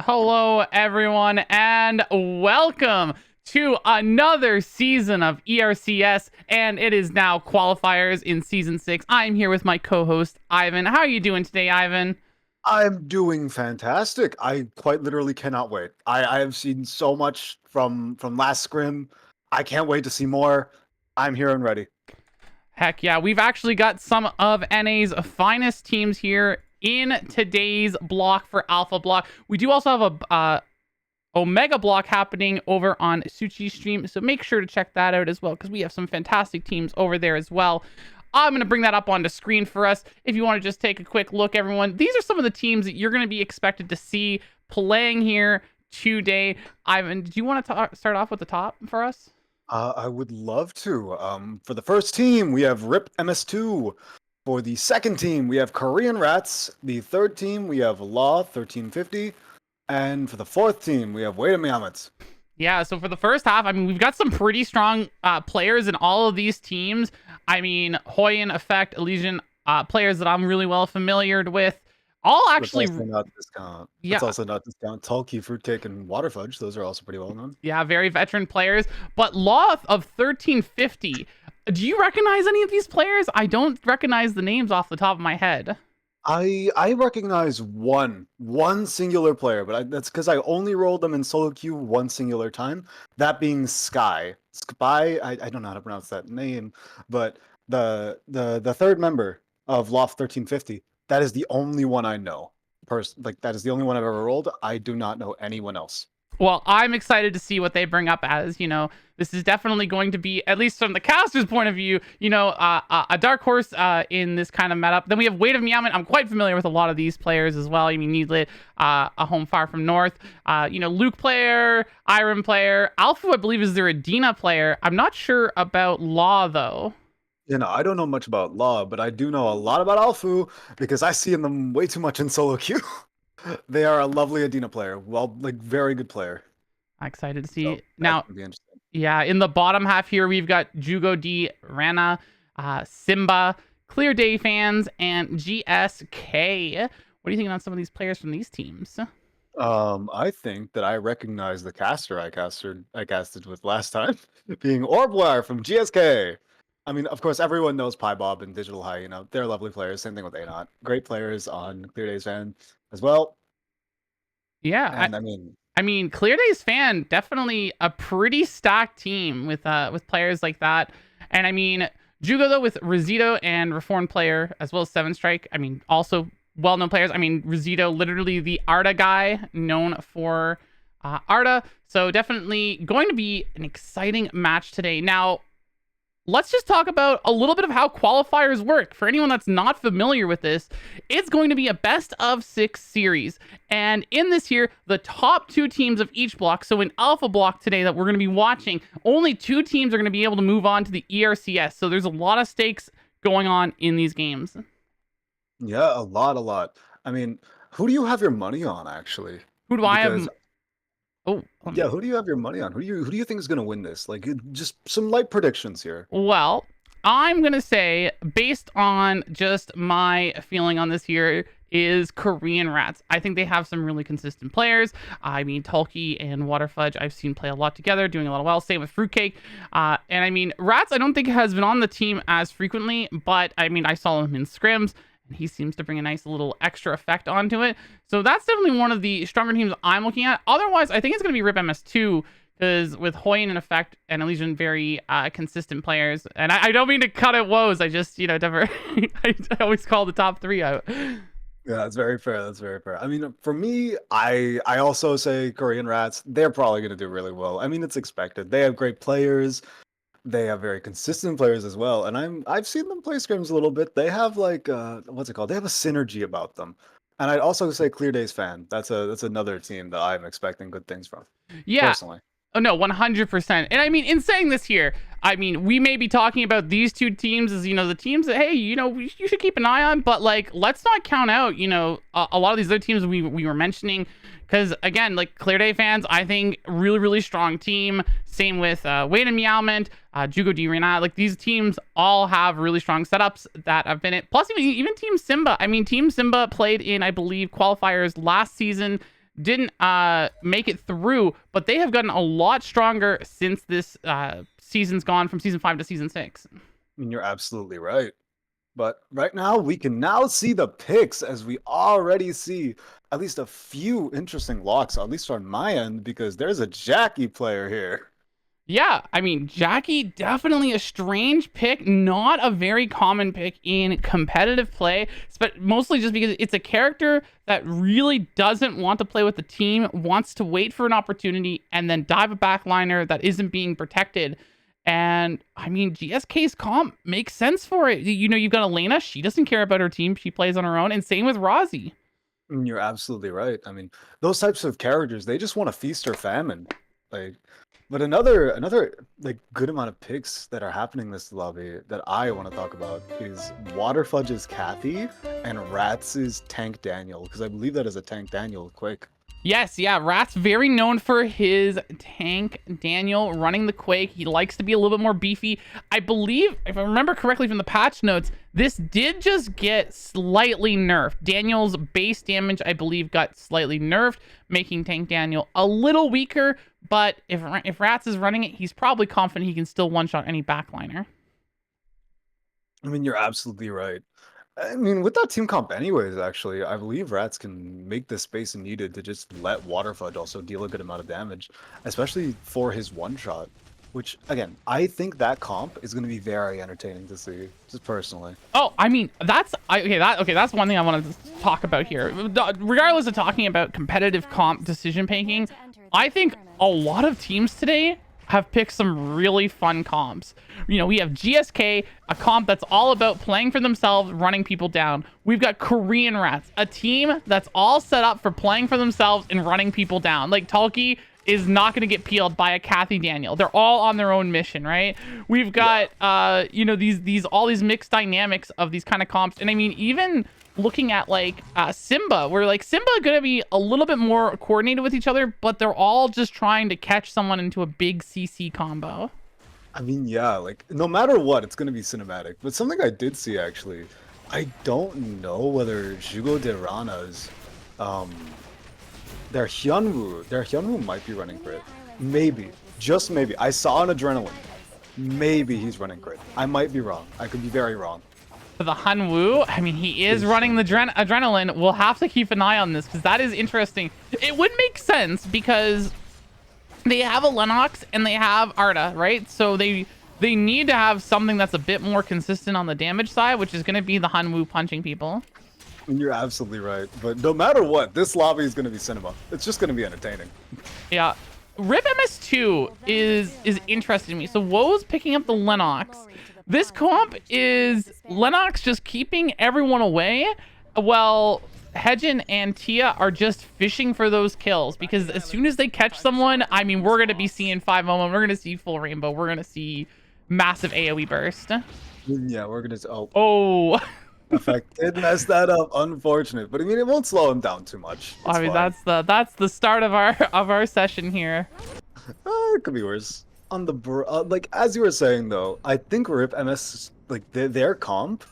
Hello, everyone, and welcome to another season of ERCS, and it is now qualifiers in season 6. I'm here with my co-host Ivan. How are you doing today, Ivan? I'm doing fantastic. I quite literally cannot wait. I have seen so much from last scrim. I can't wait to see more. I'm here and ready. Heck yeah, we've actually got some of NA's finest teams here in today's block for Alpha Block. We do also have a Omega block happening over on Suchi's stream, so make sure to check that out as well, because we have some fantastic teams over there as well. I'm going to bring that up on the screen for us if you want to just take a quick look, everyone. These are some of the teams that you're going to be expected to see playing here today. Ivan, did you want to start off with the top for us? I would love to. For the first team, we have RIP MS2. For the second team, we have Korean Rats. The third team, we have Law 1350. And for the fourth team, we have Wait a Minute. Yeah, so for the first half, I mean, we've got some pretty strong players in all of these teams. I mean, Hoyen, Effect, Elysian, players that I'm really well familiar with. All actually, Let's also not discount. yeah, Let's also not discount Tulky, Fruitcake, and Waterfudge. Those are also pretty well known. yeah, very veteran players. But Law of 1350, do you recognize any of these players? I don't recognize the names off the top of my head. I recognize one singular player, but that's because I only rolled them in solo queue one singular time. That being Sky. I don't know how to pronounce that name, but the third member of Loft 1350. That is the only one I know. That is the only one I've ever rolled. I do not know anyone else. Well, I'm excited to see what they bring up as, this is definitely going to be, at least from the caster's point of view, a dark horse in this kind of meta. Then we have Weight of Meowman. I'm quite familiar with a lot of these players as well. I mean, Needlit, a home far from north, Luke player, Iron player. Alpha, I believe, is their Adina player. I'm not sure about Law, though. I don't know much about Law, but I do know a lot about Alfu because I see them way too much in solo queue. They are a lovely Adina player. Well, very good player. I'm excited to see. So Now, yeah, in the bottom half here, we've got Jugo D, Rana, Simba, Clear Day fans, and GSK. What do you think on some of these players from these teams? I think that I recognize the caster I casted with last time, being Orbwire from GSK. I mean, of course, everyone knows Bob and Digital High. They're lovely players. Same thing with A-Not. Great players on Clear Days fan as well. Yeah, and I mean, Clear Days fan, definitely a pretty stacked team with players like that. And I mean, Jugo though with Rizito and Reformed player as well as Seven Strike. I mean, also well-known players. I mean, Rizito, literally the Arda guy, known for Arda. So definitely going to be an exciting match today. Now, let's just talk about a little bit of how qualifiers work. For anyone that's not familiar with this, it's going to be a best of 6 series. And in this here, the top 2 teams of each block, so in Alpha block today that we're going to be watching, only 2 teams are going to be able to move on to the ERCS. So there's a lot of stakes going on in these games. Yeah, a lot. I mean, who do you have your money on, actually? Who do I have? Oh, yeah, who do you have your money on? Who do you think is going to win this? Just some light predictions here. Well, I'm going to say, based on just my feeling on this here, is Korean Rats. I think they have some really consistent players. I mean, Tulky and Waterfudge, I've seen play a lot together, doing a lot of well. Same with Fruitcake. And I mean, Rats, I don't think has been on the team as frequently, but I mean, I saw him in scrims. He seems to bring a nice little extra effect onto it. So that's definitely one of the stronger teams I'm looking at. Otherwise, I think it's going to be RIP MS2, because with Hoyen and Effect and Elysian, very consistent players. And I don't mean to cut at woes. I just, never, I always call the top 3 out. Yeah, that's very fair. That's very fair. I mean, for me, I also say Korean Rats. They're probably going to do really well. I mean, it's expected. They have great players. They have very consistent players as well, and I've seen them play scrims a little bit. They have what's it called? They have a synergy about them. And I'd also say Clear Days fan. That's another team that I'm expecting good things from. Yeah. Personally. Oh no, 100%. And I mean, in saying this here, I mean, we may be talking about these 2 teams as, the teams that, hey, you should keep an eye on, but let's not count out, a lot of these other teams we were mentioning. Because, again, Clear Day fans, I think really, really strong team. Same with Wade and Meowment, Jugo D Rena. These teams all have really strong setups that have been it. Plus, even Team Simba. I mean, Team Simba played in, I believe, qualifiers last season. didn't make it through, but they have gotten a lot stronger since this season's gone from season 5 to season 6. I mean, you're absolutely right. But right now, we can now see the picks as we already see at least a few interesting locks, at least on my end, because there's a Jackie player here. Yeah, I mean, Jackie, definitely a strange pick, not a very common pick in competitive play, but mostly just because it's a character that really doesn't want to play with the team, wants to wait for an opportunity, and then dive a backliner that isn't being protected. And I mean, GSK's comp makes sense for it. You know, you've got Elena, she doesn't care about her team, she plays on her own, and same with Rozzy. You're absolutely right. I mean, those types of characters, they just want to feast or famine. Like, but another like good amount of picks that are happening this lobby that I want to talk about is Waterfudge's Kathy and Rats's Tank Daniel, because I believe that is a Tank Daniel quick. Yes, yeah, Rat's very known for his tank Daniel running the Quake. He likes to be a little bit more beefy. I believe, if I remember correctly from the patch notes, this did just get slightly nerfed. Daniel's base damage, I believe, got slightly nerfed, making Tank Daniel a little weaker. But if Rats is running it, he's probably confident he can still one-shot any backliner. I mean, you're absolutely right. I mean, with that team comp anyways, actually, I believe Rats can make the space needed to just let Waterfudge also deal a good amount of damage, especially for his one-shot, which, again, I think that comp is going to be very entertaining to see, just personally. Oh, I mean, that's one thing I wanted to talk about here. Regardless of talking about competitive comp decision making, I think a lot of teams today have picked some really fun comps. You know, we have GSK, a comp that's all about playing for themselves, running people down. We've got Korean Rats, a team that's all set up for playing for themselves and running people down. Like, Talkie is not going to get peeled by a Kathy Daniel. They're all on their own mission, right? We've got, you know, all these mixed dynamics of these kind of comps. And I mean, even looking at like Simba, where like Simba gonna be a little bit more coordinated with each other, but they're all just trying to catch someone into a big CC combo. I mean, yeah, like, no matter what, it's going to be cinematic. But something I did see, actually, I don't know whether Jugo de Rana's, their Hyunwoo might be running crit. Maybe, just maybe. I saw an Adrenaline. Maybe he's running crit. I might be wrong. I could be very wrong. For the Hanwoo, I mean, he is running the Adrenaline. We'll have to keep an eye on this because that is interesting. It would make sense because they have a Lennox and they have Arda, right? So they need to have something that's a bit more consistent on the damage side, which is going to be the Hanwoo punching people. You're absolutely right. But no matter what, this lobby is going to be cinema. It's just going to be entertaining. Yeah. Rip MS2 is interesting to me. So Woe's picking up the Lennox. This comp is Lennox just keeping everyone away, while Hedgen and Tia are just fishing for those kills, because as soon as they catch someone, I mean, we're going to be seeing 5 moment, we're going to see full rainbow, we're going to see massive AoE burst. Yeah, we're going to... Oh. Effect did mess that up, unfortunate, but I mean, it won't slow him down too much. I mean, fine. That's the start of our session here. It could be worse. On the like, as you were saying though, I think Rip MS, like, their comp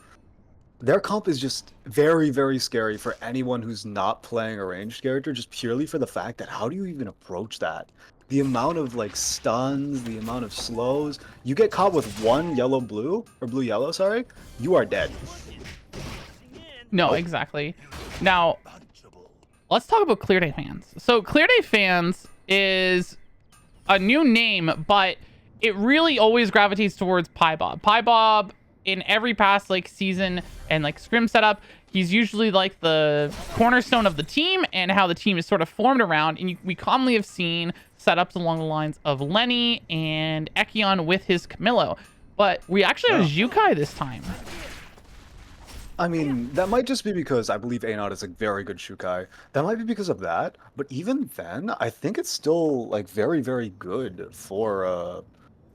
is just very, very scary for anyone who's not playing a ranged character, just purely for the fact that how do you even approach that? The amount of like stuns, the amount of slows, you get caught with one yellow-blue, or blue-yellow, sorry, you are dead. No, exactly. Now, let's talk about Clear Day Fans. So Clear Day Fans is a new name, but it really always gravitates towards Pybob. Pybob, in every past like season and like scrim setup, he's usually like the cornerstone of the team and how the team is sort of formed around. And we commonly have seen setups along the lines of Lenny and Ekion with his Camillo. But we actually have Xiukai this time. I mean, that might just be because I believe A0 is a very good Xiukai. That might be because of that, but even then, I think it's still like very, very good for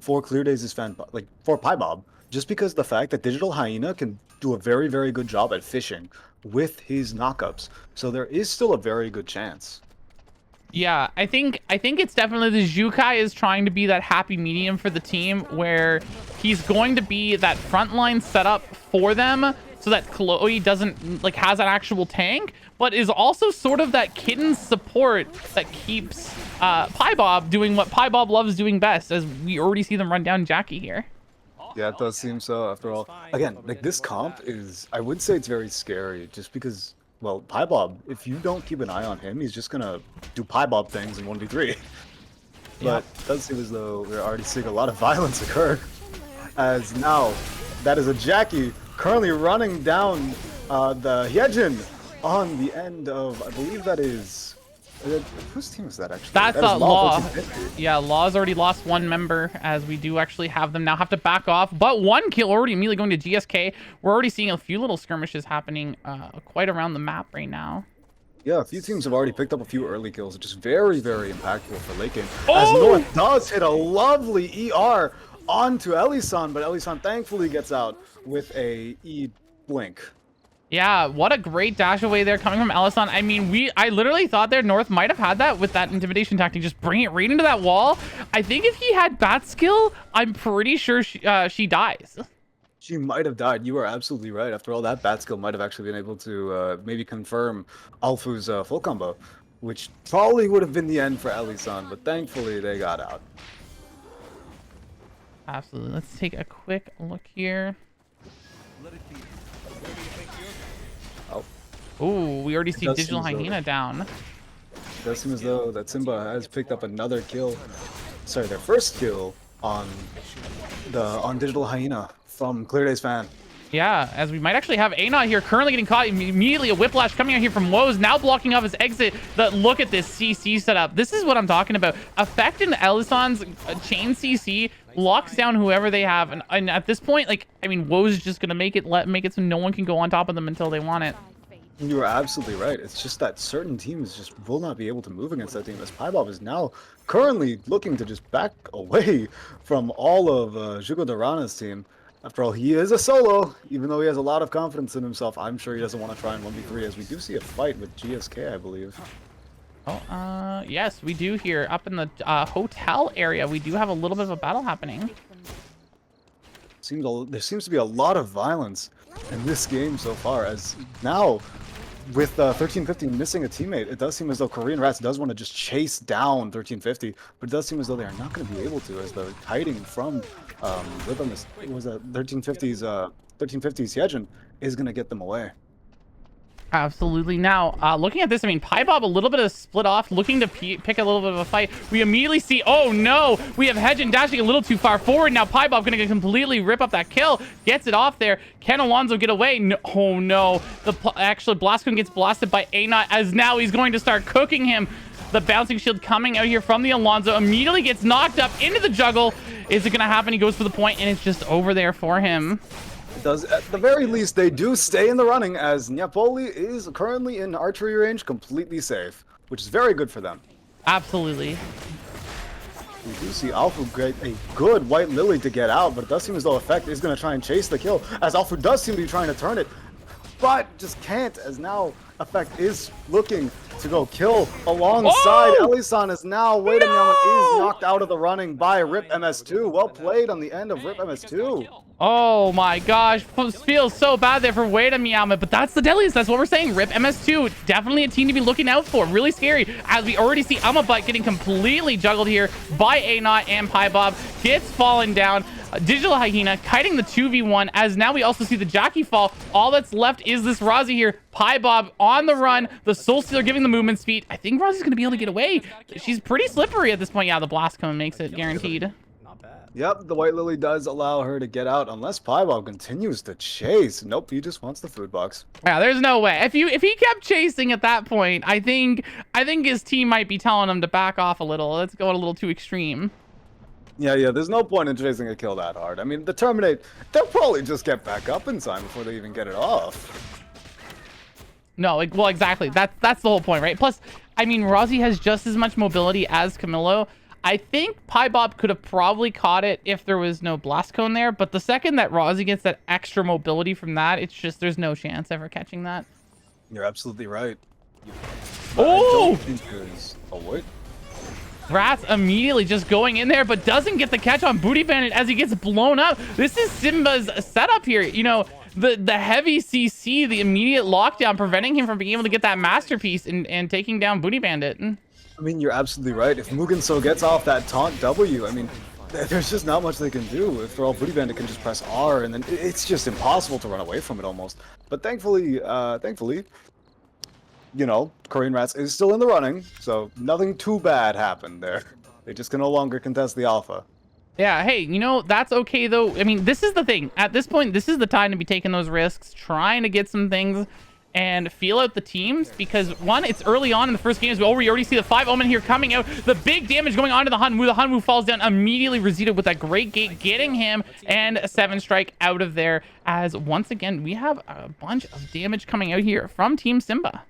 Clear Days' fan, like for Pybob, just because the fact that Digital Hyena can do a very, very good job at fishing with his knockups. So there is still a very good chance. Yeah, I think it's definitely the Xiukai is trying to be that happy medium for the team where he's going to be that frontline setup for them so that Chloe doesn't like has an actual tank, but is also sort of that kitten support that keeps Bob doing what Bob loves doing best, as we already see them run down Jackie here. Yeah, it does seem so after all. Again, like this comp is, I would say it's very scary just because, well, Bob, if you don't keep an eye on him, he's just gonna do Bob things in 1v3. But it does seem as though we're already seeing a lot of violence occur. As now, that is a Jackie currently running down the Hyejin on the end of, I believe that is... whose team is that actually? That's that is Law. 1450. Yeah, Law's already lost one member, as we do actually have them now have to back off. But one kill already immediately going to GSK. We're already seeing a few little skirmishes happening quite around the map right now. Yeah, a few teams have already picked up a few early kills, which is very, very impactful for late game. Oh! As North does hit a lovely ER onto Elisan, but Elisan thankfully gets out with a E blink. Yeah, what a great dash away there coming from Elisan. I mean, I literally thought their North might have had that with that intimidation tactic. Just bring it right into that wall. I think if he had bat skill, I'm pretty sure she dies. She might have died. You are absolutely right. After all, that bat skill might have actually been able to maybe confirm Alfu's full combo, which probably would have been the end for Elisan, but thankfully they got out. Absolutely. Let's take a quick look here. Oh. Ooh, we already see Digital Hyena down. It does seem as though that Simba has picked up another kill. Sorry, their first kill on Digital Hyena from Clear Day's fan. Yeah, as we might actually have Anot here currently getting caught. Immediately a whiplash coming out here from Woes, now blocking off his exit. Look at this CC setup. This is what I'm talking about. Effect in Elisan's chain CC locks down whoever they have, and at this point, like, I mean, Woes is just gonna make it so no one can go on top of them until they want it. You are absolutely right. It's just that certain teams just will not be able to move against that team, as Bob is now currently looking to just back away from all of Jugo Dorana's team. After all, he is a solo, even though he has a lot of confidence in himself. I'm sure he doesn't want to try in 1v3, as we do see a fight with GSK, I believe. Oh, yes, we do here. Up in the hotel area, we do have a little bit of a battle happening. There seems to be a lot of violence in this game so far, as now, with 1350 missing a teammate, it does seem as though Korean Rats does want to just chase down 1350, but it does seem as though they are not going to be able to, as they're hiding from Rhythm. It was a 1350's Hyejin is going to get them away. Absolutely. Now, looking at this, I mean, Bob a little bit of split off, looking to pick a little bit of a fight. We immediately see, oh no, we have Hyejin dashing a little too far forward. Now Bob going to completely rip up that kill, gets it off there. Can Alonso get away? No, oh no, actually Blascone gets blasted by Anot, as now he's going to start cooking him. The bouncing shield coming out here from the Alonso immediately gets knocked up into the juggle. Is it going to happen? He goes for the point, and it's just over there for him. It does. At the very least, they do stay in the running, as Napoli is currently in archery range, completely safe, which is very good for them. Absolutely. We do see Alfu get a good White Lily to get out, but it does seem as though Effect is going to try and chase the kill, as Alfu does seem to be trying to turn it, but just can't, as now Effect is looking to go kill alongside. Elisan is now, wait a moment, is knocked out of the running by Rip MS2. Well played on the end of Rip MS2. Oh my gosh, feels so bad there for Wade and Miyama, but that's the deadliest. That's what we're saying. Rip MS2, definitely a team to be looking out for. Really scary, as we already see Amabutt getting completely juggled here by Anot, and Bob gets fallen down. Digital Hyena kiting the 2v1, as now we also see the Jackie fall. All that's left is this Rozzy here. Bob on the run, the Soul Stealer giving the movement speed. I think Rozzy's going to be able to get away. She's pretty slippery at this point. Yeah, the Blast Cone makes it guaranteed. Yep, the White Lily does allow her to get out, unless Bob continues to chase. Nope, he just wants the food box. Yeah, there's no way. If he kept chasing at that point, I think his team might be telling him to back off a little. Let's go a little too extreme. Yeah, there's no point in chasing a kill that hard. I mean, the Terminate, they'll probably just get back up in time before they even get it off. No, well, exactly. That's the whole point, right? Plus, I mean, Rozzy has just as much mobility as Camillo. I think Bob could have probably caught it if there was no Blast Cone there, but the second that Rozzy gets that extra mobility from that, it's just, there's no chance ever catching that. You're absolutely right. Oh! Oh, what? Rats immediately just going in there, but doesn't get the catch on Booty Bandit as he gets blown up. This is Simba's setup here. You know, the heavy CC, the immediate lockdown, preventing him from being able to get that masterpiece and taking down Booty Bandit. I mean, you're absolutely right. If Mugenso gets off that taunt W, I mean, there's just not much they can do. If they're all Booty Bandit can just press R, and then it's just impossible to run away from it almost. But thankfully, you know, Korean Rats is still in the running, so nothing too bad happened there. They just can no longer contest the alpha. Yeah, hey, you know, that's okay though. I mean, this is the thing. At this point, this is the time to be taking those risks, trying to get some things and feel out the teams, because one, it's early on in the first game as well. We already see the 5 Omen here coming out. The big damage going on to the Hanwoo. The Hanwoo falls down immediately. Rosita with that great gate, getting him and a 7 strike out of there, as once again, we have a bunch of damage coming out here from Team Simba.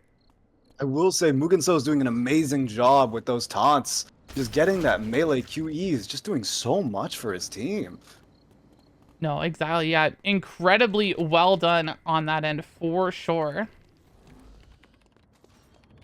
I will say Mugenso is doing an amazing job with those taunts. Just getting that melee QE is just doing so much for his team. No, exactly. Yeah, incredibly well done on that end for sure.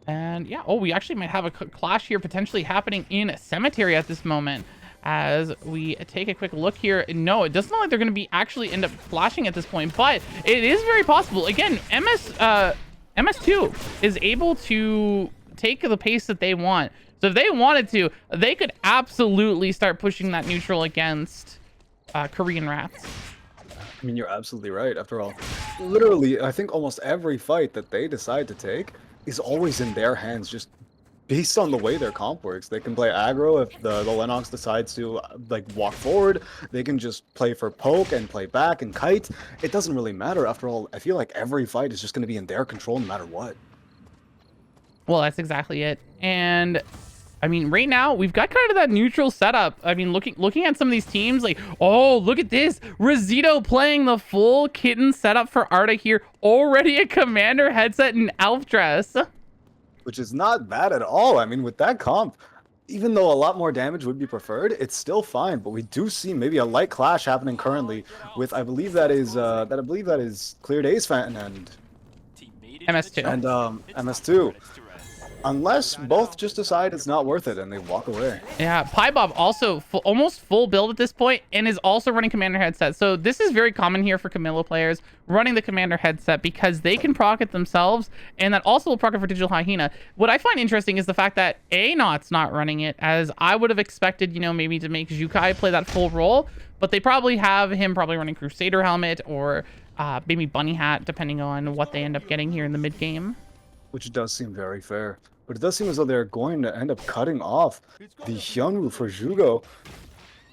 And yeah, oh, we actually might have a clash here potentially happening in Cemetery at this moment. As we take a quick look here, no, it doesn't look like they're going to be actually end up flashing at this point, but it is very possible. Again, MS2 is able to take the pace that they want. So if they wanted to, they could absolutely start pushing that neutral against Korean Rats. I mean, you're absolutely right. After all, literally, I think almost every fight that they decide to take is always in their hands, just based on the way their comp works. They can play aggro if the Lennox decides to like walk forward. They can just play for poke and play back and kite. It doesn't really matter. After all, I feel like every fight is just going to be in their control no matter what. Well, that's exactly it. And I mean, right now we've got kind of that neutral setup. I mean, looking at some of these teams, like, oh, look at this. Rosito playing the full kitten setup for Arda here. Already a commander headset and elf dress. Which is not bad at all. I mean, with that comp, even though a lot more damage would be preferred, it's still fine. But we do see maybe a light clash happening currently with, I believe that is Clear Days fan and MS2. And MS2. Unless both just decide it's not worth it and they walk away. Yeah, Pybob also almost full build at this point and is also running commander headset. So this is very common here for Camilla players, running the commander headset, because they can proc it themselves, and that also will proc it for Digital Hyena. What I find interesting is the fact that A-Naught's not running it, as I would have expected, you know, maybe to make Jukai play that full role, but they probably have him running Crusader helmet or maybe Bunny Hat, depending on what they end up getting here in the mid game. Which does seem very fair. But it does seem as though they're going to end up cutting off the Hyunwoo for Jugo.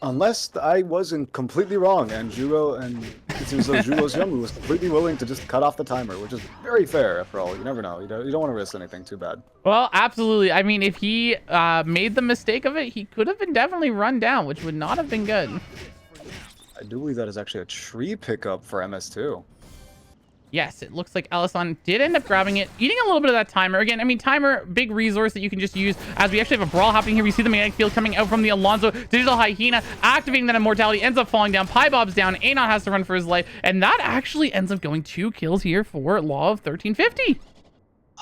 Unless I wasn't completely wrong, and it seems as though Jugo's Hyunwoo was completely willing to just cut off the timer, which is very fair after all. You never know. You don't want to risk anything too bad. Well, absolutely. I mean, if he made the mistake of it, he could have been definitely run down, which would not have been good. I do believe that is actually a tree pickup for MS2. Yes, it looks like Ellison did end up grabbing it, eating a little bit of that timer. Again, I mean, timer, big resource that you can just use, as we actually have a brawl happening here. We see the magnetic field coming out from the Alonzo. Digital Hyena activating that immortality, ends up falling down. Pybob's down. Anon has to run for his life, and that actually ends up going 2 kills here for Law of 1350.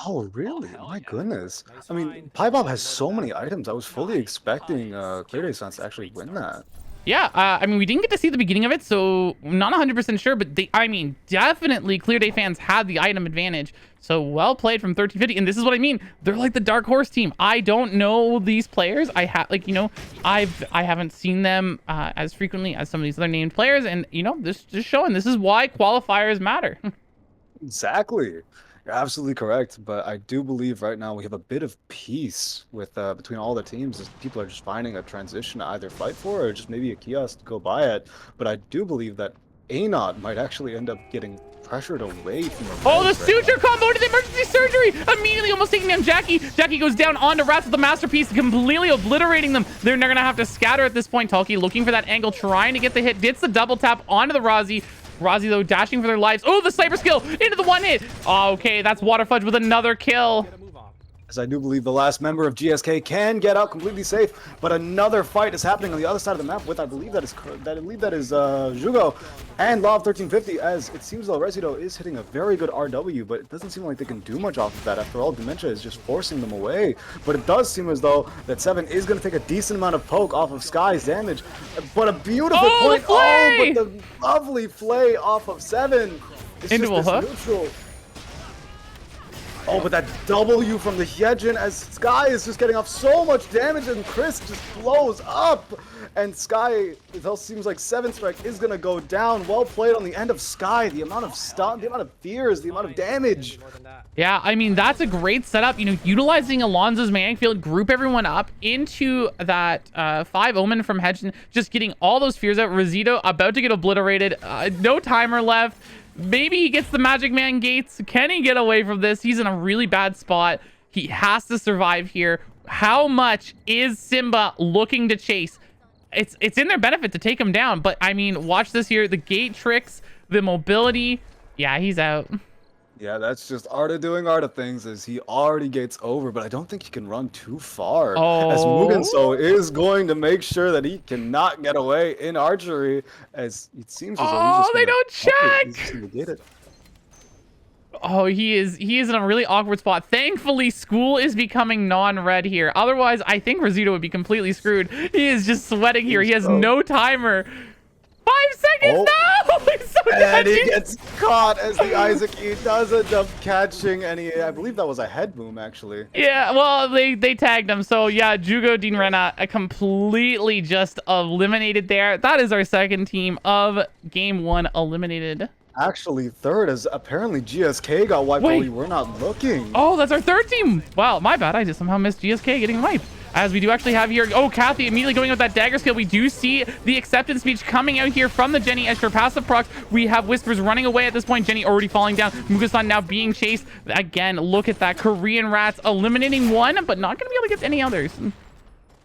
Oh, really? Oh, my goodness. I mean, Pybob has so many items. I was fully expecting Clear Day Sans to actually win that. Yeah, I mean, we didn't get to see the beginning of it, so I'm not 100% sure, but I mean, definitely Clear Day fans had the item advantage. So well played from 1350, and this is what I mean. They're like the dark horse team. I don't know these players. I haven't seen them as frequently as some of these other named players, and you know, this just showing this is why qualifiers matter. Exactly. You're absolutely correct, but I do believe right now we have a bit of peace with between all the teams, as people are just finding a transition to either fight for or just maybe a kiosk to go by it. But I do believe that A-Naut might actually end up getting pressured away from the Oh, the suture combo to the emergency surgery! Immediately almost taking down Jackie. Jackie goes down onto Rats with the masterpiece, completely obliterating them. They're gonna have to scatter at this point. Talkie looking for that angle, trying to get the hit, gets the double tap onto the Rozzy. Rozzy, though, dashing for their lives. Oh, the sniper skill into the 1 hit. Okay, that's Water Fudge with another kill. As I do believe the last member of GSK can get out completely safe, but another fight is happening on the other side of the map with, I believe that is Jugo and Law of 1350, as it seems though Resido is hitting a very good RW, but it doesn't seem like they can do much off of that. After all, Dementia is just forcing them away. But it does seem as though that 7 is going to take a decent amount of poke off of Sky's damage. But a beautiful point. Oh, but the lovely flay off of 7. It's Into just a this hook. neutral. Oh, but that W from the Hyejin as Sky is just getting off so much damage and Chris just blows up. And Sky, it all seems like 7 Strike is going to go down. Well played on the end of Sky. The amount of stun, the amount of fears, the amount of damage. Yeah, I mean, that's a great setup. You know, utilizing Alonso's Manic Field, group everyone up into that 5 Omen from Hedgen, just getting all those fears out. Rosito about to get obliterated. No timer left. Maybe he gets the Magic Man gates. Can he get away from this? He's in a really bad spot. He has to survive here. How much is Simba looking to chase? It's in their benefit to take him down, but I mean, watch this here. The gate tricks, the mobility. Yeah, he's out. Yeah, that's just Art of doing Art of things is he already gates over, but I don't think he can run too far. As Mugenso is going to make sure that he cannot get away in archery, as it seems as though he's just they gonna don't check. He's just gonna get it. Oh, he is in a really awkward spot. Thankfully, school is becoming non-red here. Otherwise, I think Rosito would be completely screwed. He is just sweating here. He has no timer. 5 seconds now! He's so And he dodgy. gets caught as the Isaac E does end up catching, and I believe that was a head boom, actually. Yeah, well, they tagged him. So, yeah, Jugo Dean Rena completely just eliminated there. That is our second team of game 1 eliminated. Actually, third, as apparently GSK got wiped while we were not looking. Oh, that's our third team. Wow, my bad. I just somehow missed GSK getting wiped. As we do actually have here, oh, Kathy immediately going with that dagger skill. We do see the acceptance speech coming out here from the Jenny as her passive procs. We have Whispers running away at this point. Jenny already falling down. Mugasan now being chased. Again, look at that. Korean Rats eliminating one, but not going to be able to get any others.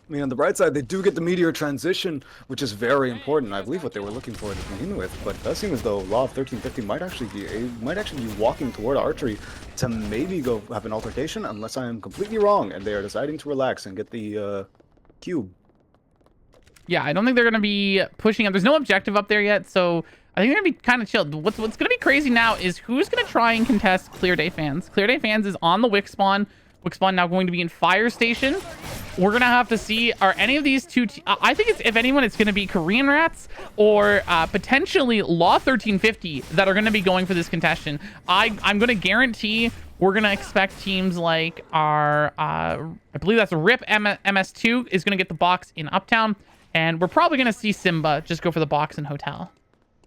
I mean, on the bright side, they do get the meteor transition, which is very important. I believe what they were looking for to begin with, but it does seem as though Law of 1350 might actually be walking toward archery to maybe go have an altercation, unless I am completely wrong, and they are deciding to relax and get the cube. Yeah, I don't think they're going to be pushing up. There's no objective up there yet, so I think they're going to be kind of chilled. What's going to be crazy now is who's going to try and contest Clear Day Fans. Clear Day Fans is on the Wick spawn. Wick spawn now going to be in Fire Station. We're going to have to see, are any of these two... I think, if anyone, it's going to be Korean Rats or potentially Law 1350 that are going to be going for this contestation. I'm going to guarantee we're going to expect teams like our... I believe that's a RIP MS2 is going to get the box in Uptown. And we're probably going to see Simba just go for the box in Hotel.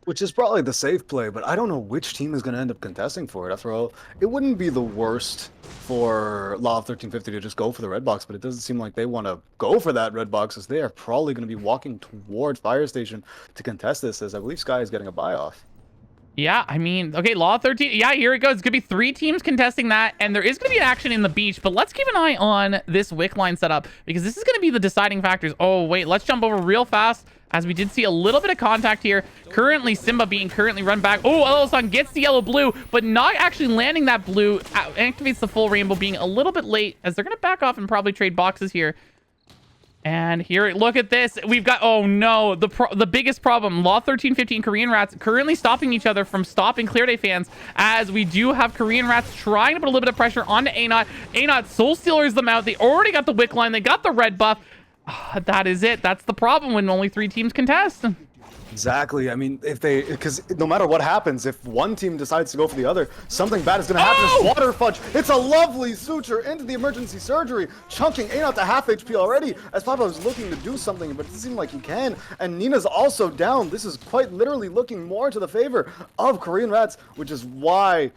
Which is probably the safe play, but I don't know which team is going to end up contesting for it. After all, it wouldn't be the worst for Law of 1350 to just go for the red box, but it doesn't seem like they want to go for that red box, as they are probably going to be walking towards Fire Station to contest this, as I believe Sky is getting a buy-off. Yeah, I mean, okay, Law 13. Yeah, here it goes. It's going to be 3 teams contesting that, and there is going to be an action in the beach, but let's keep an eye on this Wick line setup, because this is going to be the deciding factors. Oh, wait, let's jump over real fast, as we did see a little bit of contact here. Currently, Simba being run back. Oh, Alosan gets the yellow-blue, but not actually landing that blue. Activates the full rainbow, being a little bit late, as they're going to back off and probably trade boxes here. And here, look at this. We've got, oh no, the biggest problem. Law 1350 and Korean Rats currently stopping each other from stopping Clear Day Fans, as we do have Korean Rats trying to put a little bit of pressure onto A-Not. A-Not Soul Stealers them out. They already got the Wick line. They got the red buff. That is it. That's the problem when only 3 teams contest. Exactly. I mean, because no matter what happens, if one team decides to go for the other, something bad is going to happen. Oh! It's Water Fudge. It's a lovely suture into the emergency surgery, chunking A-Not to half HP already, as Papa is looking to do something, but it doesn't seem like he can. And Nina's also down. This is quite literally looking more to the favor of Korean Rats, which is why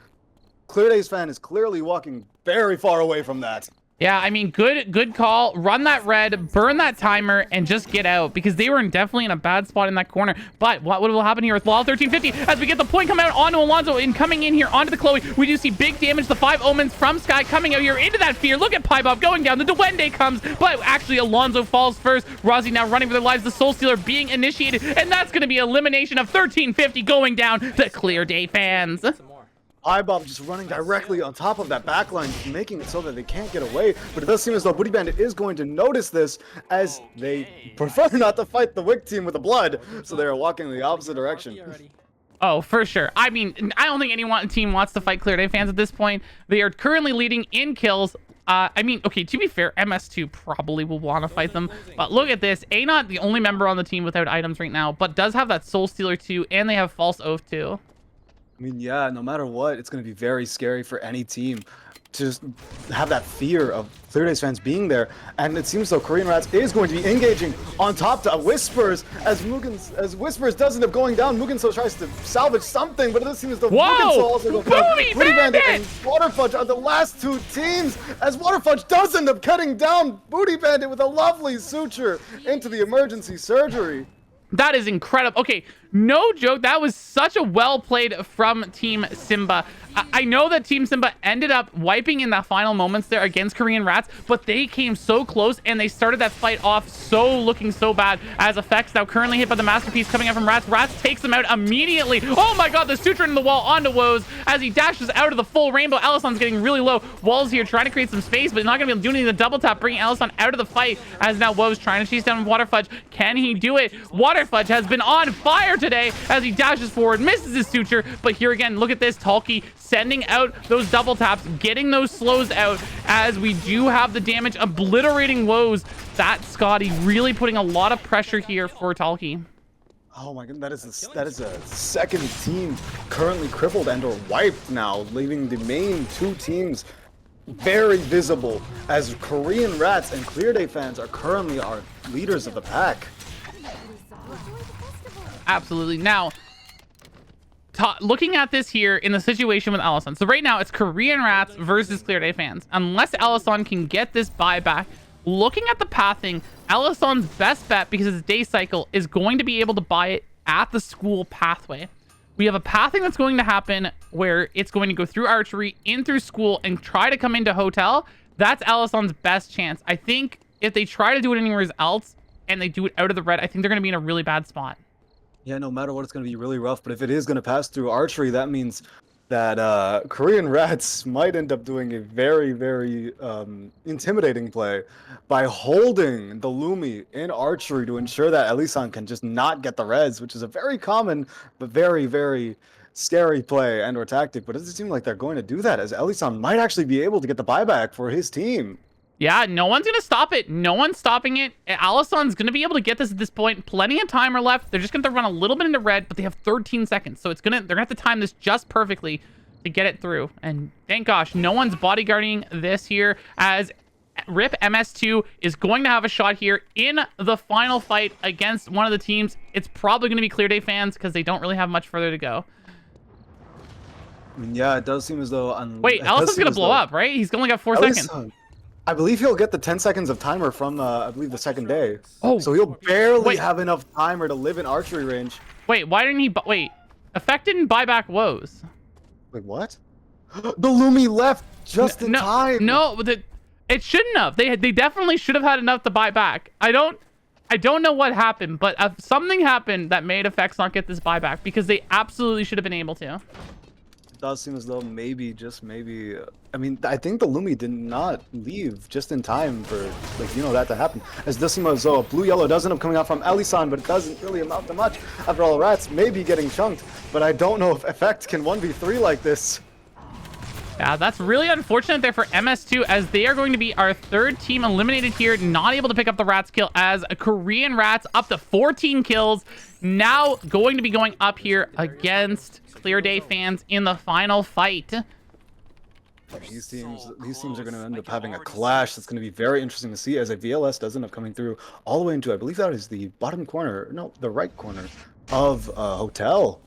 Clear Day's fan is clearly walking very far away from that. Yeah, I mean, good call. Run that red, burn that timer, and just get out, because they were definitely in a bad spot in that corner. But what will happen here with Law 1350 as we get the point come out onto Alonso and coming in here onto the Chloe? We do see big damage. The 5 Omens from Sky coming out here into that fear. Look at Piebob going down. The Duende comes, but actually Alonso falls first. Rozzy now running for their lives. The Soul Stealer being initiated, and that's going to be elimination of 1350 going down to Clear Day Fans. Ibob just running directly on top of that backline, making it so that they can't get away. But it does seem as though Booty Bandit is going to notice this, as they prefer not to fight the Wick team with the blood, so they are walking in the opposite direction. Oh, for sure. I mean, I don't think any team wants to fight Clear Day Fans at this point. They are currently leading in kills. I mean, okay, to be fair, MS2 probably will want to fight them. But look at this. A-Not, the only member on the team without items right now, but does have that Soul Stealer too, and they have False Oath too. I mean, yeah, no matter what, it's going to be very scary for any team to just have that fear of Clear Days fans being there. And it seems though Korean Rats is going to be engaging on top to Whispers as Whispers does end up going down. Mugenso tries to salvage something, but it does seem as though Mugenso also goes down. Booty Bandit and Waterfudge are the last two teams as Waterfudge does end up cutting down Booty Bandit with a lovely suture into the emergency surgery. That is incredible. Okay, no joke. That was such a well played from Team Simba. I know that Team Simba ended up wiping in the final moments there against Korean Rats, but they came so close and they started that fight off looking so bad as Effects now currently hit by the masterpiece coming out from Rats. Rats takes them out immediately. Oh my god, the suture in the wall onto Woes as he dashes out of the full rainbow. Alison's getting really low. Walls here trying to create some space, but not going to be able to do anything. The double tap bringing Alison out of the fight as now Woes trying to chase down Waterfudge. Can he do it? Waterfudge has been on fire today as he dashes forward, misses his suture, but here again, look at this. Talkie sending out those double taps, getting those slows out as we do have the damage, obliterating Woes. That Scotty really putting a lot of pressure here for Talkie. Oh my god, that is a second team currently crippled and or wiped now, leaving the main two teams very visible as Korean Rats and Clear Day fans are currently our leaders of the pack. Absolutely. Now, looking at this here in the situation with Alison. So right now it's Korean Rats versus Clear Day fans. Unless Alison can get this buyback, looking at the pathing, Alison's best bet, because it's day cycle, is going to be able to buy it at the school pathway. We have a pathing that's going to happen where it's going to go through archery, in through school, and try to come into hotel. That's Alison's best chance. I think if they try to do it anywhere else and they do it out of the red, I think they're going to be in a really bad spot. Yeah, no matter what, it's going to be really rough. But if it is going to pass through archery, that means that Korean Rats might end up doing a very, very intimidating play by holding the Lumi in archery to ensure that Elisan can just not get the reds, which is a very common but very, very scary play and or tactic. But it doesn't seem like they're going to do that, as Elisan might actually be able to get the buyback for his team. Yeah, no one's going to stop it. No one's stopping it. Alison's going to be able to get this at this point. Plenty of timer left. They're just going to run a little bit into red, but they have 13 seconds. So they're going to have to time this just perfectly to get it through. And thank gosh, no one's bodyguarding this here, as RIP MS2 is going to have a shot here in the final fight against one of the teams. It's probably going to be Clear Day fans because they don't really have much further to go. I mean, yeah, it does seem as though... Wait, Alison's going to blow up, right? He's only got 4 seconds. I believe he'll get the 10 seconds of timer from, I believe, the second day. Oh. So he'll barely have enough timer to live in archery range. Wait, why didn't he... Wait, Effect didn't buy back Woes. Wait, what? The Lumi left just in time. No, it shouldn't have. They definitely should have had enough to buy back. I don't know what happened, but something happened that made Effects not get this buyback, because they absolutely should have been able to. It does seem as though maybe, just maybe... I mean, I think the Lumi did not leave just in time for, like, you know, that to happen. As it does seem as though blue-yellow does end up coming out from Elisan, but it doesn't really amount to much. After all, Rats may be getting chunked, but I don't know if Effect can 1v3 like this. Yeah, that's really unfortunate there for MS2, as they are going to be our third team eliminated here, not able to pick up the Rats kill, as Korean Rats up to 14 kills, now going to be going up here against Clear Day fans in the final fight. These teams are going to end up having a clash that's going to be very interesting to see, as a VLS does end up coming through all the way into, I believe that is the bottom corner, no, the right corner of Hotel.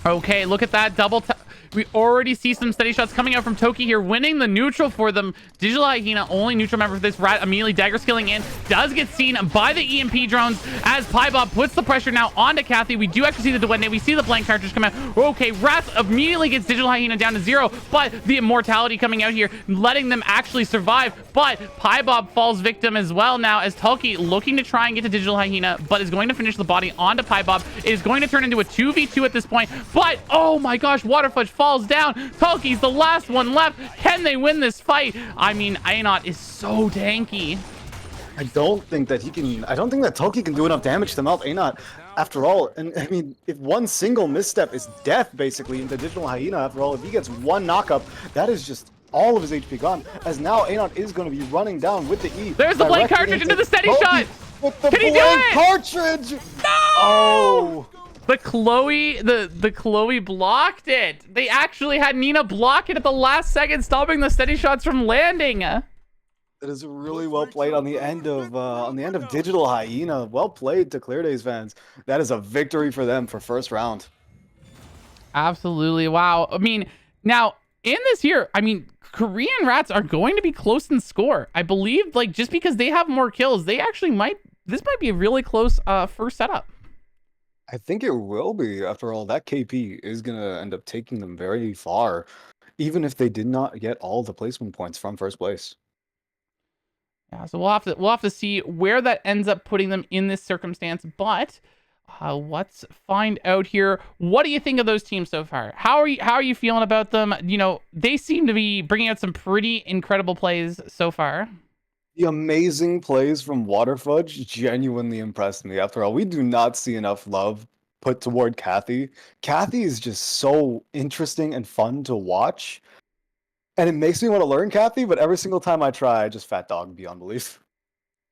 Okay, look at that double tap. We already see some steady shots coming out from Toki here, winning the neutral for them. Digital Hyena, only neutral member for this. Rat immediately dagger skilling in, does get seen by the EMP drones as Pybob puts the pressure now onto Kathy. We do actually see the Duende. We see the blank cartridge come out. Okay, Rat immediately gets Digital Hyena down to 0, but the immortality coming out here, letting them actually survive. But Pybob falls victim as well now, as Tulki looking to try and get to Digital Hyena, but is going to finish the body onto Pybob. It is going to turn into a 2v2 at this point, but oh my gosh, Waterfudge falls down. Tulki's the last one left. Can they win this fight? I mean, Ainot is so tanky. I don't think that Tulki can do enough damage to melt Ainot after all. And I mean, if one single misstep is death basically into Digital Hyena, after all, if he gets one knockup, that is just all of his HP gone, as now Ainot is going to be running down with the E. There's the blank cartridge into the steady shot. with the Can he do blank it? cartridge. No! Oh, The Chloe blocked it. They actually had Nina block it at the last second, stopping the steady shots from landing. that is really well played on the end of Digital Hyena. Well played to Clear Days fans. That is a victory for them for first round. Absolutely. Wow. I mean, now in this year, I mean, Korean Rats are going to be close in score. I believe, like, just because they have more kills, they actually might. This might be a really close first setup. I think it will be. After all, that KP is gonna end up taking them very far, even if they did not get all the placement points from first place. Yeah, so we'll have to see where that ends up putting them in this circumstance. But let's find out here. What do you think of those teams so far? How are you feeling about them? You know, they seem to be bringing out some pretty incredible plays so far. The amazing plays from Waterfudge genuinely impressed me. After all, we do not see enough love put toward Kathy. Kathy is just so interesting and fun to watch. And it makes me want to learn Kathy, but every single time I try, I just fat dog beyond belief.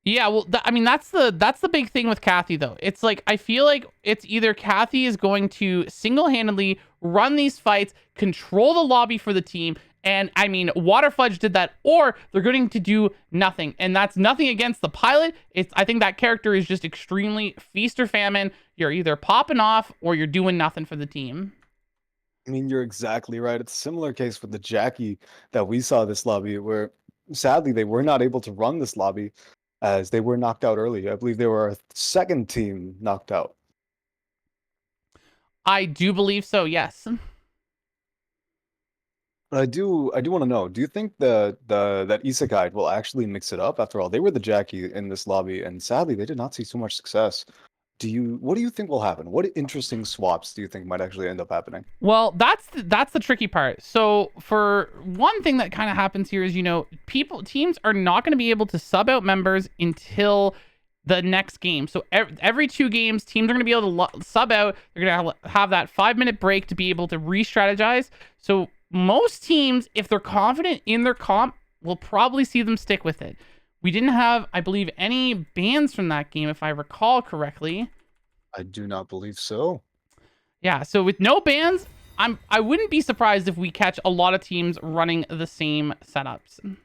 Yeah, well, I mean, that's the big thing with Kathy, though. It's like I feel like it's either Kathy is going to single-handedly run these fights, control the lobby for the team, and I mean, Waterfudge did that, or they're going to do nothing, and that's nothing against the pilot. I think that character is just extremely feast or famine. You're either popping off or you're doing nothing for the team. I mean, you're exactly right. It's a similar case with the Jackie that we saw this lobby, where sadly they were not able to run this lobby as they were knocked out early. I believe they were our second team knocked out. I do believe so. Yes. But I do want to know, do you think that Isekai will actually mix it up? After all, they were the Jackie in this lobby, and sadly they did not see so much success. What do you think will happen? What interesting swaps do you think might actually end up happening? Well, that's the tricky part. So for one thing that kind of happens here is, you know, teams are not going to be able to sub out members until the next game. So every 2 games, teams are going to be able to sub out. They're going to have that 5-minute break to be able to re-strategize. So most teams, if they're confident in their comp, will probably see them stick with it. We didn't have, I believe, any bans from that game, if I recall correctly. I do not believe so. Yeah, so with no bans, I wouldn't be surprised if we catch a lot of teams running the same setups.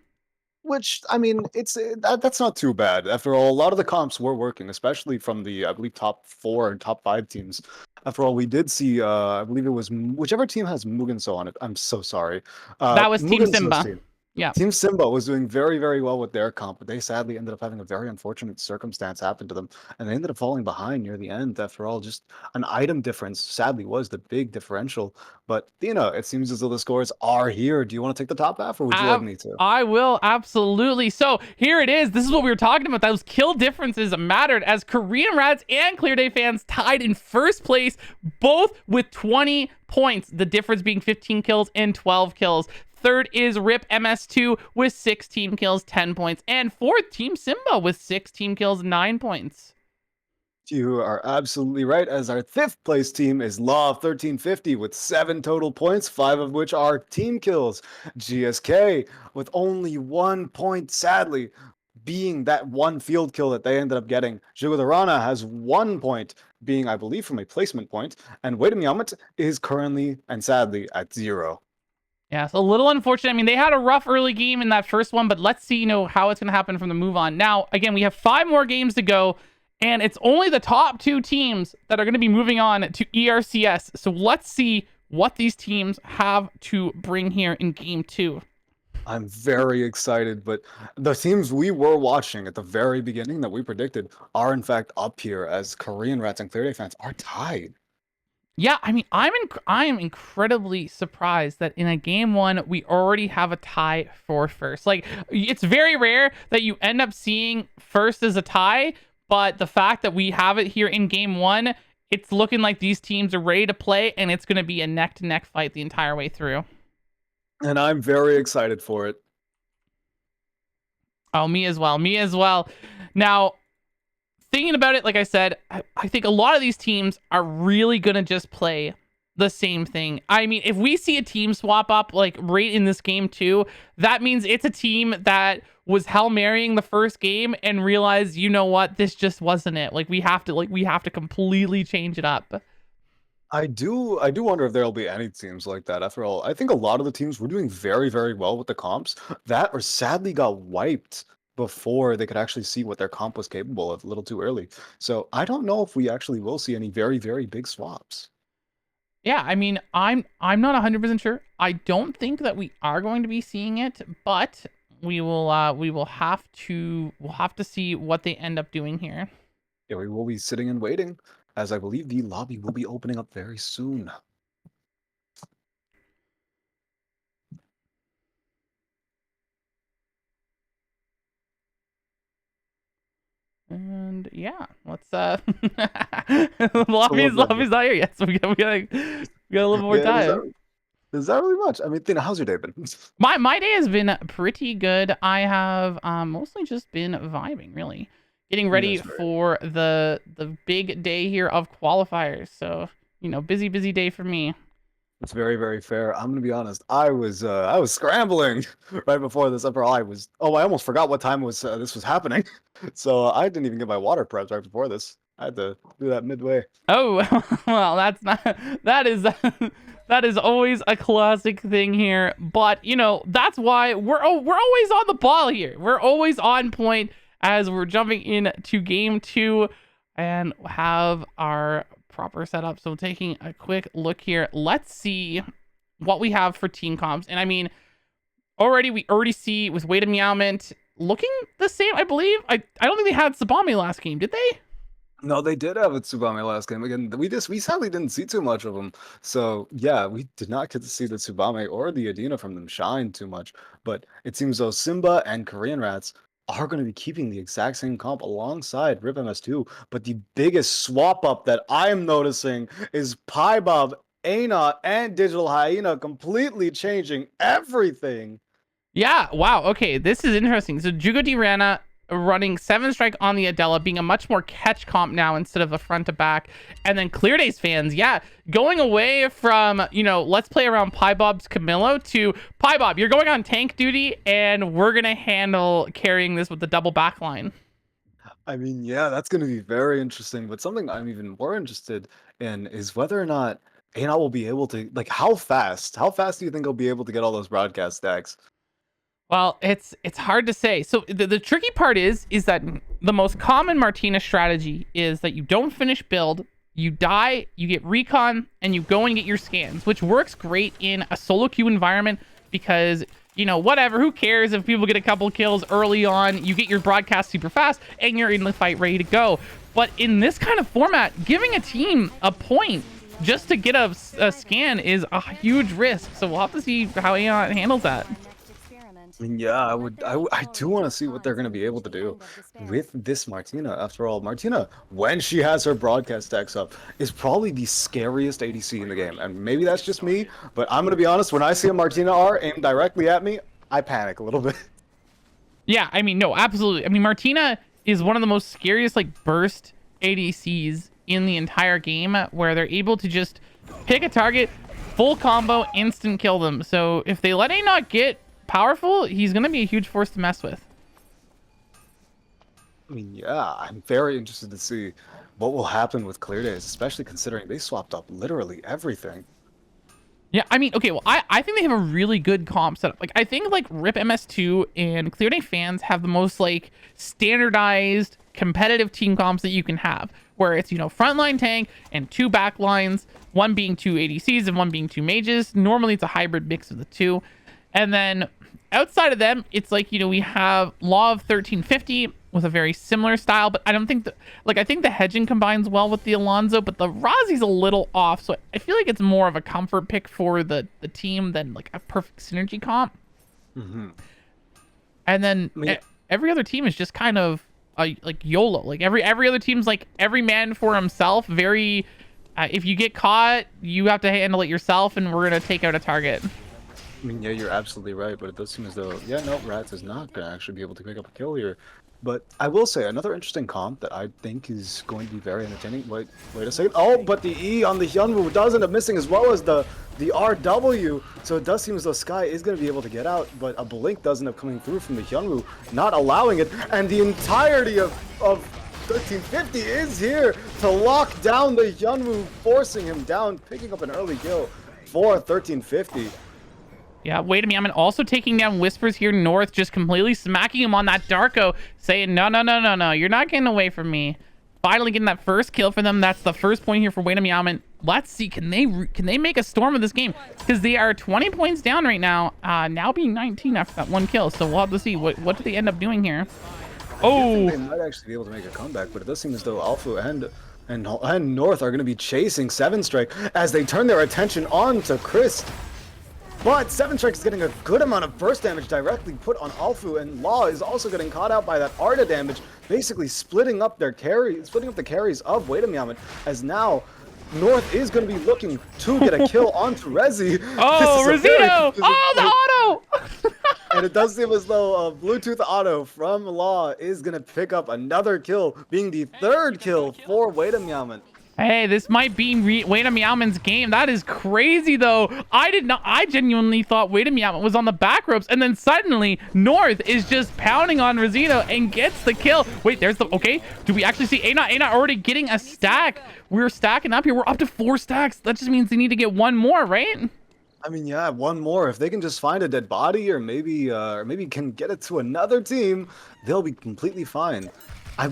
Which, I mean, that's not too bad. After all, a lot of the comps were working, especially from the, I believe, top 4 and top 5 teams. After all, we did see, I believe it was whichever team has Mugenso on it. I'm so sorry. That was Team Mugenso's Simba. team. Yeah. Team Simba was doing very, very well with their comp, but they sadly ended up having a very unfortunate circumstance happen to them, and they ended up falling behind near the end. After all, just an item difference sadly was the big differential. But, you know, it seems as though the scores are here. Do you want to take the top half, or would you like me to? I will, absolutely. So here it is. This is what we were talking about. Those kill differences mattered as Korean Rats and Clear Day fans tied in first place, both with 20 points. The difference being 15 kills and 12 kills. Third is Rip MS2 with 16 kills, 10 points. And fourth, Team Simba with 16 kills, 9 points. You are absolutely right, as our 5th place team is Law of 1350 with 7 total points, 5 of which are team kills. GSK with only 1 point, sadly, being that one field kill that they ended up getting. Jugodarana has 1 point, being, I believe, from a placement point, and Wait a Moment is currently and sadly at 0. Yeah, it's a little unfortunate. I mean, they had a rough early game in that first one, but let's see, you know, how it's going to happen from the move on. Now, again, we have 5 more games to go, and it's only the top 2 teams that are going to be moving on to ERCS. So let's see what these teams have to bring here in game 2. I'm very excited, but the teams we were watching at the very beginning that we predicted are in fact up here, as Korean Rats and Clear Day fans are tied. Yeah, I mean, I am incredibly surprised that in a game 1 we already have a tie for first. Like, it's very rare that you end up seeing first as a tie, but the fact that we have it here in game 1, it's looking like these teams are ready to play, and it's going to be a neck-to-neck fight the entire way through. And I'm very excited for it. Oh, me as well. Me as well. Now, thinking about it, like I said, I think a lot of these teams are really going to just play the same thing. I mean, if we see a team swap up like right in this game too, that means it's a team that was Hail Marying the first game and realized, you know what, this just wasn't it. Like we have to completely change it up. I do wonder if there'll be any teams like that. After all, I think a lot of the teams were doing very, very well with the comps that or sadly got wiped before they could actually see what their comp was capable of a little too early. So I don't know if we actually will see any very, very big swaps. Yeah, I mean, I'm not 100% sure. I don't think that we are going to be seeing it, but we will have to we'll have to see what they end up doing here. Yeah, we will be sitting and waiting, as I believe the lobby will be opening up very soon. And yeah, let's So love that. lobby's not here yet, so we got a little more Yeah, time. is that really much? I mean, Tina, how's your day been? My day has been pretty good. I have mostly just been vibing, really, getting ready That's great. for the big day here of qualifiers. So busy day for me. It's very, very fair. I'm gonna be honest. I was scrambling right before this. After all, I almost forgot what time was this was happening. So I didn't even get my water prepped right before this. I had to do that midway. Oh, well, that's not that is that is always a classic thing here. But that's why we're always on the ball here. We're always on point as we're jumping into game 2 and have our proper setup. So taking a quick look here, let's see what we have for team comps. And I mean, we already see with Wade and Meowment looking the same, I believe. I don't think they had Sabami last game, did they? No, they did have a Tsubame last game. Again, we sadly didn't see too much of them. So yeah, we did not get to see the Tsubame or the Adina from them shine too much. But it seems though Simba and Korean Rats are going to be keeping the exact same comp alongside Rip MS2. But the biggest swap up that I am noticing is Paibob, Aina, and Digital Hyena completely changing everything. Yeah, wow. Okay, this is interesting. So Jugo D Rana running 7 strike on the Adela, being a much more catch comp now instead of a front to back. And then Clear Days fans, yeah, going away from, let's play around Pie Bob's Camillo to Pie Bob, you're going on tank duty and we're going to handle carrying this with the double back line. I mean, yeah, that's going to be very interesting. But something I'm even more interested in is whether or not Aina will be able to, like, how fast? How fast do you think he'll be able to get all those broadcast stacks? Well, it's hard to say. So the tricky part is that the most common Martina strategy is that you don't finish build, you die, you get recon, and you go and get your scans, which works great in a solo queue environment because whatever, who cares if people get a couple kills early on, you get your broadcast super fast and you're in the fight ready to go. But in this kind of format, giving a team a point just to get a scan is a huge risk. So we'll have to see how Aeon handles that. I mean, yeah, I do want to see what they're going to be able to do with this Martina. After all, Martina, when she has her broadcast stacks up, is probably the scariest ADC in the game. And maybe that's just me, but I'm going to be honest, when I see a Martina R aimed directly at me, I panic a little bit. Yeah, I mean, no, absolutely. I mean, Martina is one of the most scariest, burst ADCs in the entire game, where they're able to just pick a target, full combo, instant kill them. So if they let A not get powerful, he's going to be a huge force to mess with. I mean, yeah, I'm very interested to see what will happen with Clear Days, especially considering they swapped up literally everything. Yeah, I mean, okay, well, I think they have a really good comp setup. I think Rip MS2 and Clear Day fans have the most standardized competitive team comps that you can have, where it's frontline tank and 2 back lines, one being 2 ADCs and one being 2 mages. Normally it's a hybrid mix of the two. And then outside of them, it's we have Law of 1350 with a very similar style, but I don't think that, I think the hedging combines well with the Alonzo, but the Razi's a little off, so I feel like it's more of a comfort pick for the team than a perfect synergy comp. Mm-hmm. And then every other team is just kind of YOLO. Every other team's every man for himself. Very, if you get caught, you have to handle it yourself, and we're gonna take out a target. I mean, yeah, you're absolutely right, but it does seem as though, yeah, no, Rats is not going to actually be able to pick up a kill here. But I will say another interesting comp that I think is going to be very entertaining. Wait a second. Oh, but the E on the Hyunwoo does end up missing, as well as the RW. So it does seem as though Sky is going to be able to get out, but a blink does end up coming through from the Hyunwoo, not allowing it. And the entirety of 1350 is here to lock down the Hyunwoo, forcing him down, picking up an early kill for 1350. Yeah, wait a minute. I'm also taking down Whispers here north, just completely smacking him on that Darko, saying, no, no, no, no, no, you're not getting away from me. Finally getting that first kill for them. That's the first point here for Wait a Meowman. Let's see, can they make a storm of this game? Because they are 20 points down right now, now being 19 after that one kill. So we'll have to see what do they end up doing here. Oh, They might actually be able to make a comeback, but it does seem as though Alpha and North are going to be chasing Seven Strike as they turn their attention on to Chris. But Seven Strike is getting a good amount of burst damage directly put on Alfu, and Law is also getting caught out by that Arda damage, basically splitting up the carries of Wait a Meowman, as now North is going to be looking to get a kill onto Rezi. oh, Rosito! Oh, the auto! And it does seem as though a Bluetooth auto from Law is going to pick up another kill, being the third kill for Wait a Meowman. Hey, this might be Wait a Meowman's game. That is crazy, though. I genuinely thought Wait a Meowman was on the back ropes, and then suddenly North is just pounding on Rosito and gets the kill. Wait, there's the... Okay, do we actually see A-Not already getting a stack? We're stacking up here. We're up to 4 stacks. That just means they need to get one more, right? I mean, yeah, one more. If they can just find a dead body, or maybe can get it to another team, they'll be completely fine. I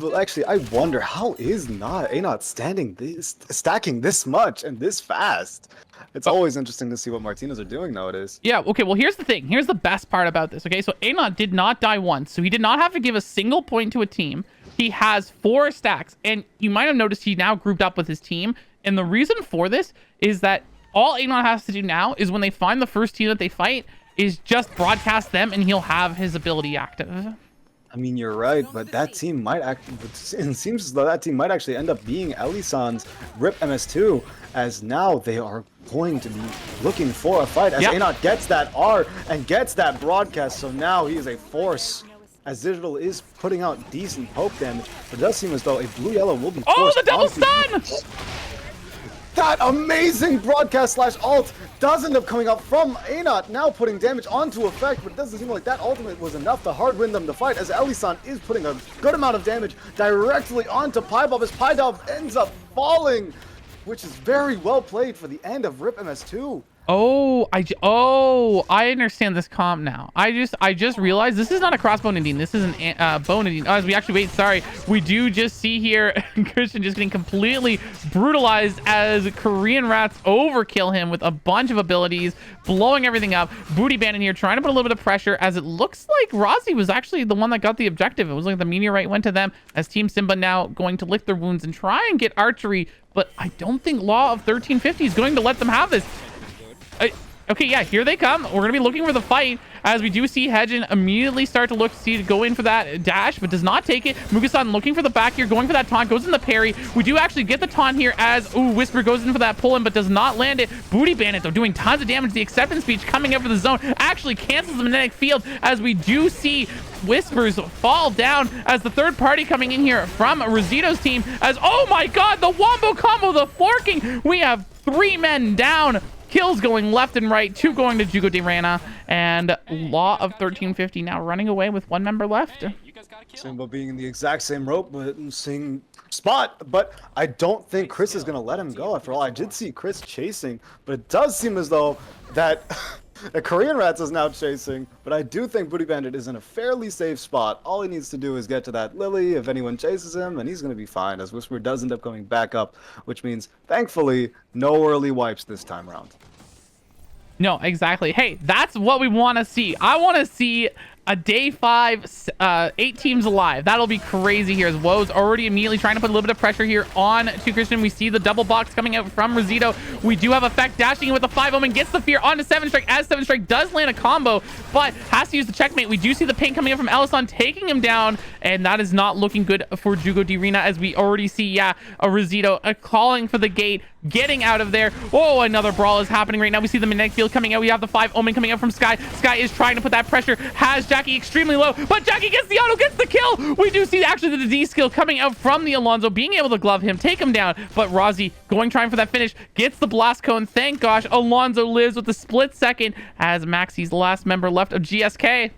wonder how is A-Not stacking this much and this fast. It's always interesting to see what Martinez are doing nowadays. Yeah, okay, well, here's the thing. Here's the best part about this, okay? So A-Not did not die once, so he did not have to give a single point to a team. He has 4 stacks, and you might have noticed he now grouped up with his team, and the reason for this is that all A-Not has to do now is when they find the first team that they fight is just broadcast them, and he'll have his ability active. I mean, you're right, but that team might it seems as though that team might actually end up being Elisan's RIP MS2, as now they are going to be looking for a fight, as A-Not gets that R and gets that broadcast, so now he is a force, as Digital is putting out decent poke damage, but it does seem as though a blue-yellow will be forced. Oh, the double stun! That amazing broadcast / ult does end up coming up from A-Not, now putting damage onto effect, but it doesn't seem like that ultimate was enough to hard win them the fight, as Elisan is putting a good amount of damage directly onto Piebob, as Piebob ends up falling, which is very well played for the end of RIP MS2. Oh, I understand this comp now. I just realized this is not a crossbow Nadine. This is an bow Nadine. Oh, as we actually wait, sorry, we do just see here Christian just getting completely brutalized as Korean Rats overkill him with a bunch of abilities, blowing everything up. Booty Bandit here trying to put a little bit of pressure, as it looks like Rozzy was actually the one that got the objective. It was like the meteorite went to them, as Team Simba now going to lick their wounds and try and get archery, but I don't think Law of 1350 is going to let them have this. Okay, yeah, here they come. We're going to be looking for the fight, as we do see Hedgen immediately start to go in for that dash, but does not take it. Mugasan looking for the back here, going for that taunt, goes in the parry. We do actually get the taunt here, as, Whisper goes in for that pull-in, but does not land it. Booty Bandit, though, doing tons of damage. The acceptance speech coming up for the zone actually cancels the magnetic field, as we do see Whispers fall down, as the third party coming in here from Rosito's team, as, oh my god, the wombo combo, the forking. We have 3 men down. Kills going left and right, 2 going to Jugo de Rana, and Law of 1350 now running away with 1 member left. Simba being in the exact same rope, but same spot, but I don't think Chris is going to let him go. After all, I did see Chris chasing, but it does seem as though that the Korean Rats is now chasing, but I do think Booty Bandit is in a fairly safe spot. All he needs to do is get to that Lily if anyone chases him, and he's going to be fine, as Whisper does end up coming back up, which means, thankfully, no early wipes this time around. No, exactly. Hey, that's what we want to see. I want to see a day 5, 8 teams alive. That'll be crazy here, as Woe's already immediately trying to put a little bit of pressure here on to Christian. We see the double box coming out from Rosito. We do have Effect dashing in with the 5 Omen, gets the fear onto 7 Strike, as 7 Strike does land a combo, but has to use the checkmate. We do see the ping coming in from Elisan, taking him down, and that is not looking good for Jugo de Rena, as we already see, a Rosito calling for the gate, getting out of there. Oh, another brawl is happening right now. We see the magnetic field coming out. We have the 5 Omen coming out from Sky. Sky is trying to put that pressure, has Jackie extremely low, but Jackie gets the auto, gets the kill. We do see actually the D skill coming out from the Alonso, being able to glove him, take him down, but Rozzy trying for that finish, gets the blast cone. Thank gosh, Alonso lives with the split second as Maxi's last member left of GSK.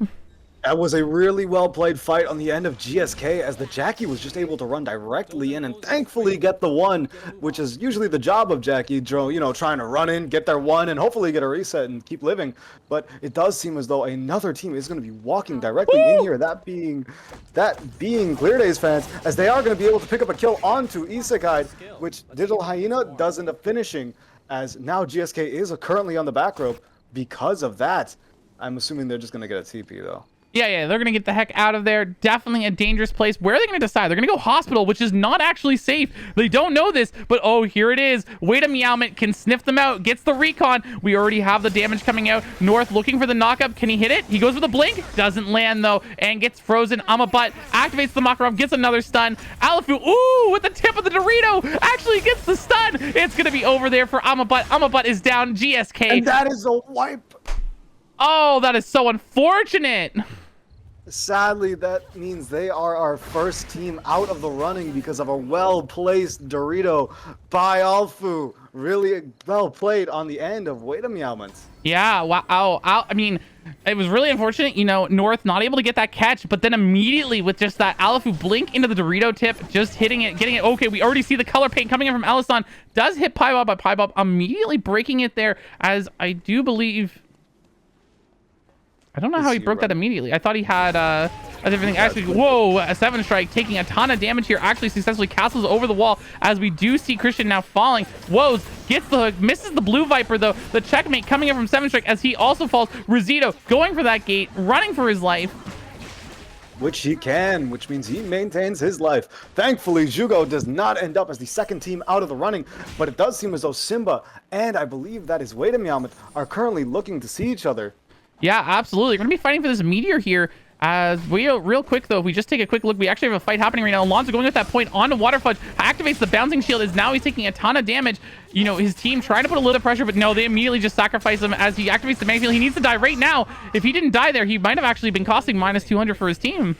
That was a really well played fight on the end of GSK, as the Jackie was just able to run directly in and thankfully get the one, which is usually the job of Jackie, you know, trying to run in, get their one, and hopefully get a reset and keep living. But it does seem as though another team is going to be walking directly in here, that being Clear Days fans, as they are going to be able to pick up a kill onto Isekai, which Digital Hyena does end up finishing, as now GSK is currently on the back rope because of that. I'm assuming they're just going to get a TP though. Yeah, they're going to get the heck out of there. Definitely a dangerous place. Where are they going to decide? They're going to go hospital, which is not actually safe. They don't know this, but oh, here it is. Wait a Meowmit can sniff them out, gets the recon. We already have the damage coming out. North looking for the knockup. Can he hit it? He goes for the blink. Doesn't land, though, and gets frozen. Amabutt activates the Makarov, gets another stun. Alafu, ooh, with the tip of the Dorito, actually gets the stun. It's going to be over there for Amabutt. Amabutt is down. GSK. And that is a wipe. Oh, that is so unfortunate. Sadly, that means they are our first team out of the running because of a well-placed Dorito by Alfu. Really well played on the end of Wait a Meowmint. Yeah, wow. I mean, it was really unfortunate, you know, North not able to get that catch, but then immediately with just that Alafu blink into the Dorito tip, just hitting it, getting it. Okay, we already see the color paint coming in from Alisson. Does hit Piebob, but Piebob immediately breaking it there, as I do believe... I don't know how he broke that immediately. I thought he had everything. Actually, whoa, a 7 strike taking a ton of damage here. Actually successfully castles over the wall, as we do see Christian now falling. Woes gets the hook, misses the blue Viper though. The checkmate coming in from 7 strike as he also falls. Rizito going for that gate, running for his life. Which he can, which means he maintains his life. Thankfully, Jugo does not end up as the second team out of the running, but it does seem as though Simba and I believe that is Wait a Meowmit are currently looking to see each other. Yeah, absolutely. We're going to be fighting for this meteor here. As we real quick though, if we just take a quick look, we actually have a fight happening right now. Alonso going at that point onto Waterfudge, activates the bouncing shield, as now he's taking a ton of damage. You know, his team trying to put a little pressure, but no, they immediately just sacrifice him as he activates the mag field. He needs to die right now. If he didn't die there, he might have actually been costing minus 200 for his team.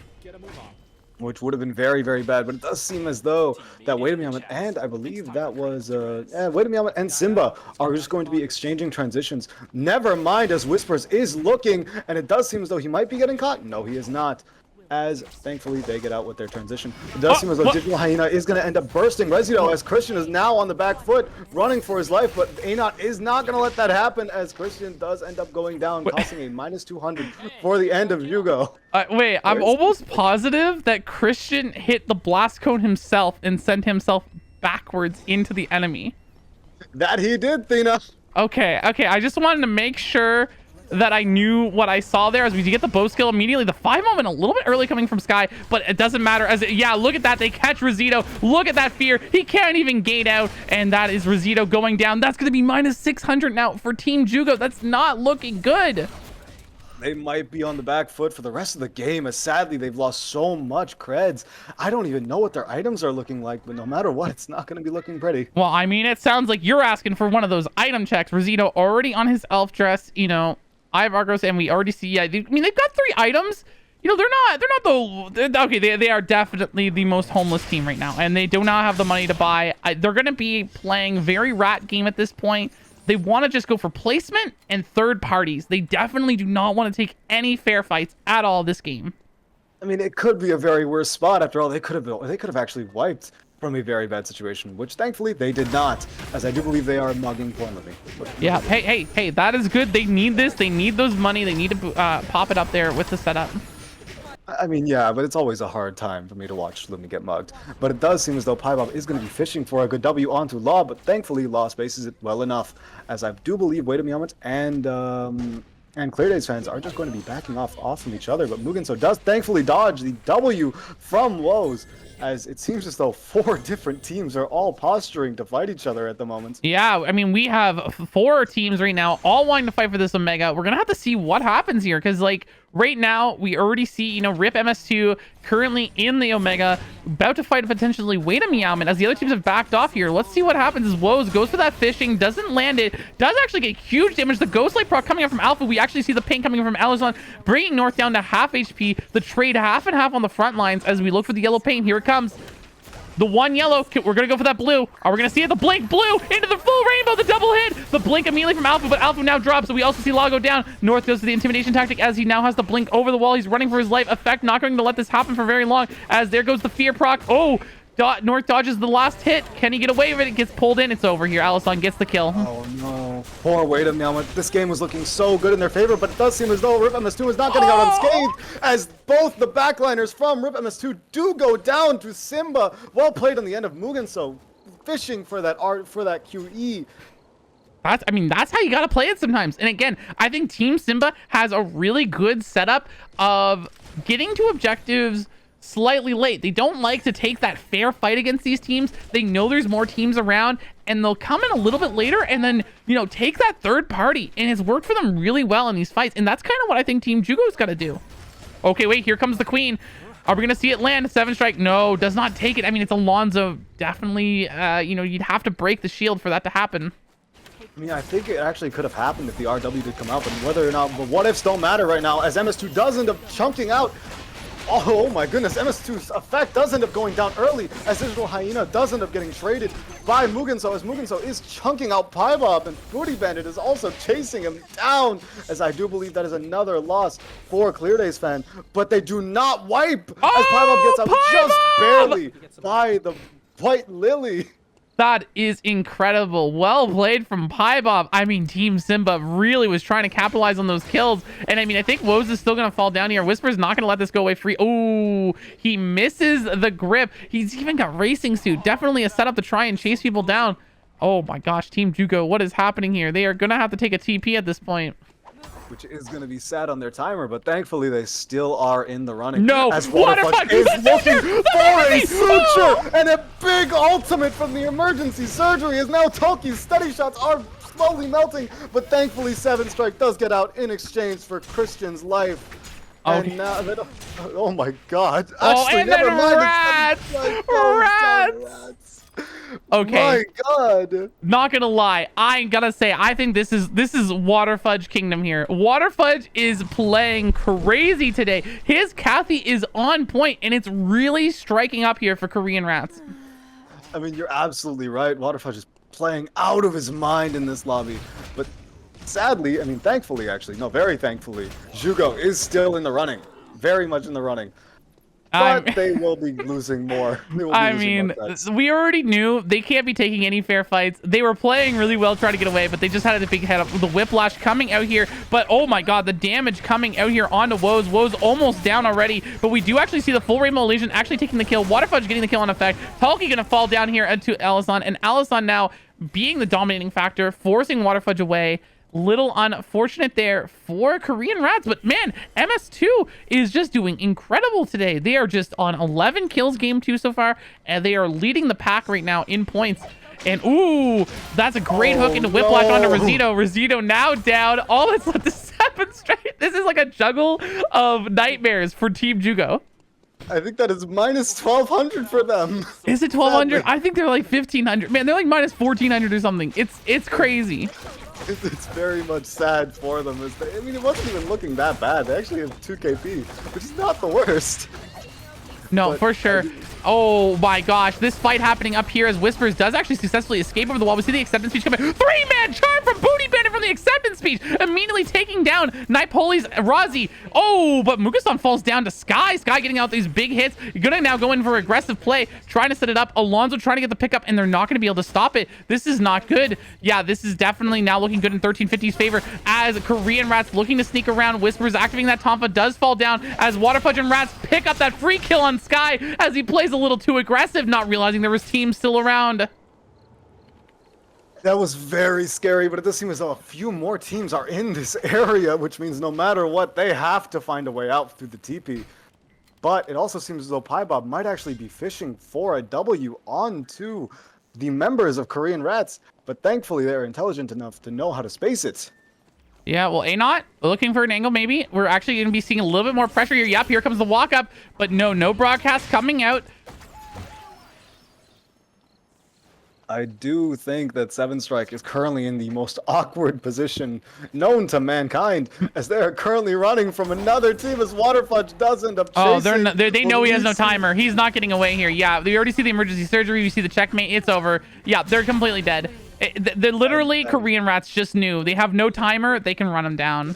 Which would have been very, very bad, but it does seem as though that Wait a Meowmit and I believe that was Wait a Meowmit and Simba are just going to be exchanging transitions. Never mind, as Whispers is looking, and it does seem as though he might be getting caught. No, he is not. As thankfully they get out with their transition. It does seem as though Digital Hyena is going to end up bursting Resident, as Christian is now on the back foot, running for his life, but Anot is not going to let that happen, as Christian does end up going down, costing a minus 200 for the end of Yugo. Wait, I'm almost positive that Christian hit the blast cone himself and sent himself backwards into the enemy. That he did, Thina. Okay, I just wanted to make sure that I knew what I saw there, as we get the bow skill immediately. The 5 moment a little bit early coming from Sky, but it doesn't matter, as yeah, look at that, they catch Rizito. Look at that fear, he can't even gate out, and that is Rizito going down. That's going to be minus 600 now for Team Jugo. That's not looking good. They might be on the back foot for the rest of the game, as sadly they've lost so much creds. I don't even know what their items are looking like, but no matter what, it's not going to be looking pretty. Well, I mean, it sounds like you're asking for one of those item checks. Rizito already on his elf dress, you know, I have Argos, and we already see, I mean, they've got 3 items. You know, they are definitely the most homeless team right now, and they do not have the money to buy. They're going to be playing very rat game at this point. They want to just go for placement and third parties. They definitely do not want to take any fair fights at all this game. I mean, it could be a very worse spot. After all, they could have actually wiped from a very bad situation, which thankfully they did not, as I do believe they are mugging Pornlivy. Yeah, hey, that is good. They need this. They need those money. They need to pop it up there with the setup. I mean, yeah, but it's always a hard time for me to watch Lumi get mugged. But it does seem as though Piebob is going to be fishing for a good W onto Law, but thankfully Law spaces it well enough, as I do believe Wait a Meowmit and Clear Days fans are just going to be backing off from each other. But Mugenso does thankfully dodge the W from Woes, as it seems as though 4 different teams are all posturing to fight each other at the moment. Yeah, I mean, we have 4 teams right now all wanting to fight for this Omega. We're going to have to see what happens here, because, like, right now we already see, you know, Rip MS2 currently in the Omega, about to fight potentially Wait a Meowman as the other teams have backed off here. Let's see what happens as Woes goes for that fishing, doesn't land it, does actually get huge damage. The Ghostlight proc coming up from Alpha. We actually see the ping coming from Alizon, bringing North down to half HP. The trade half and half on the front lines as we look for the yellow paint. Here it comes. The one yellow. We're going to go for that blue. Are we going to see it? The blink blue into the full rainbow. The double hit. The blink immediately from Alpha, but Alpha now drops. So we also see Law go down. North goes to the intimidation tactic as he now has the blink over the wall. He's running for his life. Effect not going to let this happen for very long as there goes the fear proc. Oh, North dodges the last hit. Can he get away with it? It gets pulled in. It's over here. Alisson gets the kill. Oh no. Poor Wait a Meowman. This game was looking so good in their favor, but it does seem as though Rip MS2 is not getting out unscathed, as both the backliners from Rip MS2 do go down to Simba. Well played on the end of Mugenso, fishing for that QE. I mean, that's how you got to play it sometimes. And again, I think Team Simba has a really good setup of getting to objectives slightly late. They don't like to take that fair fight against these teams. They know there's more teams around and they'll come in a little bit later and then, you know, take that third party. And it's worked for them really well in these fights. And that's kind of what I think Team Jugo's got to do. Okay, wait, here comes the Queen. Are we going to see it land? 7 strike? No, does not take it. I mean, it's Alonso. Definitely, you know, you'd have to break the shield for that to happen. I mean, I think it actually could have happened if the RW did come out, but whether or not, the what ifs don't matter right now, as MS2 does end up chunking out. Oh my goodness, MS2's effect does end up going down early, as Digital Hyena does end up getting traded by Mugenso, as Mugenso is chunking out Pybob, and Booty Bandit is also chasing him down, as I do believe that is another loss for Clear Days fan, but they do not wipe, as Pybob gets out just barely by the White Lily. That is incredible. Well played from Pybob. I mean, Team Simba really was trying to capitalize on those kills. And I mean, I think Woes is still going to fall down here. Whisper's not going to let this go away free. Oh, he misses the grip. He's even got Racing Suit. Definitely a setup to try and chase people down. Oh my gosh, Team Jugo, what is happening here? They are going to have to take a TP at this point. Which is going to be sad on their timer, but thankfully they still are in the running. No, as Waterfuck is looking for a suture, and a big ultimate from the emergency surgery is now Toki's steady shots are slowly melting, but thankfully 7 strike does get out in exchange for Christian's life. Okay. And now, oh my god. Oh, actually, and then never mind. rats! Rats! Okay. My god. Not gonna lie, I gotta say, I think this is Waterfudge Kingdom here. Waterfudge is playing crazy today. His Kathy is on point, and it's really striking up here for Korean Rats. I mean, you're absolutely right. Waterfudge is playing out of his mind in this lobby, but sadly, I mean, thankfully, actually, no, very thankfully, Jugo is still in the running, very much in the running. But they will be losing more. I mean, we already knew they can't be taking any fair fights. They were playing really well trying to get away, but they just had a big head up with the whiplash coming out here. But oh my god, the damage coming out here onto Woes. Woes almost down already, but we do actually see the full Rainbow Illusion actually taking the kill. Waterfudge getting the kill on effect. Talkie gonna fall down here to Alisson, and Alisson now being the dominating factor, forcing Waterfudge away. Little unfortunate there for Korean Rats, but man, MS2 is just doing incredible today. They are just on 11 kills game 2 so far, and they are leading the pack right now in points. And ooh, that's a great hook into Whiplash onto Rosito. Rosito now down. All that's left is 7 straight. This is like a juggle of nightmares for Team Jugo. I think that is minus 1,200 for them. Is it 1,200? I think they're like 1,500. Man, they're like minus 1,400 or something. It's crazy. It's very much sad for them. I mean, it wasn't even looking that bad. They actually have 2 KP, which is not the worst. No, for sure. Oh my gosh, this fight happening up here as Whispers does actually successfully escape over the wall. We see the acceptance speech coming. 3-man charm from Booty Bandit from the acceptance speech, immediately taking down Naipoli's Razi. Oh, but Mugasan falls down to Sky. Sky getting out these big hits. You're gonna now go in for aggressive play, trying to set it up. Alonso trying to get the pickup, and they're not gonna be able to stop it. This is not good. Yeah, this is definitely now looking good in 1350's favor as Korean Rats looking to sneak around. Whispers activating that Tonfa does fall down as Waterfudge and Rats pick up that free kill on Sky as he plays a little too aggressive, not realizing there was teams still around. That was very scary, but it does seem as though a few more teams are in this area, which means no matter what, they have to find a way out through the TP. But it also seems as though Pybob might actually be fishing for a W onto the members of Korean Rats, but thankfully they're intelligent enough to know how to space it. Yeah, well, A-Not looking for an angle maybe. We're actually going to be seeing a little bit more pressure here. Yep, here comes the walk up, but no broadcast coming out. I do think that Seven Strike is currently in the most awkward position known to mankind, as they are currently running from another team as Waterfudge does end up Oh, chasing. they know he has no timer. He's not getting away here. Yeah, we already see the emergency surgery. We see the checkmate. It's over. Yeah, they're completely dead. They're literally Korean Rats just knew. They have no timer. They can run him down.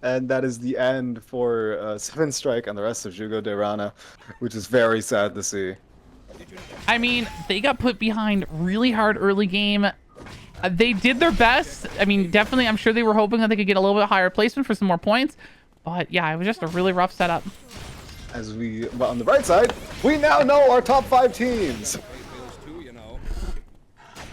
And that is the end for Seven Strike and the rest of Jugo de Rana, which is very sad to see. I mean, they got put behind really hard early game. They did their best. I mean, definitely, I'm sure they were hoping that they could get a little bit higher placement for some more points. But yeah, it was just a really rough setup. Well, on the right side, we now know our top 5 teams.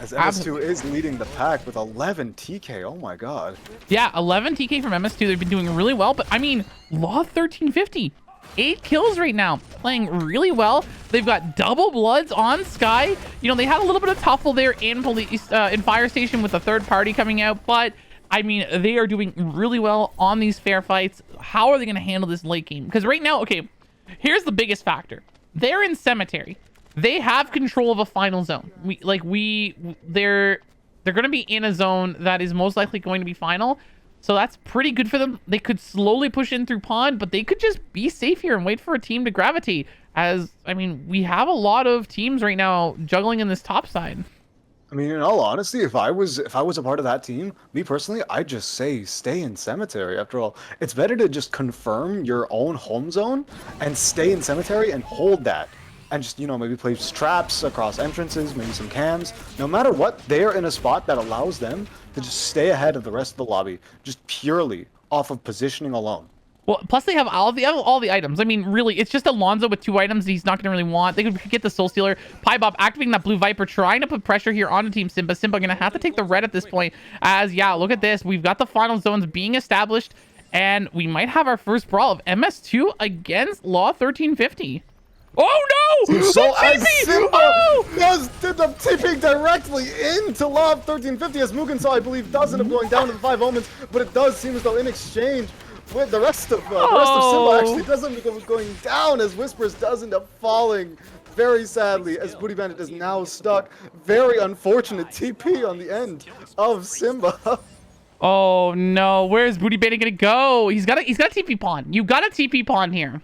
As MS2 is leading the pack with 11 TK. Oh my god. Yeah, 11 TK from MS2. They've been doing really well. But I mean, Law 1350. 8 kills right now, playing really well. They've got double bloods on Sky. You know, they had a little bit of tuffle there in police in Fire Station with the third party coming out, but I mean, they are doing really well on these fair fights. How are they going to handle this late game? Because right now, okay, here's the biggest factor. They're in Cemetery. They have control of a final zone. They're going to be in a zone that is most likely going to be final. So that's pretty good for them. They could slowly push in through pond, but they could just be safe here and wait for a team to gravitate. As, I mean, we have a lot of teams right now juggling in this top side. I mean, in all honesty, if I was a part of that team, me personally, I'd just say stay in Cemetery. After all, it's better to just confirm your own home zone and stay in Cemetery and hold that. And just, you know, maybe place traps across entrances, maybe some cams. No matter what, they're in a spot that allows them to just stay ahead of the rest of the lobby, just purely off of positioning alone. Well, plus they have all the items. I mean, really, it's just Alonzo with 2 items he's not going to really want. They could get the Soul Stealer. Piebop activating that Blue Viper, trying to put pressure here onto Team Simba. Simba going to have to take the red at this point. As, yeah, look at this. We've got the final zones being established, and we might have our first brawl of MS2 against Law 1350. Oh no! So as Oh! Simba does end up tipping directly into Law 1350, as Mugen saw, I believe, does end up going down to the 5 omens, but it does seem as though in exchange with the rest of Simba actually does end up going down, as Whispers does end up falling very sadly, as Booty Bandit is now stuck. Very unfortunate TP on the end of Simba. Oh no, where's Booty Bandit gonna go? He's got a TP pawn. You got a TP pawn here.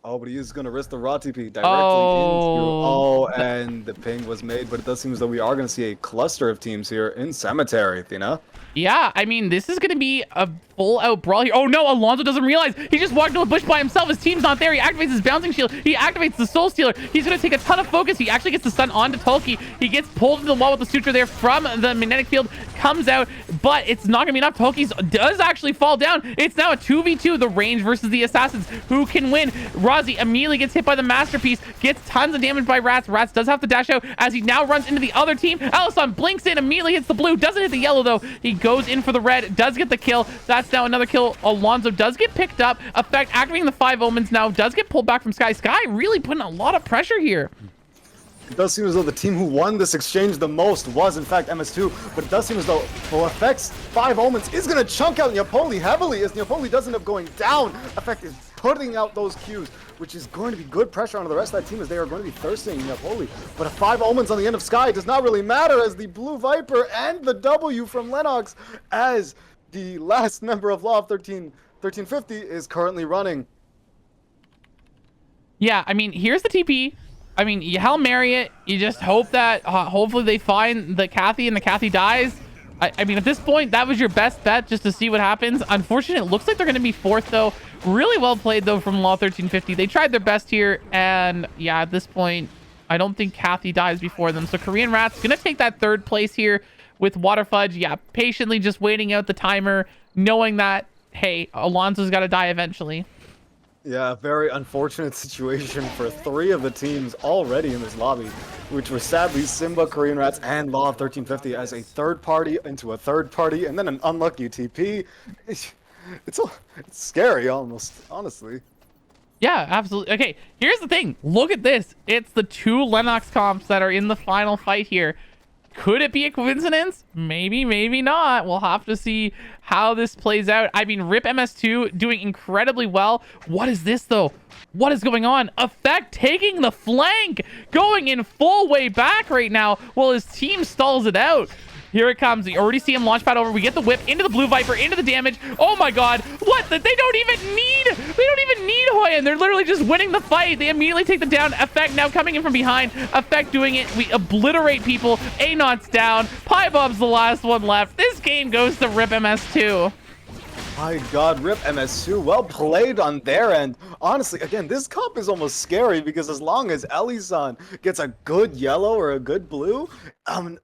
Oh, but he is going to risk the raw TP directly into... Oh, and the ping was made, but it does seem as though we are going to see a cluster of teams here in Cemetery, Athena. Yeah, I mean, this is going to be a full-out brawl here. Oh, no, Alonzo doesn't realize. He just walked into a bush by himself. His team's not there. He activates his bouncing shield. He activates the Soul Stealer. He's going to take a ton of focus. He actually gets the stun onto Tolki. He gets pulled into the wall with the suture there from the magnetic field. Comes out, but it's not going to be enough. Tolki's does actually fall down. It's now a 2v2, the range versus the assassins. Who can win? Rozzy immediately gets hit by the masterpiece. Gets tons of damage by Rats. Rats does have to dash out as he now runs into the other team. Alisson blinks in, immediately hits the blue. Doesn't hit the yellow, though. He goes in for the red. Does get the kill. That's now another kill. Alonzo does get picked up. Effect activating the 5 omens now. Does get pulled back from Sky. Sky really putting a lot of pressure here. It does seem as though the team who won this exchange the most was, in fact, MS2, but it does seem as though, for Effect's 5 omens is going to chunk out Neapoli heavily, as Neapoli does end up going down. Effect is putting out those Qs, which is going to be good pressure on the rest of that team, as they are going to be thirsting Neapoli. But a 5 omens on the end of Sky does not really matter, as the Blue Viper and the W from Lennox, as the last member of Law of 1350 is currently running. Yeah, I mean, here's the TP. I mean, you Hail Mary it. You just hope that hopefully they find the Kathy and the Kathy dies. I mean, at this point, that was your best bet just to see what happens. Unfortunately, it looks like they're going to be 4th, though. Really well played, though, from Law 1350. They tried their best here. And, yeah, at this point, I don't think Kathy dies before them. So Korean Rats going to take that 3rd place here with Waterfudge. Yeah, patiently just waiting out the timer, knowing that, hey, Alonso's got to die eventually. Yeah, very unfortunate situation for 3 of the teams already in this lobby, which were sadly Simba, Korean Rats, and Law of 1350 as a 3rd party into a 3rd party, and then an unlucky TP. It's scary, almost, honestly. Yeah, absolutely. Okay, here's the thing. Look at this. It's the 2 Lennox comps that are in the final fight here. Could it be a coincidence? Maybe, maybe not. We'll have to see how this plays out. I mean, Rip MS2 doing incredibly well. What is this, though? What is going on? Effect taking the flank, going in full way back right now while his team stalls it out. Here it comes. We already see him launch pad over. We get the whip into the Blue Viper, into the damage. Oh my god. What? They don't even need Hoyen. They're literally just winning the fight. They immediately take the down. Effect now coming in from behind. Effect doing it. We obliterate people. A-Naught's down. Piebob's the last one left. This game goes to Rip MS2. My god, Rip MS2, well played on their end. Honestly, again, this comp is almost scary because as long as Elisan gets a good yellow or a good blue,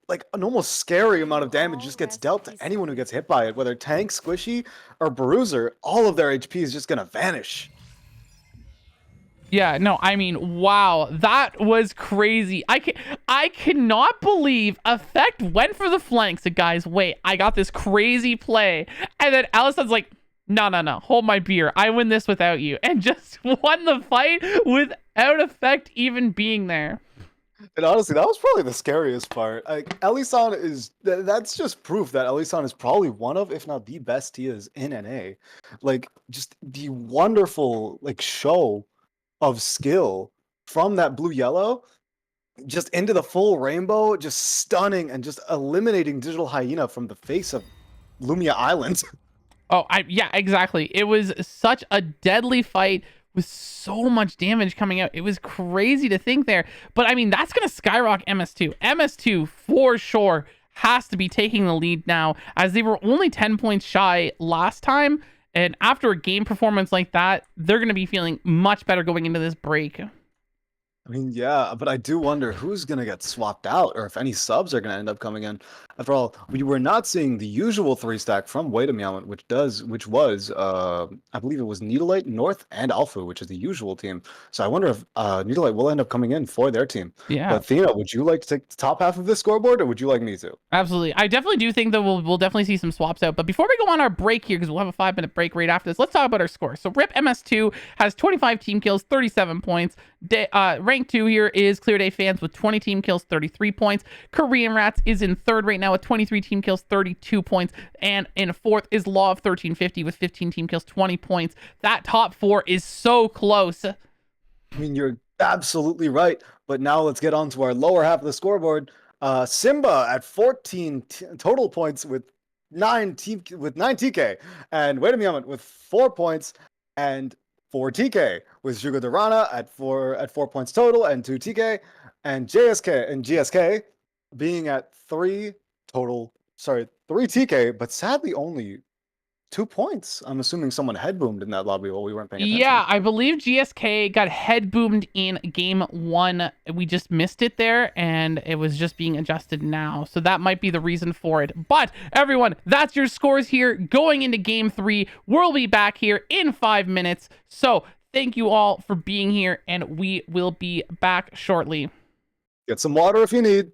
like an almost scary amount of damage just gets dealt to anyone who gets hit by it, whether tank, squishy, or bruiser. All of their HP is just gonna vanish. Yeah, no, I mean, wow, that was crazy. I cannot believe Effect went for the flanks. And guys, wait, I got this crazy play. And then Alison's like, no, hold my beer. I win this without you. And just won the fight without Effect even being there. And honestly, that was probably the scariest part. Like, Elisan is, that's just proof that Elisan is probably one of, if not the best tiers in NA. Like, just the wonderful, like, show of skill from that blue yellow just into the full rainbow, just stunning and just eliminating Digital Hyena from the face of Lumia Island. Oh, yeah, exactly. It was such a deadly fight with so much damage coming out. It was crazy to think there. But I mean, that's going to skyrocket MS2. MS2 for sure has to be taking the lead now, as they were only 10 points shy last time. And after a game performance like that, they're going to be feeling much better going into this break. I mean, yeah, but I do wonder who's going to get swapped out or if any subs are going to end up coming in. After all, we were not seeing the usual 3-stack from Wait a Moment, which was, I believe it was Needlelight, North, and Alpha, which is the usual team. So I wonder if Needlelight will end up coming in for their team. Yeah. But Thena, would you like to take the top half of this scoreboard or would you like me to? Absolutely. I definitely do think that we'll definitely see some swaps out. But before we go on our break here, because we'll have a 5-minute break right after this, let's talk about our score. So Rip MS2 has 25 team kills, 37 points. Rank 2 here is Clear Day Fans with 20 team kills, 33 points. Korean Rats is in third right now with 23 team kills, 32 points. And in fourth is Law of 1350 with 15 team kills, 20 points. That top 4 is so close. I mean, you're absolutely right. But now let's get on to our lower half of the scoreboard. Simba at 14 total points with 9 TK, and Wait a Moment with 4 points and 4 TK, with Juga Durana at 4 points total and 2 TK, and GSK being at 3 TK, but sadly only 2 points. I'm assuming someone head boomed in that lobby while we weren't paying attention. Yeah, I believe GSK got head boomed in game 1. We just missed it there, and it was just being adjusted now. So that might be the reason for it. But everyone, that's your scores here going into game 3. We'll be back here in 5 minutes. So thank you all for being here, and we will be back shortly. Get some water if you need.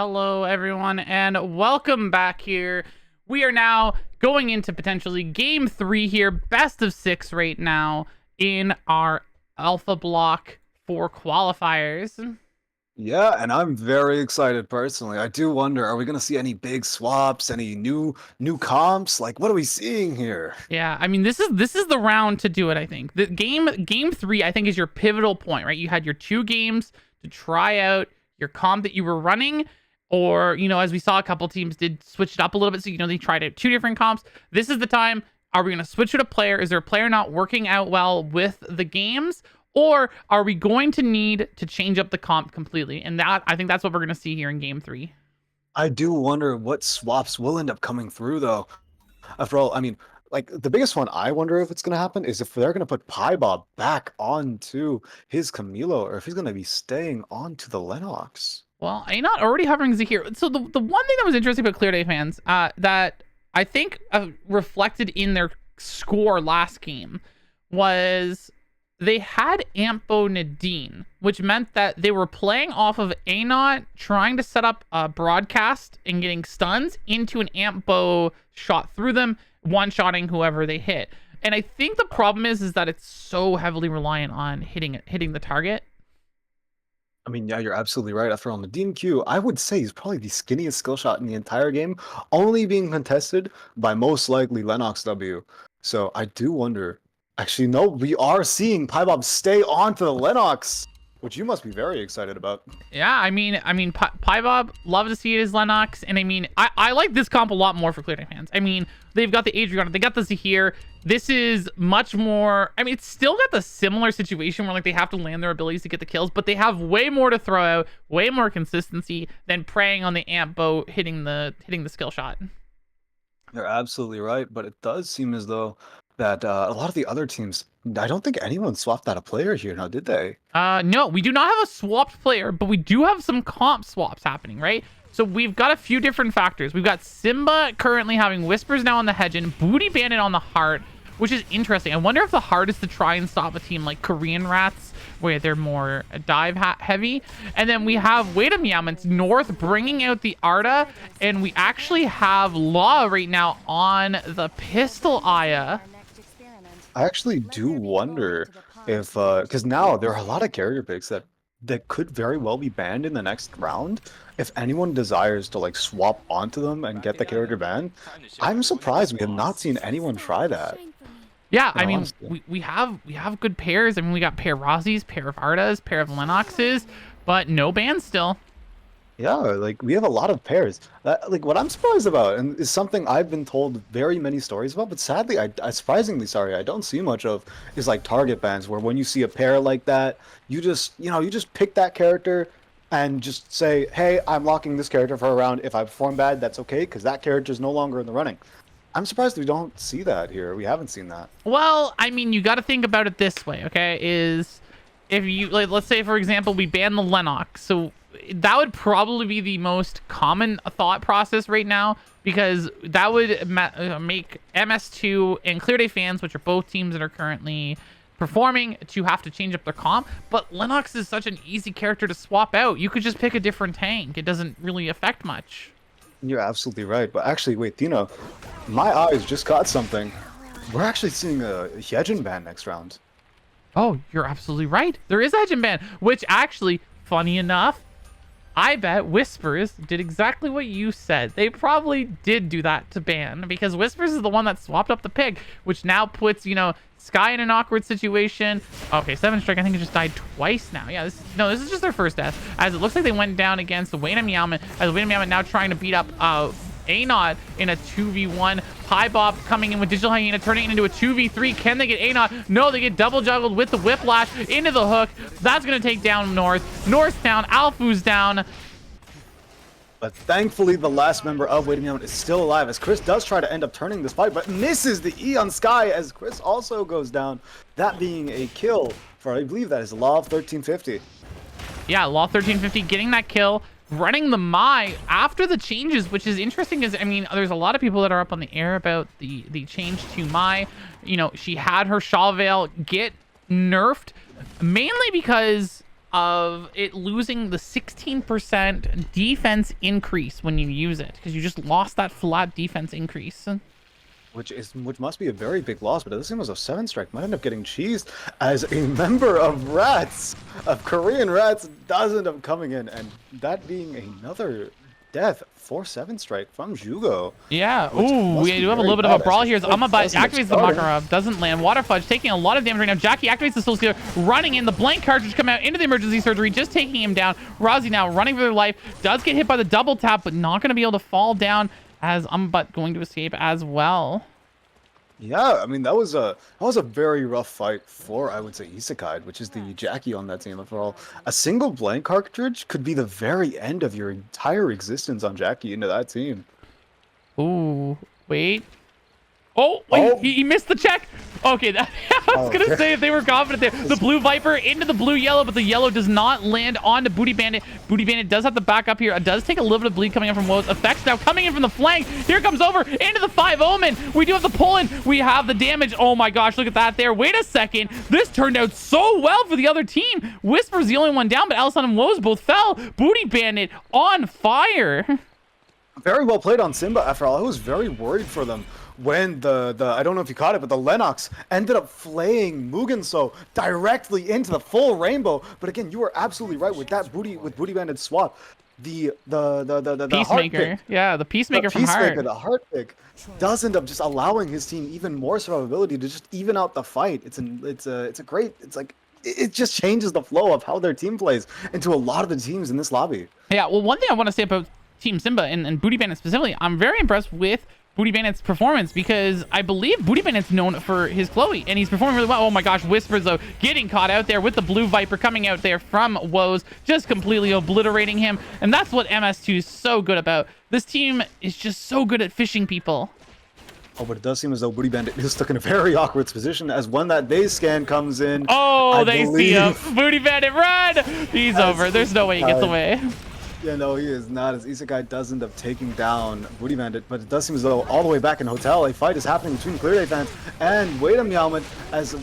Hello, everyone, and welcome back here. We are now going into potentially game 3 here, best of 6 right now in our alpha block for qualifiers. Yeah, and I'm very excited personally. I do wonder, are we going to see any big swaps, any new comps? Like, what are we seeing here? Yeah, I mean this is the round to do it, I think. The game 3 I think is your pivotal point, right? You had your 2 games to try out your comp that you were running, or as we saw, a couple teams did switch it up a little bit, so they tried out 2 different comps. This is the time. Are we going to switch with a player? Is there a player not working out well with the games? Or are we going to need to change up the comp completely? And I think that's what we're going to see here in game 3. I do wonder what swaps will end up coming through though. After all, I mean, like the biggest one I wonder if it's going to happen is if they're going to put Bob back onto his Camilo or if he's going to be staying onto the Lennox. Well, I'm not already hovering here. So the one thing that was interesting about Clear Day fans, that I think reflected in their score last game, was they had Ampo Nadine, which meant that they were playing off of Anot trying to set up a broadcast and getting stuns into an Ampo shot through them, one-shotting whoever they hit. And I think the problem is that it's so heavily reliant on hitting the target. I mean, yeah, you're absolutely right. After all, Nadine Q, I would say he's probably the skinniest skill shot in the entire game, only being contested by most likely Lennox W. So I do wonder. Actually, no, we are seeing Bob stay on to the Lennox, which you must be very excited about. Yeah, I mean, Bob, love to see it as Lennox, and I mean, I like this comp a lot more for Clear Day fans. I mean, they've got the Adriana, they got the Zahir. This is much more. I mean, it's still got the similar situation where like they have to land their abilities to get the kills, but they have way more to throw out, way more consistency than preying on the amp bow hitting the skill shot. You're absolutely right, but it does seem as though that a lot of the other teams, I don't think anyone swapped out a player here now, did they? No, we do not have a swapped player, but we do have some comp swaps happening, right? So we've got a few different factors. We've got Simba currently having Whispers now on the Hedge and Booty Bandit on the Heart, which is interesting. I wonder if the Heart is to try and stop a team like Korean Rats, where they're more dive heavy. And then we have Meowmans North bringing out the Arda, and we actually have Law right now on the Pistol Aya. I actually do wonder if, because now there are a lot of carrier picks that could very well be banned in the next round. If anyone desires to like swap onto them and get the character banned, I'm surprised we have not seen anyone try that. Yeah, I mean, we have good pairs. I mean, we got pair Rozzies, pair of Ardas, pair of Lennoxes, but no bans still. Yeah, like we have a lot of pairs. Like what I'm surprised about, and is something I've been told very many stories about, but sadly, I surprisingly sorry, I don't see much of, is like target bans, where when you see a pair like that, you just pick that character and just say, hey, I'm locking this character for a round. If I perform bad, that's okay, because that character is no longer in the running. I'm surprised we don't see that here. We haven't seen that. Well, I mean, you got to think about it this way, okay? Is if you like, let's say for example, we ban the Lennox, so that would probably be the most common thought process right now, because that would make MS2 and Clear Day fans, which are both teams that are currently performing, to have to change up their comp. But Lennox is such an easy character to swap out. You could just pick a different tank. It doesn't really affect much. You're absolutely right. But actually, wait, Dino, my eyes just caught something. We're actually seeing a Hyejin ban next round. Oh, you're absolutely right. There is a Hyejin ban, which actually, funny enough, I bet Whispers did exactly what you said. They probably did do that to ban, because Whispers is the one that swapped up the pick, which now puts, Sky in an awkward situation. Okay, 7 Strike, I think it just died twice now. Yeah, this is just their first death, as it looks like they went down against Wayne Meowman, as Wayne Meowman now trying to beat up Anot in a 2v1. Bob coming in with Digital Hyena, turning it into a 2v3. Can they get Anot? No, they get double juggled with the Whiplash into the hook. That's going to take down North. North's down. Alfu's down. But thankfully, the last member of Waiting Meowman is still alive, as Chris does try to end up turning this fight, but misses the E on Sky as Chris also goes down. That being a kill for, I believe that is Law of 1350. Yeah, Law 1350 getting that kill. Running the Mai after the changes, which is interesting, is I mean, there's a lot of people that are up on the air about the change to Mai. She had her Shaw Veil get nerfed, mainly because of it losing the 16% defense increase when you use it, because you just lost that flat defense increase. Which must be a very big loss, but this thing was a 7 strike. Might end up getting cheesed as a member of Rats, of Korean Rats, does end up coming in, and that being another death for 7 strike from Jugo. Yeah. Ooh, we do have a little bit of a brawl here. But activates the Makarov, doesn't land. Water Fudge taking a lot of damage right now. Jackie activates the Soul Stealer, running in. The blank cartridge coming out into the emergency surgery, just taking him down. Rozzy now running for their life, does get hit by the double tap, but not going to be able to fall down, as Umbutt going to escape as well. Yeah, I mean that was a very rough fight for, I would say, Isekai, which is the Jackie on that team overall. A single blank cartridge could be the very end of your entire existence on Jackie into that team. Ooh, wait. Oh, wait, he missed the check. Okay, I was going to say if they were confident there. The blue Viper into the blue-yellow, but the yellow does not land onto Booty Bandit. Booty Bandit does have to back up here. It does take a little bit of bleed coming in from Woes. Effects now coming in from the flank. Here comes over into the 5 Omen. We do have the pull-in. We have the damage. Oh my gosh, look at that there. Wait a second. This turned out so well for the other team. Whisper's the only one down, but Alisson and Woes both fell. Booty Bandit on fire. Very well played on Simba, after all. I was very worried for them when the I don't know if you caught it, but the Lennox ended up flaying Mugenso directly into the full rainbow. But again, you were absolutely right with that Booty Bandit swap. The Peacemaker, yeah, the Peacemaker from Heart. The Heart pick does end up just allowing his team even more survivability to just even out the fight. It just changes the flow of how their team plays into a lot of the teams in this lobby. Yeah, well, one thing I want to say about Team Simba and Booty Bandit specifically, I'm very impressed with Booty Bandit's performance, because I believe Booty Bandit's known for his Chloe, and he's performing really well. Oh my gosh, Whispers though getting caught out there with the blue Viper coming out there from Woes, just completely obliterating him. And that's what MS2 is so good about. This team is just so good at fishing people. Oh, but it does seem as though Booty Bandit is stuck in a very awkward position as when that day scan comes in. Oh, they see him. Booty Bandit, run! He's over. There's no way he gets away. Yeah, no, he is not, as Isekai does end up taking down Booty Bandit, but it does seem as though all the way back in Hotel, a fight is happening between Clear Day fans and Wait a Meowman, as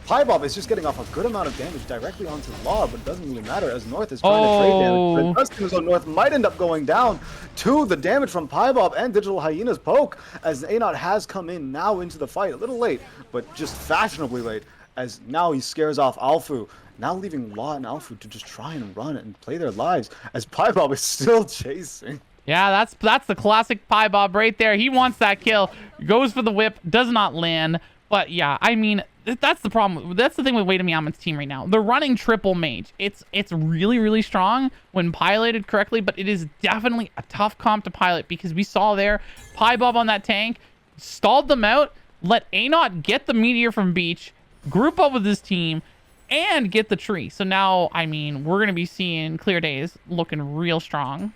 Piebob is just getting off a good amount of damage directly onto Law, but it doesn't really matter as North is trying to trade damage. But it does seem as though North might end up going down to the damage from Piebob and Digital Hyena's poke, as Anot has come in now into the fight, a little late, but just fashionably late, as now he scares off Alfu. Now leaving Law and Alfu to just try and run and play their lives, as Piebob is still chasing. Yeah, that's the classic Piebob right there. He wants that kill, goes for the whip, does not land. But yeah, I mean, that's the problem. That's the thing with Wait a Meowman's team right now. They're running triple mage. It's really, really strong when piloted correctly, but it is definitely a tough comp to pilot, because we saw there, Piebob on that tank, stalled them out, let Anot get the meteor from Beach, group up with his team, and get the tree. So now, I mean, we're going to be seeing Clear Days looking real strong.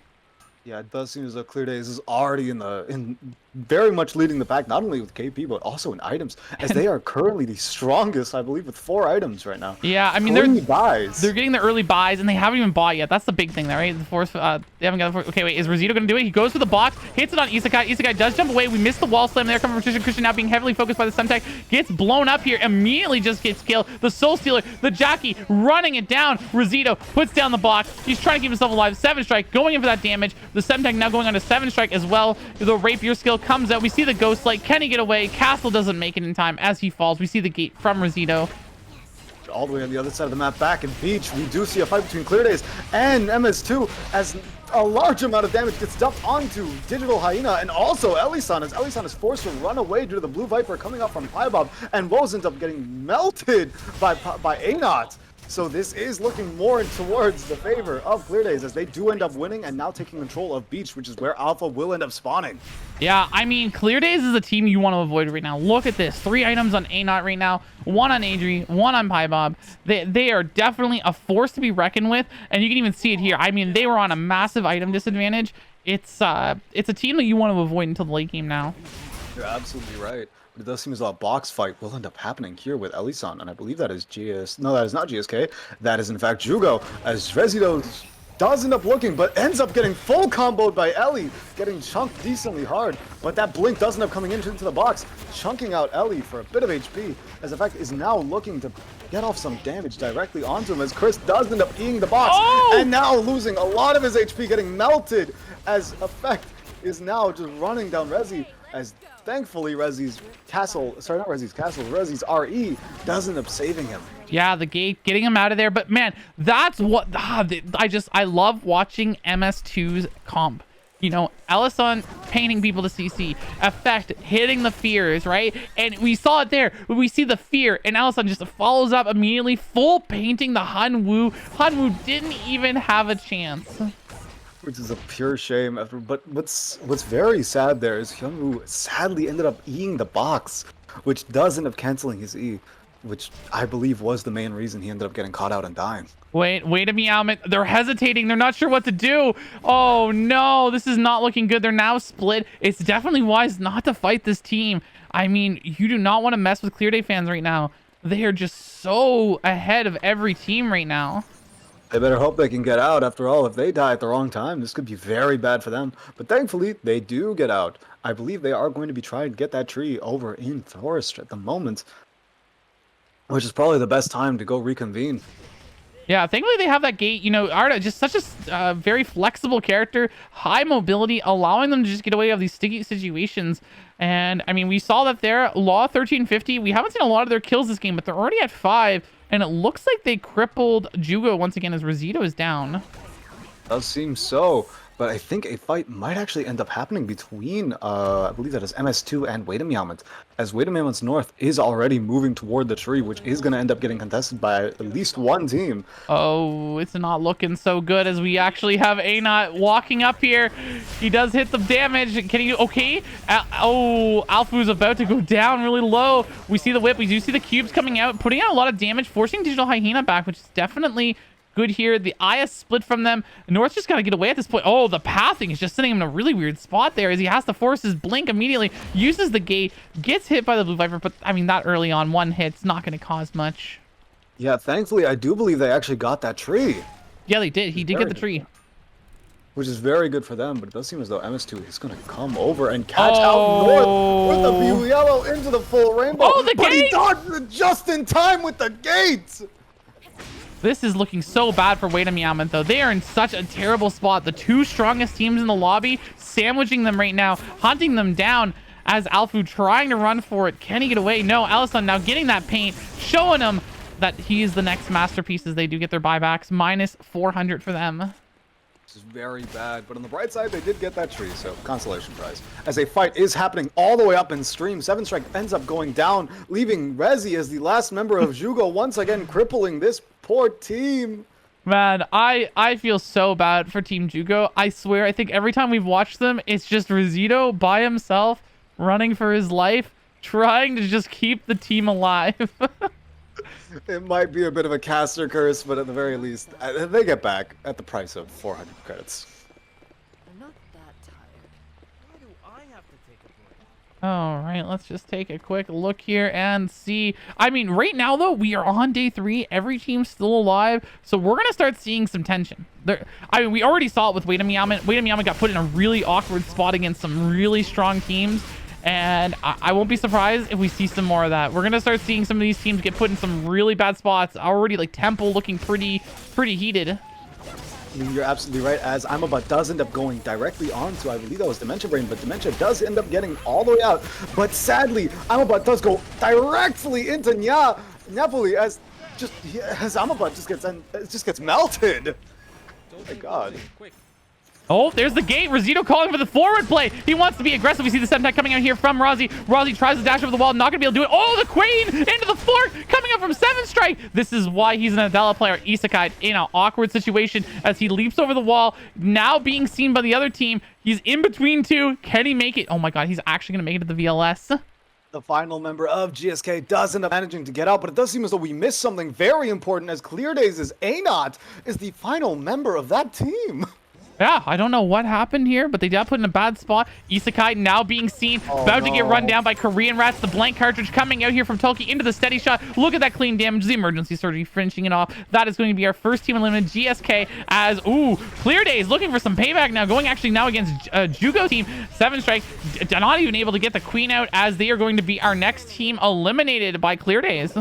Yeah, it does seem as though Clear Days is already in very much leading the pack, not only with KP, but also in items, as they are currently the strongest, I believe, with 4 items right now. Yeah, I mean, they're getting the early buys, and they haven't even bought yet. That's the big thing there, right? The fourth, they haven't got the fourth. Okay, wait, is Rosito going to do it? He goes for the box, hits it on Isekai. Isekai does jump away. We missed the wall slam there coming from Christian. Christian now being heavily focused by the Semtech. Gets blown up here, immediately just gets killed. The Soul Stealer, the Jackie, running it down. Rosito puts down the box. He's trying to keep himself alive. 7 strike, going in for that damage. The Semtech now going on to 7 strike as well. The Rapier skill comes out. We see the Ghost Light. Can he get away? Castle doesn't make it in time as he falls. We see the gate from Rosito. All the way on the other side of the map, back in Beach, we do see a fight between Clear Days and MS2, as a large amount of damage gets dumped onto Digital Hyena, and also Elisan, as Elisan is forced to run away due to the Blue Viper coming up from Piebob, and Woes ends up getting melted by Anot. So this is looking more towards the favor of Clear Days, as they do end up winning and now taking control of Beach, which is where Alpha will end up spawning. Yeah, I mean, Clear Days is a team you want to avoid right now. Look at this. 3 items on Anot right now. 1 on Adri, 1 on Piebob. They are definitely a force to be reckoned with, and you can even see it here. I mean, they were on a massive item disadvantage. It's a team that you want to avoid until the late game now. You're absolutely right. But it does seem as though a box fight will end up happening here with Elisan, and I believe that is GS. No, that is not GSK. That is in fact Jugo, as Rezido does end up looking, but ends up getting full comboed by Ellie, getting chunked decently hard. But that blink does end up coming into the box, chunking out Ellie for a bit of HP, as Effect is now looking to get off some damage directly onto him, as Chris does end up eating the box, and now losing a lot of his HP, getting melted, as Effect is now just running down Rezi, as thankfully Rezi's castle, sorry, not Rezi's castle, Rezi's RE does end up saving him. Yeah, the gate, getting him out of there. But man, that's what I love watching MS2's comp. You know, Ellison painting people to CC, Effect hitting the fears, right? And we saw it there. We see the fear, and Ellison just follows up immediately, full painting the Hanwoo. Hanwoo didn't even have a chance. Which is a pure shame. But what's very sad there is Hyunwoo sadly ended up eating the box, which does end up canceling his E, which I believe was the main reason he ended up getting caught out and dying. Wait a minute. They're hesitating. They're not sure what to do. Oh no, this is not looking good. They're now split. It's definitely wise not to fight this team. I mean, you do not want to mess with Clear Day fans right now. They are just so ahead of every team right now. They better hope they can get out. After all, if they die at the wrong time, this could be very bad for them. But thankfully, they do get out. I believe they are going to be trying to get that tree over in Forest at the moment, which is probably the best time to go reconvene. Yeah, thankfully they have that gate. You know, Arda, just such a very flexible character, high mobility, allowing them to just get away with these sticky situations. And I mean, we saw that there, Law 1350. We haven't seen a lot of their kills this game, but they're already at 5. And it looks like they crippled Jugo once again as Rosito is down. Does seem so. But I think a fight might actually end up happening between, I believe that is MS2 and Waitemyamet, as Waitemyamet's North is already moving toward the tree, which is going to end up getting contested by at least one team. Oh, it's not looking so good as we actually have Anot walking up here. He does hit the damage. Can he, okay? Alfu's about to go down really low. We see the whip. We do see the cubes coming out, putting out a lot of damage, forcing Digital Hyena back, which is definitely good here. The IS split from them. North's just got to get away at this point. Oh, the pathing is just sitting him in a really weird spot there as he has to force his blink immediately, uses the gate, gets hit by the Blue Viper, but I mean, that early on, one hit's not going to cause much. Yeah, thankfully, I do believe they actually got that tree. Yeah, they did. He did get the tree. Which is very good for them, but it does seem as though MS2 is going to come over and catch out North with the blue yellow into the full rainbow. Oh, the but gate! He dodged it just in time with the gates! This is looking so bad for Waitemyamet, though. They are in such a terrible spot. The two strongest teams in the lobby, sandwiching them right now, hunting them down as Alfu trying to run for it. Can he get away? No, Ellison now getting that paint, showing him that he's the next masterpiece as they do get their buybacks. Minus 400 for them. This is very bad, but on the bright side, they did get that tree, so consolation prize. As a fight is happening all the way up in stream, 7 Strike ends up going down, leaving Rezi as the last member of Jugo, once again crippling this poor team. Man, I feel so bad for Team Jugo. I swear, I think every time we've watched them, it's just Rosito by himself, running for his life, trying to just keep the team alive. It might be a bit of a caster curse, but at the very least, they get back at the price of 400 credits. I'm not that tired. Why do I have to take a break? All right, let's just take a quick look here and see. I mean, right now, though, we are on day 3. Every team's still alive, so we're going to start seeing some tension. I mean, we already saw it with Waitemyamet. Waitemyamet got put in a really awkward spot against some really strong teams. And I won't be surprised if we see some more of that. We're going to start seeing some of these teams get put in some really bad spots. Already, like, Temple looking pretty heated. I mean, you're absolutely right, as Amaba does end up going directly onto, I believe that was Dementia Brain, but Dementia does end up getting all the way out. But sadly, Amaba does go directly into Napoli as Amaba just gets melted. Oh my god. Oh, there's the gate. Rosito calling for the forward play. He wants to be aggressive. We see the 7-tech coming out here from Rozzy. Rozzy tries to dash over the wall. Not going to be able to do it. Oh, the Queen into the fork coming up from 7 Strike. This is why he's an Adela player. Isekai in an awkward situation as he leaps over the wall. Now being seen by the other team. He's in between two. Can he make it? Oh my god, he's actually going to make it to the VLS. The final member of GSK does end up managing to get out, but it does seem as though we missed something very important as Clear Days' Anot is the final member of that team. Yeah, I don't know what happened here, but they got put in a bad spot. Isekai now being seen, about to get run down by Korean Rats. The blank cartridge coming out here from Toki into the steady shot. Look at that clean damage. The emergency surgery finishing it off. That is going to be our first team eliminated. GSK as, Clear Days looking for some payback now. Going actually now against Jugo team. 7 strike. Not even able to get the queen out as they are going to be our next team eliminated by Clear Days.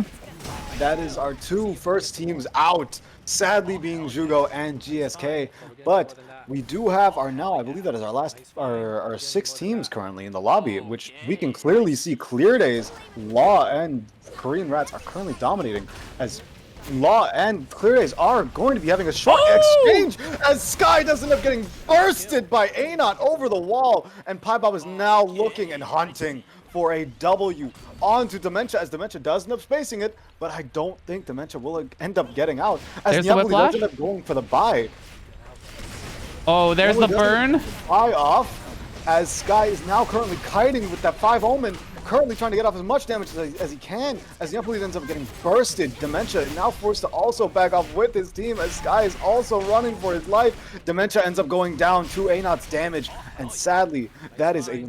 That is our 2 first teams out. Sadly being Jugo and GSK. But we do have our now, I believe that is our 6 teams currently in the lobby, which we can clearly see Clear Days, Law, and Korean Rats are currently dominating, as Law and Clear Days are going to be having a short exchange as Sky does end up getting bursted by Anot over the wall, and Piebob is now looking and hunting for a W onto Dementia, as Dementia does end up spacing it, but I don't think Dementia will end up getting out, as Neapoli does end up going for the buy. Oh, there's the burn. Buy off, as Sky is now currently kiting with that 5 Omen, currently trying to get off as much damage as he can, as Neapoli ends up getting bursted. Dementia now forced to also back off with his team, as Sky is also running for his life. Dementia ends up going down to Anot's damage, and sadly, that is a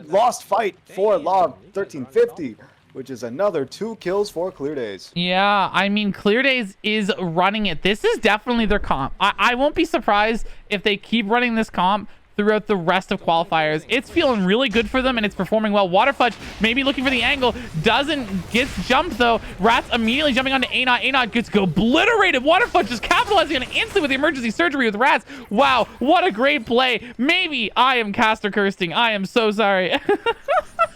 lost fight for Law 1350, which is another 2 kills for Clear Days. Yeah, I mean, Clear Days is running it. This is definitely their comp. I won't be surprised if they keep running this comp throughout the rest of qualifiers. It's feeling really good for them, and it's performing well. Waterfudge maybe looking for the angle, gets jumped though. Rats immediately jumping onto Anot. Anot gets obliterated. Waterfudge just capitalizing on it instantly with the emergency surgery with Rats. Wow, what a great play. Maybe I am caster cursing. I am so sorry.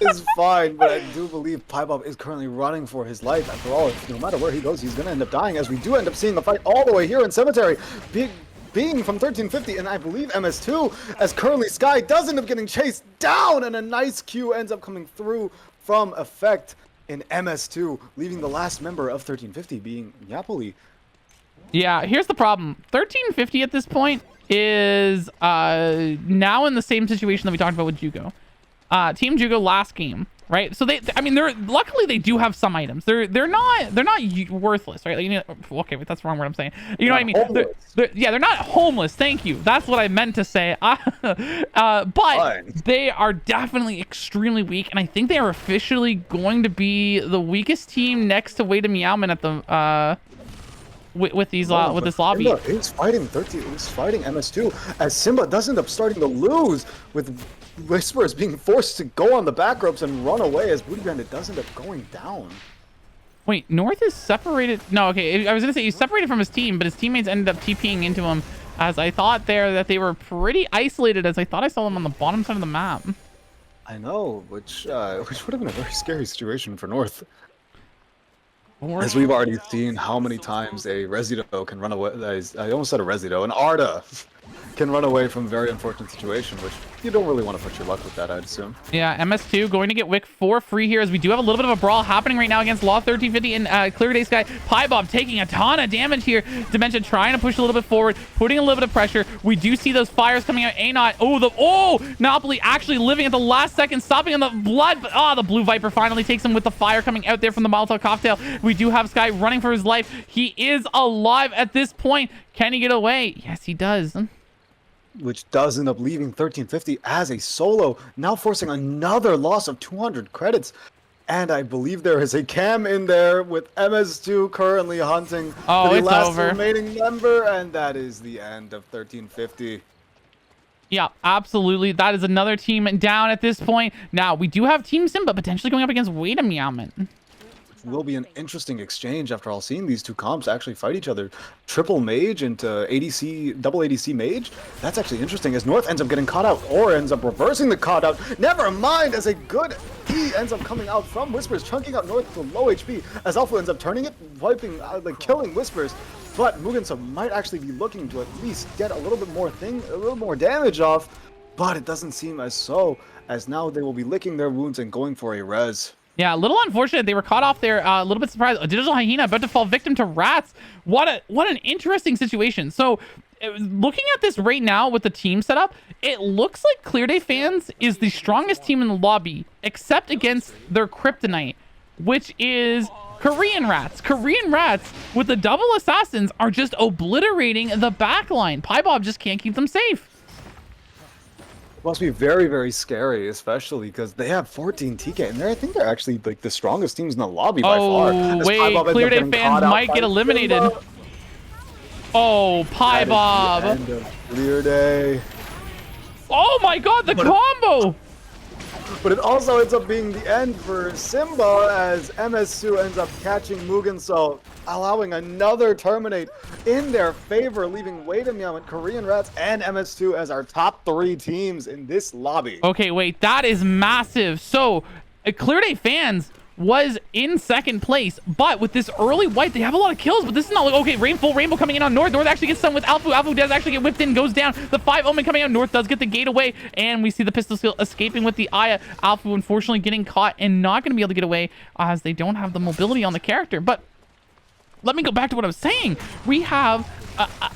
It's fine, but I do believe Piebob is currently running for his life. After all, no matter where he goes, he's going to end up dying, as we do end up seeing the fight all the way here in Cemetery. Being from 1350 and I believe MS2, as currently Sky does end up getting chased down, and a nice Q ends up coming through from Effect in MS2, leaving the last member of 1350 being Neapoli. Yeah, here's the problem. 1350 at this point is now in the same situation that we talked about with Jugo. Team Jugo last game, right? So luckily they do have some items. They're not worthless, right? Like, you know, okay, wait, that's the wrong word I'm saying. You know what I mean? They're not homeless. Thank you. That's what I meant to say. But they are definitely extremely weak, and I think they are officially going to be the weakest team next to Wade and Meowman at the with this lobby. He's fighting MS2, as Simba does end up starting to lose, with Whispers being forced to go on the back ropes and run away, as Booty Bandit does end up going down. Wait, North is separated? No, okay, I was gonna say he's separated from his team, but his teammates ended up TPing into him, as I thought that they were pretty isolated, as I thought I saw them on the bottom side of the map. I know, which would have been a very scary situation for North. As we've already seen how many times a Resido can run away. I almost said a Resido, an Arda can run away from a very unfortunate situation, which you don't really want to put your luck with that, I'd assume. Yeah, MS2 going to get Wick for free here, as we do have a little bit of a brawl happening right now against Law 1350 and Clear Day Sky. Piebob taking a ton of damage here. Dementia trying to push a little bit forward, putting a little bit of pressure. We do see those fires coming out. Anot, Napoli actually living at the last second, stopping on the blood, but the Blue Viper finally takes him with the fire coming out there from the Molotov cocktail. We do have Sky running for his life. He is alive at this point. Can he get away? Yes, he does. Which does end up leaving 1350 as a solo, now forcing another loss of 200 credits. And I believe there is a cam in there with MS2 currently hunting for the last remaining member, and that is the end of 1350. Yeah, absolutely. That is another team down at this point. Now, we do have Team Simba potentially going up against Wade and Meowman. Will be an interesting exchange after all, seeing these two comps actually fight each other. Triple mage into ADC, double ADC mage. That's actually interesting, as North ends up getting caught out or ends up reversing the caught out. Never mind, as a good E ends up coming out from Whispers, chunking out North to low HP, as Alpha ends up turning it, wiping, killing Whispers. But Mugensa might actually be looking to at least get a little bit more damage off, but it doesn't seem as so, as now they will be licking their wounds and going for a res. Yeah, a little unfortunate. They were caught off there. A little bit surprised. A Digital Hyena about to fall victim to Rats. What an interesting situation. So, looking at this right now with the team setup, it looks like Clear Day Fans is the strongest team in the lobby, except against their Kryptonite. which is Korean Rats. Korean Rats with the double assassins are just obliterating the backline. Pybob just can't keep them safe. Must be very, very scary, especially because they have 14 TK, and I think they're actually like the strongest teams in the lobby by far. Oh, As wait, Pybob ends Clear up Day getting fans caught out might by get eliminated. Simba. Oh, That is the Pybob. end of Clear Day. Oh my god, the combo. But it also ends up being the end for Simba as MS2 ends up catching Mugen, so allowing another terminate in their favor, leaving Wait a Meow, Korean Rats, and MS2 as our top 3 teams in this lobby. Okay, wait, that is massive. So, Clear Day fans was in second place, but with this early wipe, they have a lot of kills, but this is not like, okay, Rainbow coming in on North. North actually gets some with Alpha. Alpha does actually get whipped in, goes down. The 5 Omen coming out. North does get the gate away, and we see the pistol skill escaping with the Aya. Alpha unfortunately getting caught and not going to be able to get away as they don't have the mobility on the character. But let me go back to what I was saying. We have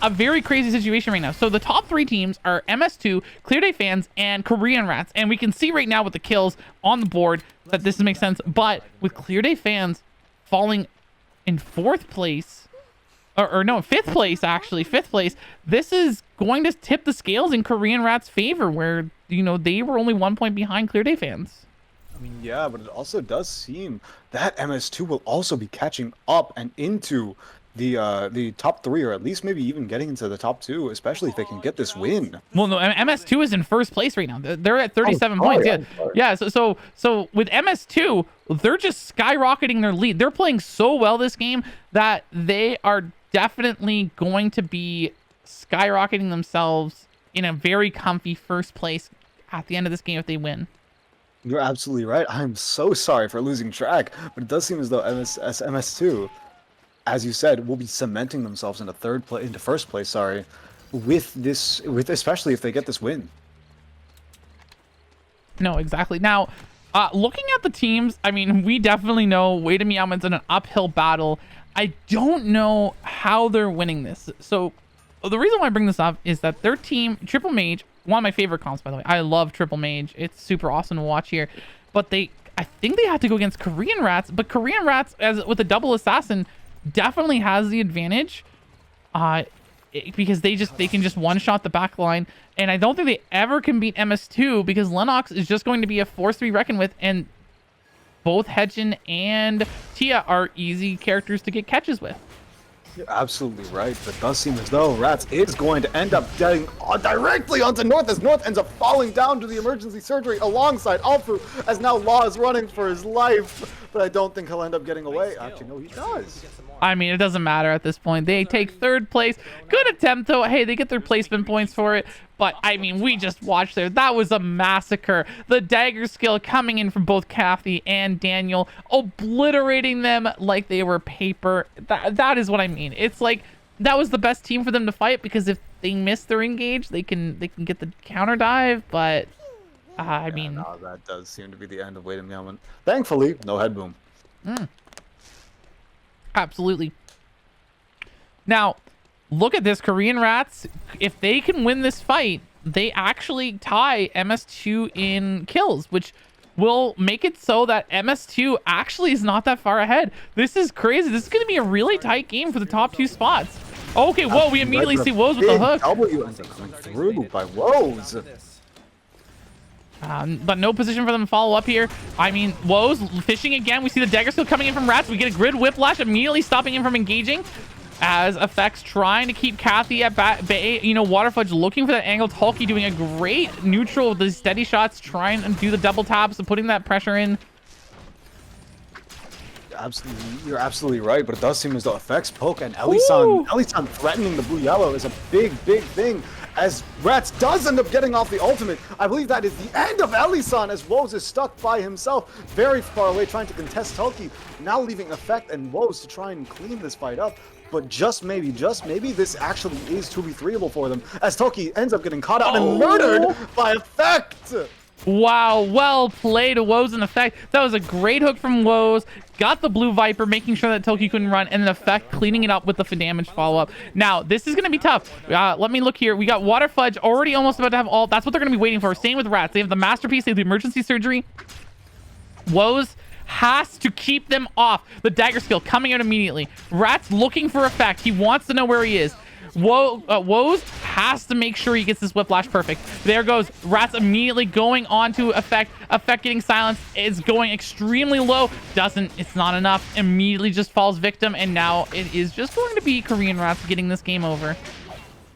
a very crazy situation right now. So the top 3 teams are MS2, Clear Day fans, and Korean Rats. And we can see right now with the kills on the board that this makes sense. But with Clear Day fans falling in 4th place, or no, 5th place, actually, 5th place, this is going to tip the scales in Korean Rats' favor, where, you know, they were only 1 point behind Clear Day fans. I mean, yeah, but it also does seem that MS2 will also be catching up and into the top 3, or at least maybe even getting into the top 2, especially if they can get this win. Well, no, MS2 is in 1st place right now. They're at 37 sorry, points. Yeah, I'm sorry. yeah. So with MS2, they're just skyrocketing their lead. They're playing so well this game that they are definitely going to be skyrocketing themselves in a very comfy 1st place at the end of this game if they win. You're absolutely right. I'm so sorry for losing track, but it does seem as though MS2, as you said, will be cementing themselves into into 1st place. Sorry, with especially if they get this win. No, exactly. Now, looking at the teams, I mean, we definitely know Wait a Meowman's in an uphill battle. I don't know how they're winning this. So the reason why I bring this up is that their team, Triple Mage, one of my favorite comps, by the way. I love Triple Mage. It's super awesome to watch here. But I think they had to go against Korean Rats. But Korean Rats, with a double assassin, definitely has the advantage. Because they can just one-shot the back line. And I don't think they ever can beat MS2 because Lennox is just going to be a force to be reckoned with. And both Hedgen and Tia are easy characters to get catches with. You're absolutely right, but it does seem as though Rats is going to end up getting directly onto North as North ends up falling down to the emergency surgery alongside Alfu as now Law is running for his life, but I don't think he'll end up getting away. Actually, no, he does. I mean, it doesn't matter at this point. They take 3rd place. Good attempt, though. Hey, they get their placement points for it. But, I mean, we just watched there. That was a massacre. The dagger skill coming in from both Kathy and Daniel, obliterating them like they were paper. That is what I mean. It's like that was the best team for them to fight because if they miss their engage, they can get the counter dive. But, I mean... No, that does seem to be the end of Wait a Meow. Thankfully, no head boom. Absolutely. Now, look at this. Korean Rats, if they can win this fight, they actually tie MS2 in kills, which will make it so that MS2 actually is not that far ahead. This is crazy. This is going to be a really tight game for the top 2 spots. Okay, whoa, we immediately see Woes with the hook. W ends up coming through by Woes. But no position for them to follow up here. I mean, Woes fishing again. We see the dagger skill coming in from Rats. We get a grid whiplash, immediately stopping him from engaging. As Effects trying to keep Kathy at bay. You know, Waterfudge looking for that angle. Tulky doing a great neutral with the steady shots, trying to do the double taps and putting that pressure in. Absolutely, you're absolutely right, but it does seem as though Effects poke and Elisan threatening the blue-yellow is a big thing. As Rats does end up getting off the ultimate. I believe that is the end of Elisan as Woes is stuck by himself, very far away, trying to contest Tulky. Now leaving Effect and Woes to try and clean this fight up. But just maybe, this actually is 2v3able for them, as Tulky ends up getting caught out and murdered by Effect. Wow, well played, Woes and Effect. That was a great hook from Woes. Got the blue Viper, making sure that Tulky couldn't run, and then Effect cleaning it up with the damage follow-up. Now, this is going to be tough. Let me look here. We got Waterfudge already almost about to have all. That's what they're going to be waiting for. Same with Rats. They have the Masterpiece. They have the Emergency Surgery. Woes has to keep them off. The dagger skill coming out immediately. Rat's looking for effect. He wants to know where he is. Woes has to make sure he gets this whiplash perfect. There goes Rat's immediately going on to effect. Effect getting silenced is going extremely low. It's not enough. Immediately just falls victim, and now it is just going to be Korean Rats getting this game over.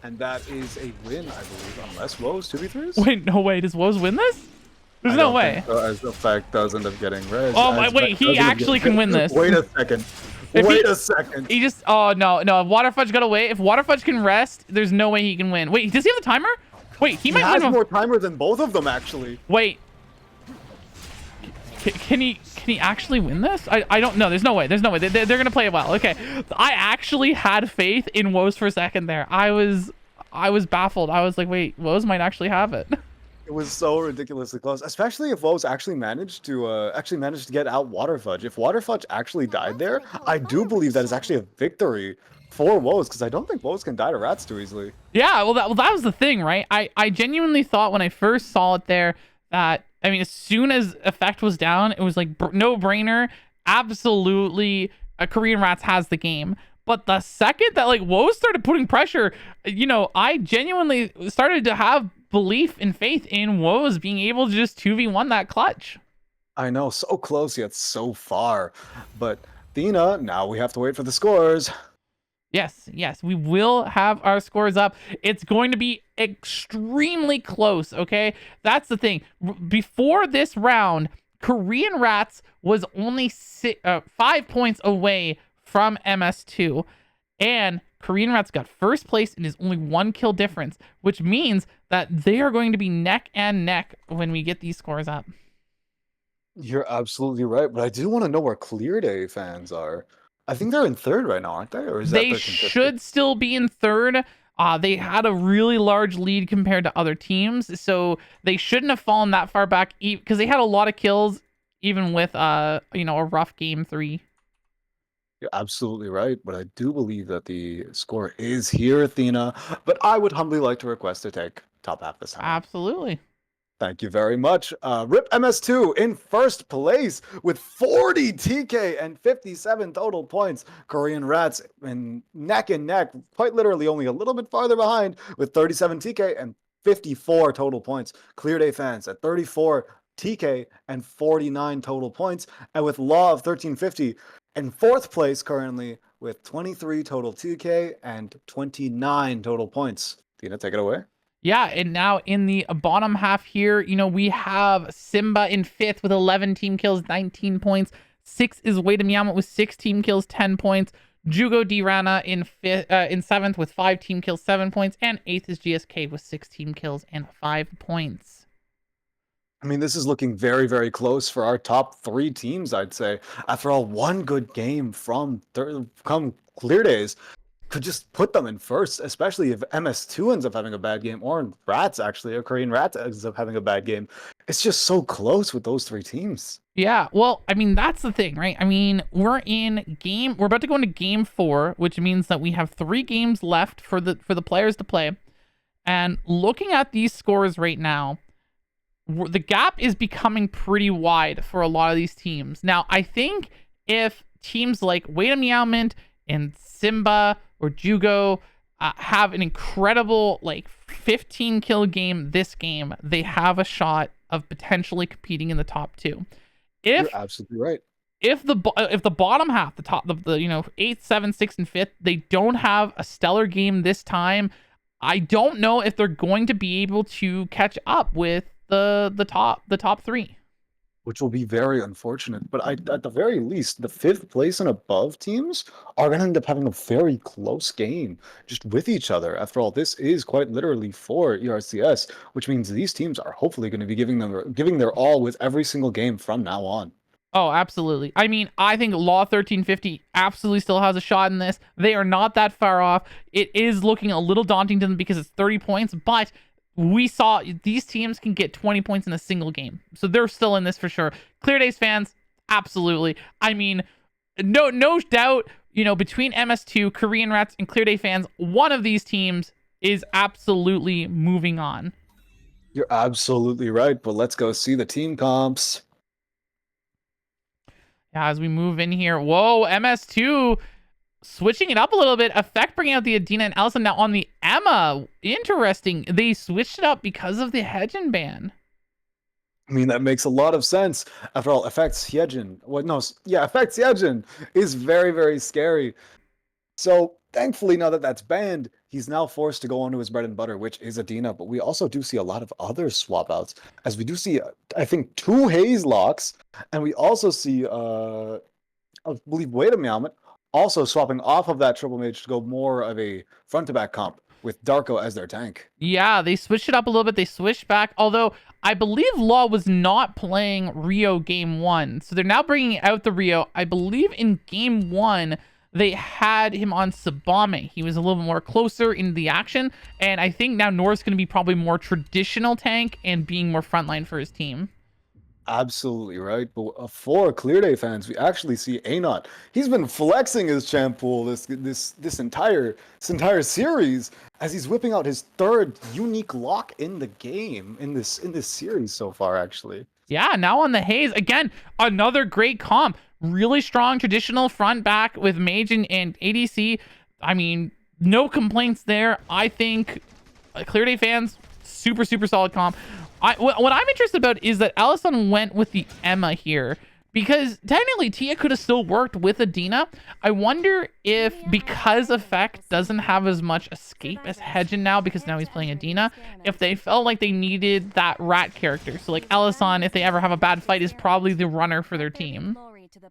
And that is a win, I believe, unless Woes 2v3s? Wait, no way. Does Woes win this? There's no way. So, as the fact does end up getting res. Oh, wait, he actually can win this. Wait a second. Wait a second. He just, oh, no. If Waterfudge got away, if Waterfudge can rest, there's no way he can win. Wait, does he have the timer? Wait, he might has win. More timer than both of them, actually. Wait. Can he actually win this? I don't know. There's no way. They're going to play it well. Okay. I actually had faith in Woes for a second there. I was baffled. I was like, wait, Woes might actually have it. It was so ridiculously close, especially if Woes actually managed to get out Waterfudge. If Waterfudge actually died there, I do believe that is actually a victory for Woes, because I don't think Woes can die to Rats too easily. Yeah, well, that was the thing, right? I genuinely thought when I first saw it there that, I mean, as soon as effect was down, it was like no brainer. Absolutely, Korean Rats has the game. But the second that like Woes started putting pressure, you know, I genuinely started to have belief and faith in Woes being able to just 2v1 that clutch. I know, so close yet so far. But Thina, now we have to wait for the scores. Yes, we will have our scores up. It's going to be extremely close, okay? That's the thing. Before this round, Korean Rats was only 5 points away from MS2, and Korean Rats got first place and is only 1 kill difference, which means that they are going to be neck and neck when we get these scores up. You're absolutely right, but I do want to know where Clear Day fans are. I think they're in third right now, aren't they? Or is they should still be in third. They had a really large lead compared to other teams, so they shouldn't have fallen that far back because they had a lot of kills, even with a rough game 3. You're absolutely right, but I do believe that the score is here, Athena. But I would humbly like to request to take top half this time. Absolutely. Thank you very much. RIP MS2 in first place with 40 TK and 57 total points. Korean Rats in neck and neck, quite literally only a little bit farther behind with 37 TK and 54 total points. Clear Day fans at 34 TK and 49 total points. And with Law of 1350 in fourth place currently with 23 total TK and 29 total points. Tina, take it away. Yeah, and now in the bottom half here, we have Simba in 5th with 11 team kills, 19 points. 6th is Wade Miyama with 6 team kills, 10 points. Jugo Dirana in 7th with 5 team kills, 7 points. And 8th is GSK with 6 team kills and 5 points. I mean, this is looking very, very close for our top 3 teams, I'd say. After all, one good game from Clear Days could just put them in first, especially if MS2 ends up having a bad game, or Rats actually, or Korean Rats ends up having a bad game. It's just so close with those 3 teams. Yeah, well, I mean, that's the thing, right? I mean, we're about to go into game 4, which means that we have 3 games left for the players to play. And looking at these scores right now, the gap is becoming pretty wide for a lot of these teams. Now, I think if teams like Wade Meowmint and Simba or Jugo have an incredible 15 kill game this game, they have a shot of potentially competing in the top 2. You're absolutely right. If the bottom half, the 8th, 7th, 6th, and 5th, they don't have a stellar game this time, I don't know if they're going to be able to catch up with the top 3. Which will be very unfortunate. But at the very least, the 5th place and above teams are going to end up having a very close game just with each other. After all, this is quite literally for ERCS, which means these teams are hopefully going to be giving their all with every single game from now on. Oh, absolutely. I mean, I think Law 1350 absolutely still has a shot in this. They are not that far off. It is looking a little daunting to them because it's 30 points, but we saw these teams can get 20 points in a single game. So they're still in this for sure. Clear Days fans, absolutely. I mean, no doubt, between MS2, Korean Rats, and Clear Day fans, one of these teams is absolutely moving on. You're absolutely right, but let's go see the team comps. Yeah, as we move in here. Whoa, MS2 switching it up a little bit. Effect bringing out the Adina and Elsa now on the Emma. Interesting. They switched it up because of the Hedgen ban. I mean, that makes a lot of sense. After all, Effects Hyejin. Well, no, yeah, Effects Hyejin is very, very scary. So, thankfully, now that that's banned, he's now forced to go on to his bread and butter, which is Adina. But we also do see a lot of other swap outs, as we do see, I think, 2 Haze locks, and we also see, I believe, Wait a Meowmit also swapping off of that Triple Mage to go more of a front-to-back comp with Darko as their tank. Yeah, they switched it up a little bit. They switched back, although I believe Law was not playing Rio game 1. So they're now bringing out the Rio. I believe in game 1, they had him on Sabame. He was a little bit more closer in the action. And I think now Nor's going to be probably more traditional tank and being more frontline for his team. Absolutely right. But for Clear Day fans, we actually see Anot. He's been flexing his champ pool this entire series as he's whipping out his 3rd unique lock in the game in this series so far, actually. Yeah, now on the Haze. Again, another great comp. Really strong traditional front back with Mage and ADC. I mean, no complaints there. I think Clear Day fans, super solid comp. What I'm interested about is that Alisson went with the Emma here, because technically Tia could have still worked with Adina. I wonder if, because Effect doesn't have as much escape as Hedgen now, because now he's playing Adina, if they felt like they needed that rat character. So like Alisson, if they ever have a bad fight, is probably the runner for their team.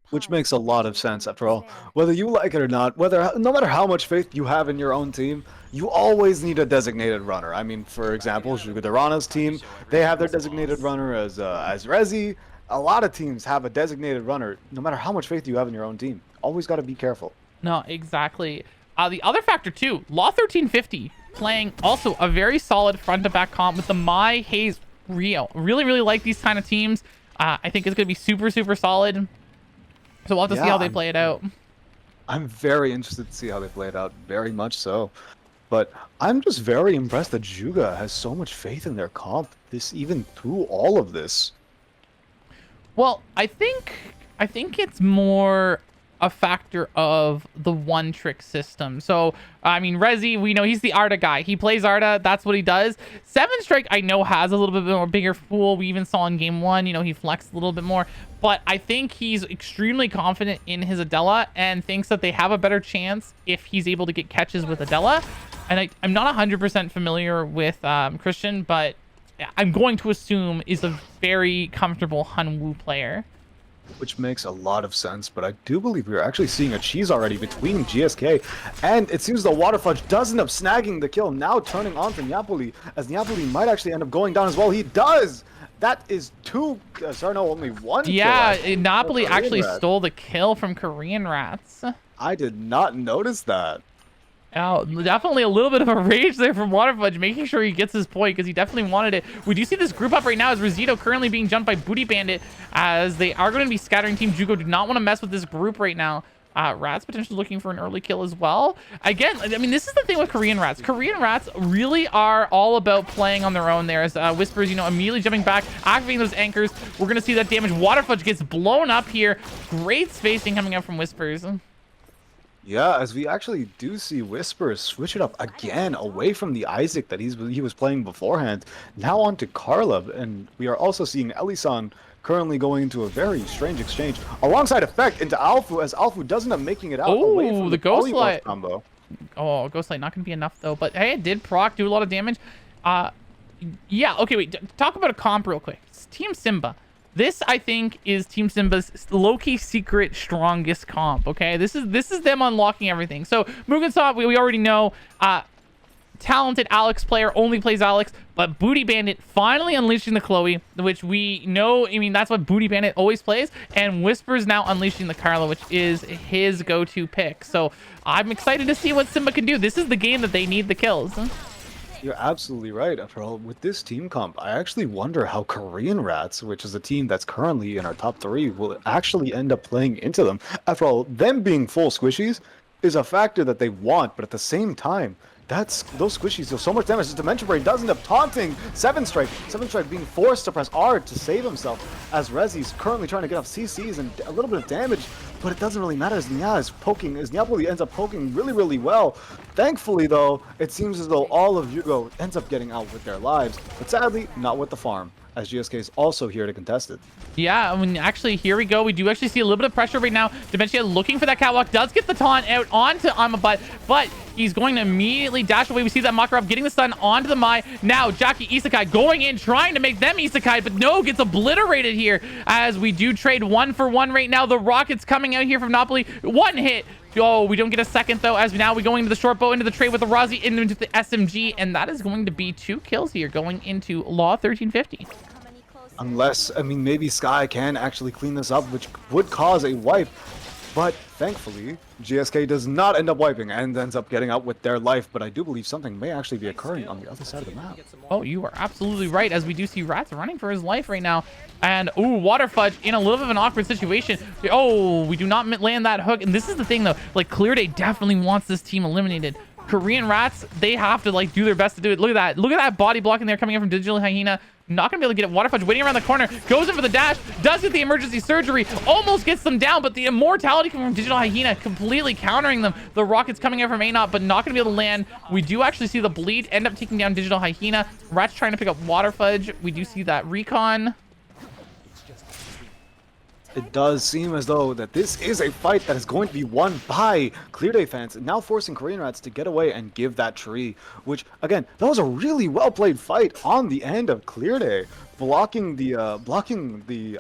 Which makes a lot of sense, after all. Whether you like it or not, no matter how much faith you have in your own team, you always need a designated runner. I mean, for example, Shugadorana's team, they have their designated runner as Rezi. A lot of teams have a designated runner, no matter how much faith you have in your own team. Always got to be careful. No, exactly. The other factor too, Law 1350 playing also a very solid front to back comp with the Mai Haze Rio. Really like these kind of teams. I think it's going to be super solid. So we'll have to see how they play it out. I'm very interested to see how they play it out, very much so. But I'm just very impressed that Juga has so much faith in their comp, even through all of this. Well, I think it's more a factor of the one trick system. So, I mean, Rezi, we know he's the Arda guy. He plays Arda. That's what he does. 7 Strike, I know, has a little bit more bigger pool. We even saw in game 1, he flexed a little bit more. But I think he's extremely confident in his Adela and thinks that they have a better chance if he's able to get catches with Adela. And I'm not 100% familiar with Christian, but I'm going to assume is a very comfortable Hanwoo player. Which makes a lot of sense, but I do believe we're actually seeing a cheese already between GSK, and it seems the Water Fudge does end up snagging the kill, now turning on to Napoli, as Napoli might actually end up going down as well. He does! That is 2, sorry, no, only 1 Yeah, kill. Napoli actually stole the kill from Korean Rats. I did not notice that. Oh, definitely a little bit of a rage there from Waterfudge, making sure he gets his point because he definitely wanted it. We do see this group up right now as Rosito currently being jumped by Booty Bandit, as they are going to be scattering Team Jugo. Do not want to mess with this group right now. Rats potentially looking for an early kill as well. Again, I mean, this is the thing with Korean Rats. Korean Rats really are all about playing on their own there. As Whispers, immediately jumping back, activating those anchors. We're going to see that damage. Waterfudge gets blown up here. Great spacing coming out from Whispers. Yeah, as we actually do see Whispers switch it up again away from the Isaac that he was playing beforehand, now onto Carla, and we are also seeing Elisan currently going into a very strange exchange alongside Effect into Alfu, as Alfu does end up making it out away from the Ghostlight combo. Oh, Ghostlight not gonna be enough though, but hey, it did proc, do a lot of damage. Yeah, okay, wait, talk about a comp real quick. It's Team Simba. This, I think, is Team Simba's low-key secret strongest comp, okay? This is them unlocking everything. So, Mugen we already know, talented Alex player, only plays Alex, but Booty Bandit finally unleashing the Chloe, which we know, I mean, that's what Booty Bandit always plays, and Whispers now unleashing the Carla, which is his go-to pick. So, I'm excited to see what Simba can do. This is the game that they need the kills. You're absolutely right. After all, with this team comp, I actually wonder how Korean Rats, which is a team that's currently in our top 3, will actually end up playing into them. After all, them being full squishies is a factor that they want, but at the same time, those squishies deal so much damage. This Dimension Brain does end up taunting Seven Strike. Seven Strike being forced to press R to save himself, as Rezi's currently trying to get off CCs and a little bit of damage, but it doesn't really matter as Neapoli ends up poking really well. Thankfully though, it seems as though all of Yugo ends up getting out with their lives, but sadly not with the farm, as GSK is also here to contest it. Yeah, I mean, actually, here we go. We do actually see a little bit of pressure right now. Dementia looking for that catwalk. Does get the taunt out onto Amabutt, but he's going to immediately dash away. We see that Makarov getting the stun onto the Mai. Now, Jackie Isekai going in, trying to make them Isekai, but no, gets obliterated here as we do trade 1-for-1 right now. The Rockets coming out here from Napoli. One hit. Oh, we don't get a second, though, as now we go into the short bow, into the trade with the Razi, into the SMG, and that is going to be 2 kills here going into Law 1350. Unless, I mean, maybe Sky can actually clean this up, which would cause a wipe. But thankfully, GSK does not end up wiping and ends up getting out with their life. But I do believe something may actually be occurring on the other side of the map. Oh, you are absolutely right, as we do see Rats running for his life right now. And, ooh, Water Fudge in a little bit of an awkward situation. Oh, we do not land that hook. And this is the thing, though. Like, Clear Day definitely wants this team eliminated. Korean Rats, they have to, like, do their best to do it. Look at that. Look at that body block in there coming in from Digital Hyena. Not gonna be able to get it. Water Fudge waiting around the corner, goes in for the dash, does get the emergency surgery, almost gets them down, but the immortality coming from Digital Hyena completely countering them. The rockets coming in from A-Not, but not gonna be able to land. We do actually see the bleed end up taking down Digital Hyena. Rat's trying to pick up Water Fudge. We do see that recon. It does seem as though that this is a fight that is going to be won by Clear Day fans, now forcing Korean Rats to get away and give that tree, which, again, that was a really well-played fight on the end of Clear Day, blocking the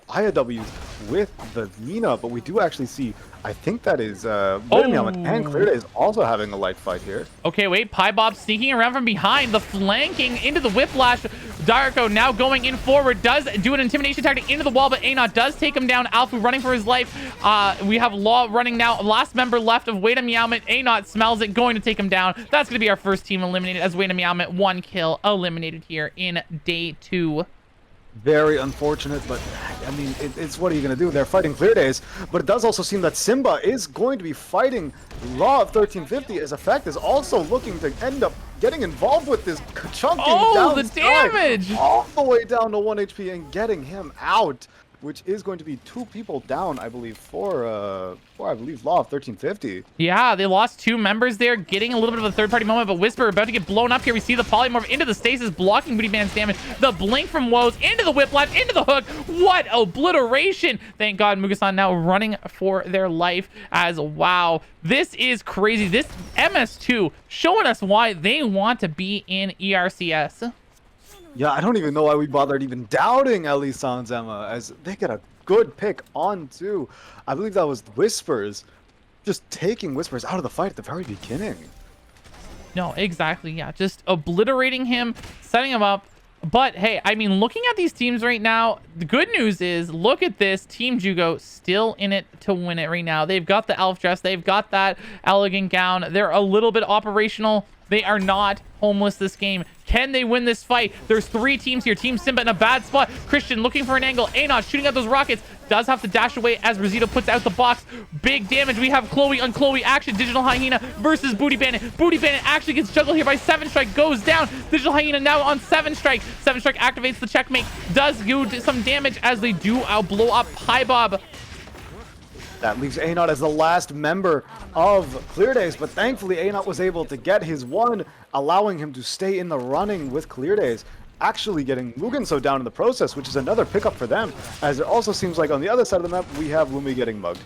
IAWs with the Nina, but we do actually see, I think that is and Clear Day is also having a light fight here. Okay, wait, Pie Bob sneaking around from behind, the flanking into the Whiplash. Darko now going in forward, does do an intimidation tactic into the wall, but A-Not does take him down. Alfu running for his life. We have Law running now. Last member left of Wait a Meowmit. A-Not smells it, going to take him down. That's going to be our first team eliminated, as Wait a Meowmit, 1 kill eliminated here in day 2. Very unfortunate, but I mean, it's what are you going to do? They're fighting Clear Days, but it does also seem that Simba is going to be fighting Law of 1350, as Effect is also looking to end up getting involved with this chunking down the damage! All the way down to 1 HP and getting him out, which is going to be 2 people down, I believe, for I believe Law of 1350. Yeah, they lost 2 members there, getting a little bit of a third-party moment, but Whisper about to get blown up here. We see the Polymorph into the stasis, blocking Booty Band's damage. The Blink from Woes into the Whiplash, into the hook. What obliteration! Thank God Mugasan now running for their life, as wow. This is crazy. This MS2 showing us why they want to be in ERCS. Yeah, I don't even know why we bothered even doubting Ellie Sans Emma, as they get a good pick on too. I believe that was Whispers, just taking Whispers out of the fight at the very beginning. No, exactly. Yeah, just obliterating him, setting him up. But hey, I mean, looking at these teams right now, the good news is, look at this. Team Jugo still in it to win it right now. They've got the elf dress. They've got that elegant gown. They're a little bit operational. They are not homeless this game. Can they win this fight? There's 3 teams here. Team Simba in a bad spot. Christian looking for an angle. A-Not shooting at those rockets. Does have to dash away as Rosito puts out the box. Big damage. We have Chloe on Chloe action. Digital Hyena versus Booty Bandit. Booty Bandit actually gets juggled here by 7 Strike. Goes down. Digital Hyena now on 7 Strike. 7 Strike activates the checkmate. Does do some damage as they do blow up Pie Bob. That leaves A-Not as the last member of Clear Days, but thankfully A-Not was able to get his one, allowing him to stay in the running with Clear Days, actually getting Mugenso down in the process, which is another pickup for them, as it also seems like on the other side of the map, we have Lumi getting mugged.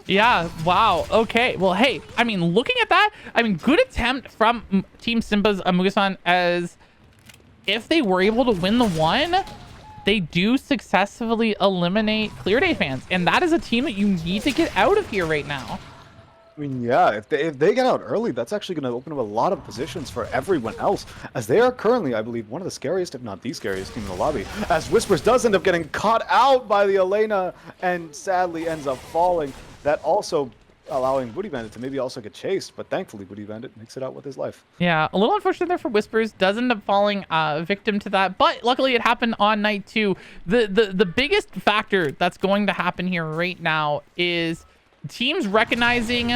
Yeah, wow. Okay, well, hey, I mean, looking at that, I mean, good attempt from Team Simba's Mugasan, as if they were able to win the one, they do successfully eliminate Clear Day fans, and that is a team that you need to get out of here right now. I mean, yeah, if they get out early, that's actually going to open up a lot of positions for everyone else, as they are currently, I believe, one of the scariest, if not the scariest team in the lobby, as Whispers does end up getting caught out by the Elena and sadly ends up falling. That also allowing Booty Bandit to maybe also get chased, but thankfully Booty Bandit makes it out with his life. Yeah, a little unfortunate there for Whispers. Does end up falling victim to that, but luckily it happened on night 2. The biggest factor that's going to happen here right now is teams recognizing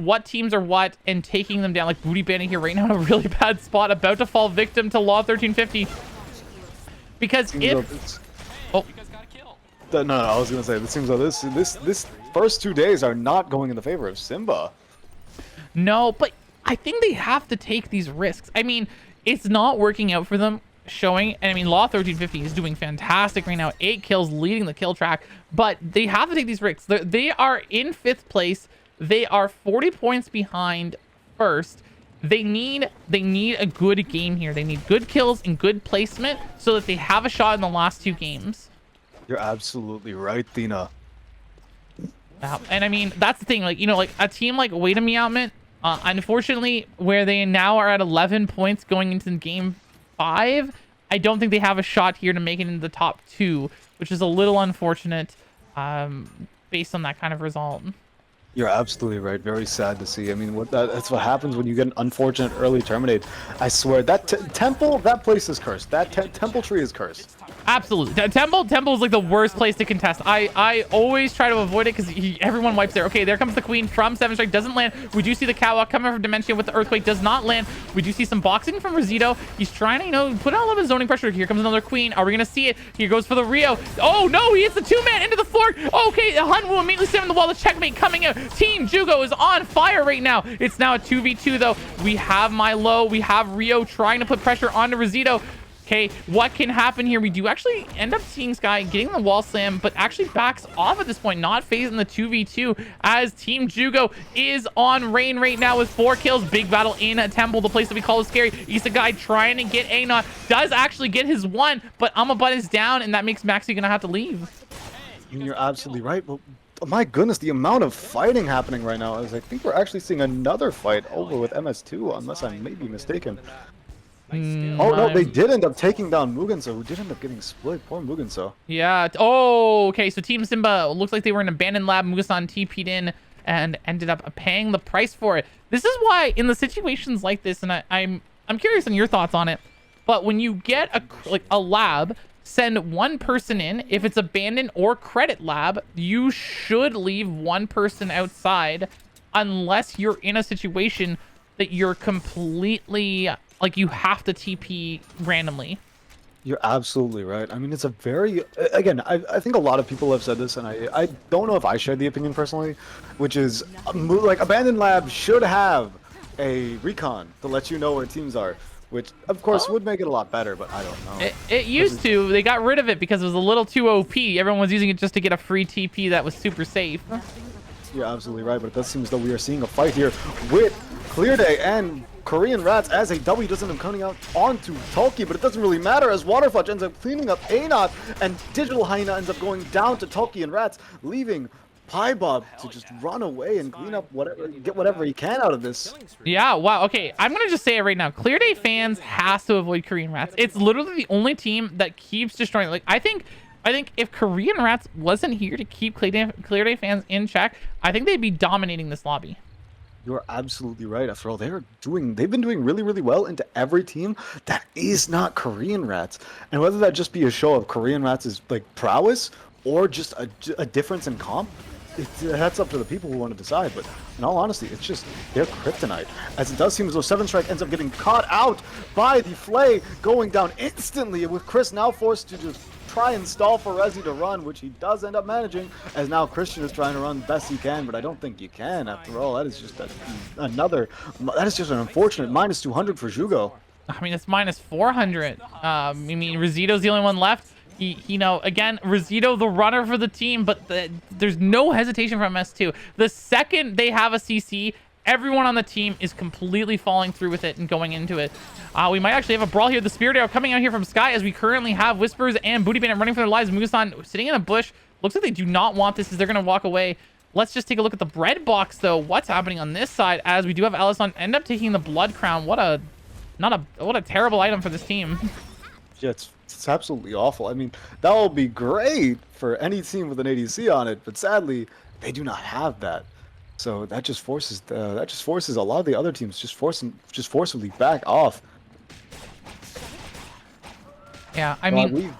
what teams are what and taking them down. Like Booty Bandit here right now in a really bad spot, about to fall victim to Law 1350. Because if... Oh. No, I was gonna say, it seems like this first 2 days are not going in the favor of Simba. No, but I think they have to take these risks. I mean, it's not working out for them, showing, and I mean, Law 1350 is doing fantastic right now. 8 kills, leading the kill track, but they have to take these risks. They are in 5th place. They are 40 points behind first. They need a good game here. They need good kills and good placement so that they have a shot in the last 2 games. You're absolutely right, Thina. And I mean, that's the thing, like, you know, like a team like Wait a Meowment, unfortunately, where they now are at 11 points going into game 5, I don't think they have a shot here to make it into the top 2, which is a little unfortunate, based on that kind of result. You're absolutely right. Very sad to see. I mean, that's what happens when you get an unfortunate early terminate. I swear that temple, that place is cursed. That temple tree is cursed. Absolutely. Temple is like the worst place to contest. I always try to avoid it because everyone wipes there. Okay, there comes the queen from 7 strike. Doesn't land. We do see the catwalk coming from Dimension with the earthquake. Does not land. We do see some boxing from Rosito. He's trying to, you know, put on a little bit of zoning pressure. Here comes another queen. Are we going to see it? Here goes for the Rio. Oh, no. He hits the 2-man into the floor. Okay, Hun will immediately slam the wall. The checkmate coming out. Team Jugo is on fire right now. It's now a 2v2, though. We have Milo. We have Rio trying to put pressure onto Rosito. Okay, what can happen here? We do actually end up seeing Sky getting the wall slam, but actually backs off at this point, not phasing the 2v2 as Team Jugo is on Rain right now with 4 kills. Big battle in Temple, the place that we call is scary. Isekai trying to get Anon. Does actually get his 1, but Amabut is down, and that makes Maxi gonna have to leave. You're absolutely right. Well, my goodness, the amount of fighting happening right now is I think we're actually seeing another fight over with MS2, unless I may be mistaken. Oh no, they did end up taking down Mugenso, who did end up getting split. Poor Mugenso. Yeah. Oh, okay. So Team Simba looks like they were in an abandoned lab. Mugasan TP'd in and ended up paying the price for it. This is why in the situations like this, and I'm curious on your thoughts on it, but when you get a lab, send 1 person in. If it's abandoned or credit lab, you should leave 1 person outside unless you're in a situation that you're completely... like, you have to TP randomly. You're absolutely right. I mean, it's a very... Again, I think a lot of people have said this, and I don't know if I share the opinion personally, which is, like, Abandoned Lab should have a recon to let you know where teams are, which, of course, would make it a lot better, but I don't know. It used to. They got rid of it because it was a little too OP. Everyone was using it just to get a free TP that was super safe. You're absolutely right, but it does seem as though we are seeing a fight here with Clear Day and Korean Rats as a W does end up coming out onto Tulki, but it doesn't really matter as Waterfudge ends up cleaning up Anot, and Digital Hyena ends up going down to Tulki and Rats, leaving Bob to just run away and clean up whatever, get whatever he can out of this. Yeah, wow. Okay, I'm gonna just say it right now. Clear Day fans has to avoid Korean Rats. It's literally the only team that keeps destroying. Like, I think if Korean Rats wasn't here to keep Clear Day fans in check, I think they'd be dominating this lobby. You're absolutely right. After all, they've been doing really, really well into every team that is not Korean Rats. And whether that just be a show of Korean Rats' like prowess or just a difference in comp, that's up to the people who want to decide. But in all honesty, it's just their kryptonite. As it does seem as though 7 Strike ends up getting caught out by the Flay, going down instantly, with Chris now forced to just try and stall for Rezi to run, which he does end up managing, as now Christian is trying to run best he can, but I don't think you can. After all, that is just that is just an unfortunate minus 200 for Jugo. I mean, it's minus 400. I mean, Rosito's the only one left. You know, again, Rosito, the runner for the team, but there's no hesitation from S2. The second they have a CC, everyone on the team is completely falling through with it and going into it. We might actually have a brawl here. The Spirit Arrow coming out here from Sky, as we currently have Whispers and Booty Bandit running for their lives. Musan sitting in a bush. Looks like they do not want this, as they're going to walk away. Let's just take a look at the bread box, though. What's happening on this side, as we do have Ellison end up taking the Blood Crown. What a terrible item for this team. Yeah, it's absolutely awful. I mean, that will be great for any team with an ADC on it, but sadly, they do not have that. So that just forces a lot of the other teams just forcibly back off. Yeah, I mean,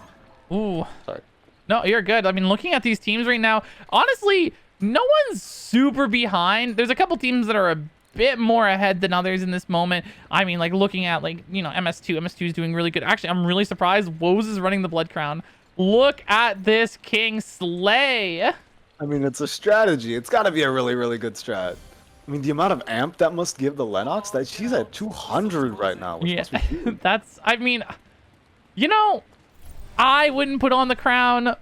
ooh. Sorry. No, you're good. I mean, looking at these teams right now, honestly, no one's super behind. There's a couple teams that are a bit more ahead than others in this moment. I mean, like looking at like, you know, MS2 is doing really good. Actually, I'm really surprised Woes is running the Blood Crown. Look at this King Slay. I mean, it's a strategy. It's got to be a really, really good strat. I mean, the amount of amp that must give the Lennox, that she's at 200 right now, which Yeah, must be huge. I mean, you know, I wouldn't put on the crown,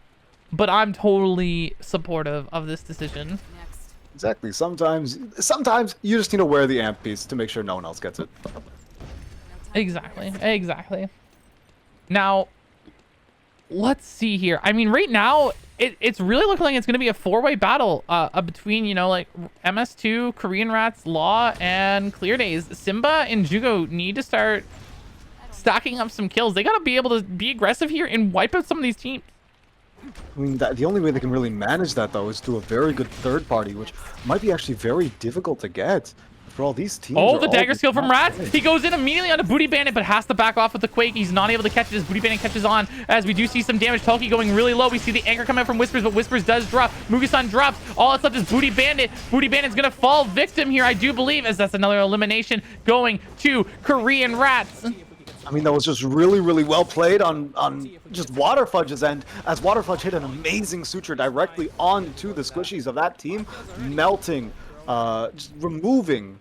but I'm totally supportive of this decision. Next. Exactly. Sometimes you just need to wear the amp piece to make sure no one else gets it. Exactly. Now, let's see here. I mean, right now, it's really looking like it's going to be a four-way battle between, you know, like MS2, Korean Rats, Law, and Clear Days. Simba and Jugo need to start stacking up some kills. They got to be able to be aggressive here and wipe out some of these teams. I mean, the only way they can really manage that, though, is through a very good third party, which might be actually very difficult to get for all these teams. Oh, the dagger skill from Rats. He goes in immediately on a Booty Bandit, but has to back off with the Quake. He's not able to catch it as Booty Bandit catches on, as we do see some damage. Palki going really low. We see the anchor come out from Whispers, but Whispers does drop. Mugisan drops. All that's left is Booty Bandit. Booty Bandit's going to fall victim here, I do believe, as that's another elimination going to Korean Rats. I mean, that was just really, really well played on just Waterfudge's end, as Waterfudge hit an amazing suture directly onto the squishies of that team, melting, just removing,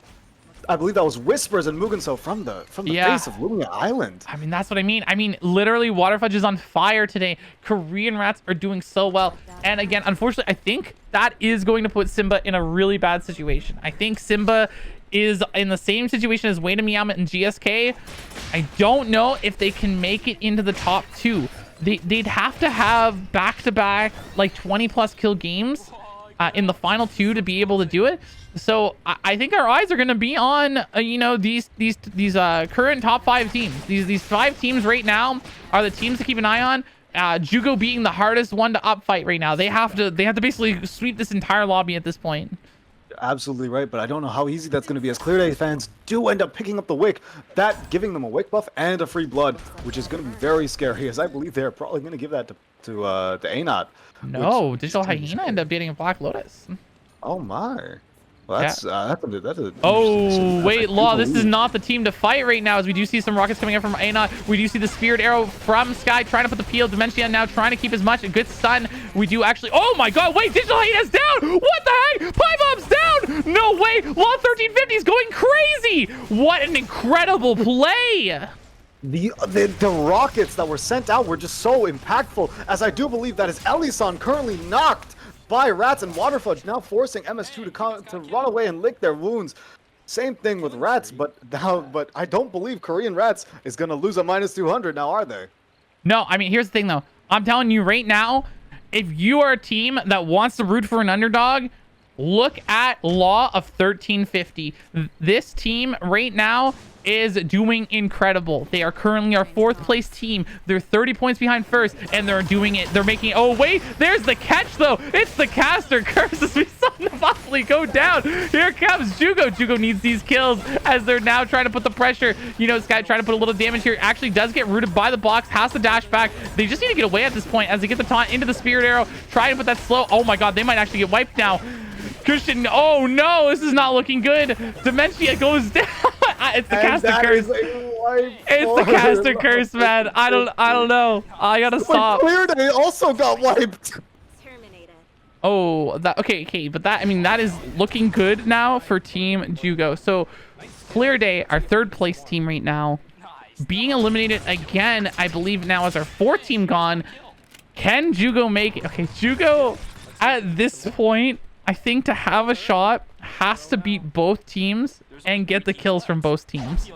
I believe that was Whispers and Mugenso from the face of Lumia Island. I mean, that's what I mean. I mean, literally, Waterfudge is on fire today. Korean Rats are doing so well. And again, unfortunately, I think that is going to put Simba in a really bad situation. I think Simba is in the same situation as Wayne Miyama and GSK. I don't know if they can make it into the top two. They'd have to have back-to-back like 20+ kill games in the final two to be able to do it. So I think our eyes are going to be on you know, these current top 5 teams. These 5 teams right now are the teams to keep an eye on. Jugo being the hardest one to upfight right now. They have to basically sweep this entire lobby at this point. Absolutely right, but I don't know how easy that's going to be, as Clear Day fans do end up picking up the Wick, that giving them a Wick buff and a free blood, which is going to be very scary, as I believe they're probably going to give that to A-Not. No, Digital Hyena ended up getting a Black Lotus. Oh my. Well, that's a oh, wait, Law, this is not the team to fight right now, as we do see some rockets coming in from A-Not. We do see the Spirit Arrow from Sky trying to put the PL Dimension now, trying to keep as much. A good stun. We do actually... Oh my god, wait, Digital Hyena's down! What the heck? Pipe-Bomb's down! No way! Law 1350 is going crazy! What an incredible play! The rockets that were sent out were just so impactful, as I do believe that is Elisan currently knocked by Rats, and Waterfudge now forcing MS2 to run away and lick their wounds. Same thing with Rats, but I don't believe Korean Rats is going to lose a -200 now, are they? No, I mean, here's the thing, though. I'm telling you right now, if you are a team that wants to root for an underdog, look at Law of 1350. This team right now is doing incredible. They are currently our 4th place team. They're 30 points behind first, and they're doing it. They're making... Oh, wait, there's the catch, though. It's the caster curse as we saw Navali go down. Here comes Jugo. Jugo needs these kills as they're now trying to put the pressure. You know, Sky trying to put a little damage here. Actually does get rooted by the box, has to dash back. They just need to get away at this point as they get the taunt into the Spirit Arrow. Try to put that slow... Oh, my God, they might actually get wiped now. Christian, oh no, this is not looking good. Dementia goes down. It's the caster curse. It's the caster curse, man. I don't know. I gotta stop. Clear Day also got wiped. Terminated. Oh, that okay, but that, I mean, that is looking good now for Team Jugo. So Clear Day, our 3rd place team right now, being eliminated again. I believe now is our 4th team gone. Can Jugo make it? Okay, Jugo at this point, I think to have a shot has to beat both teams and get the kills from both teams.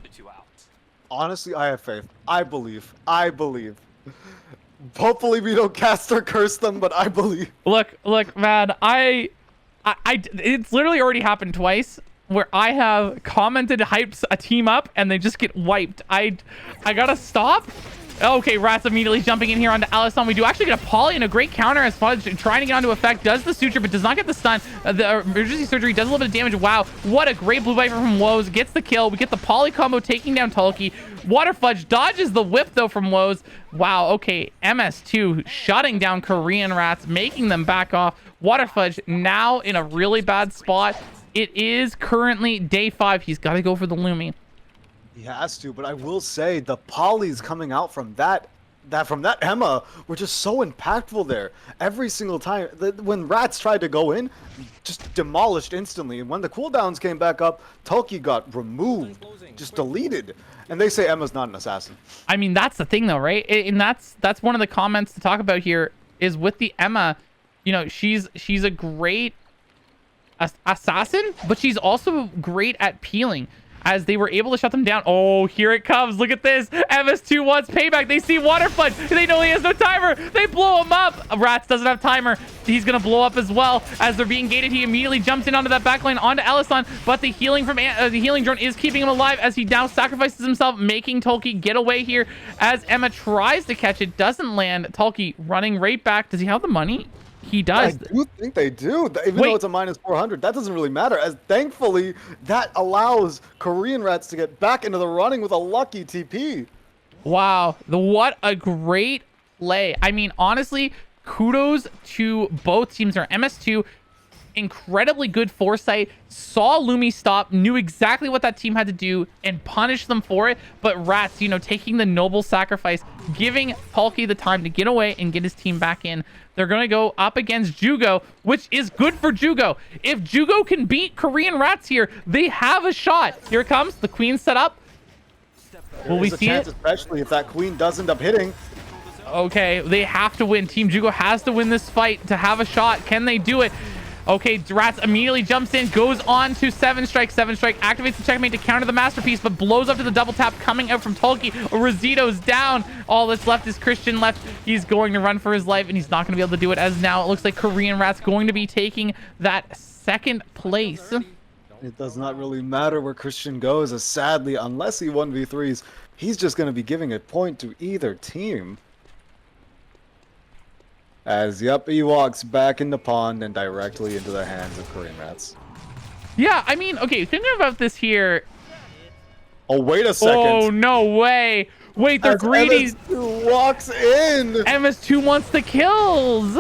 Honestly, I have faith. I believe. Hopefully we don't cast or curse them, but I believe. Look, man, it's literally already happened twice where I have commented, hyped a team up, and they just get wiped. I gotta stop. Okay, Rats immediately jumping in here onto Alisson. We do actually get a poly and a great counter as Fudge trying to get onto effect. Does the suture, but does not get the stun. The emergency surgery does a little bit of damage. Wow, what a great blue viper from Woes. Gets the kill. We get the poly combo taking down Tulky. Water Fudge dodges the whip though from Woes. Wow, okay, MS2 shutting down Korean Rats, making them back off. Water Fudge now in a really bad spot. It is currently day 5. He's got to go for the Lumi. He has to, but I will say the polys coming out from that Emma were just so impactful there. Every single time when Rats tried to go in, just demolished instantly. And when the cooldowns came back up, Tulky got removed, just deleted. And they say Emma's not an assassin. I mean, that's the thing though, right? And that's one of the comments to talk about here is with the Emma. You know, she's a great assassin, but she's also great at peeling, as they were able to shut them down. Oh, here it comes. Look at this. MS2 wants payback. They see Water Fudge. They know he has no timer. They blow him up. Rats doesn't have timer. He's going to blow up as well. As they're being gated, he immediately jumps in onto that backline, onto Alisson, but the healing from the healing drone is keeping him alive as he now sacrifices himself, making Tulky get away here as Emma tries to catch it. Doesn't land. Tulky running right back. Does he have the money? He does. I do think they do. Even though it's a minus 400, that doesn't really matter, as thankfully that allows Korean Rats to get back into the running with a lucky TP. Wow, what a great play. I mean, honestly, kudos to both teams. Our MS2, incredibly good foresight, saw Lumi stop, knew exactly what that team had to do, and punished them for it. But Rats, you know, taking the noble sacrifice, giving Tulky the time to get away and get his team back in. They're going to go up against Jugo, which is good for Jugo. If Jugo can beat Korean Rats here, they have a shot. Here it comes. The Queen set up. Will we see it? Especially if that Queen does end up hitting. Okay, they have to win. Team Jugo has to win this fight to have a shot. Can they do it? Okay, Rats immediately jumps in, goes on to 7 Strike. 7 Strike activates the checkmate to counter the masterpiece, but blows up to the double tap coming out from Tulky. Rosito's down. All that's left is Christian left. He's going to run for his life, and he's not going to be able to do it, as now it looks like Korean Rat's going to be taking that 2nd place. It does not really matter where Christian goes, as sadly, unless he 1v3s, he's just going to be giving a point to either team. As, yep, he walks back in the pond and directly into the hands of Korean Rats. Yeah, I mean, okay, thinking about this here. Oh, wait a second. Oh, no way. Wait, they're greedy. MS2 walks in. MS2 wants the kills.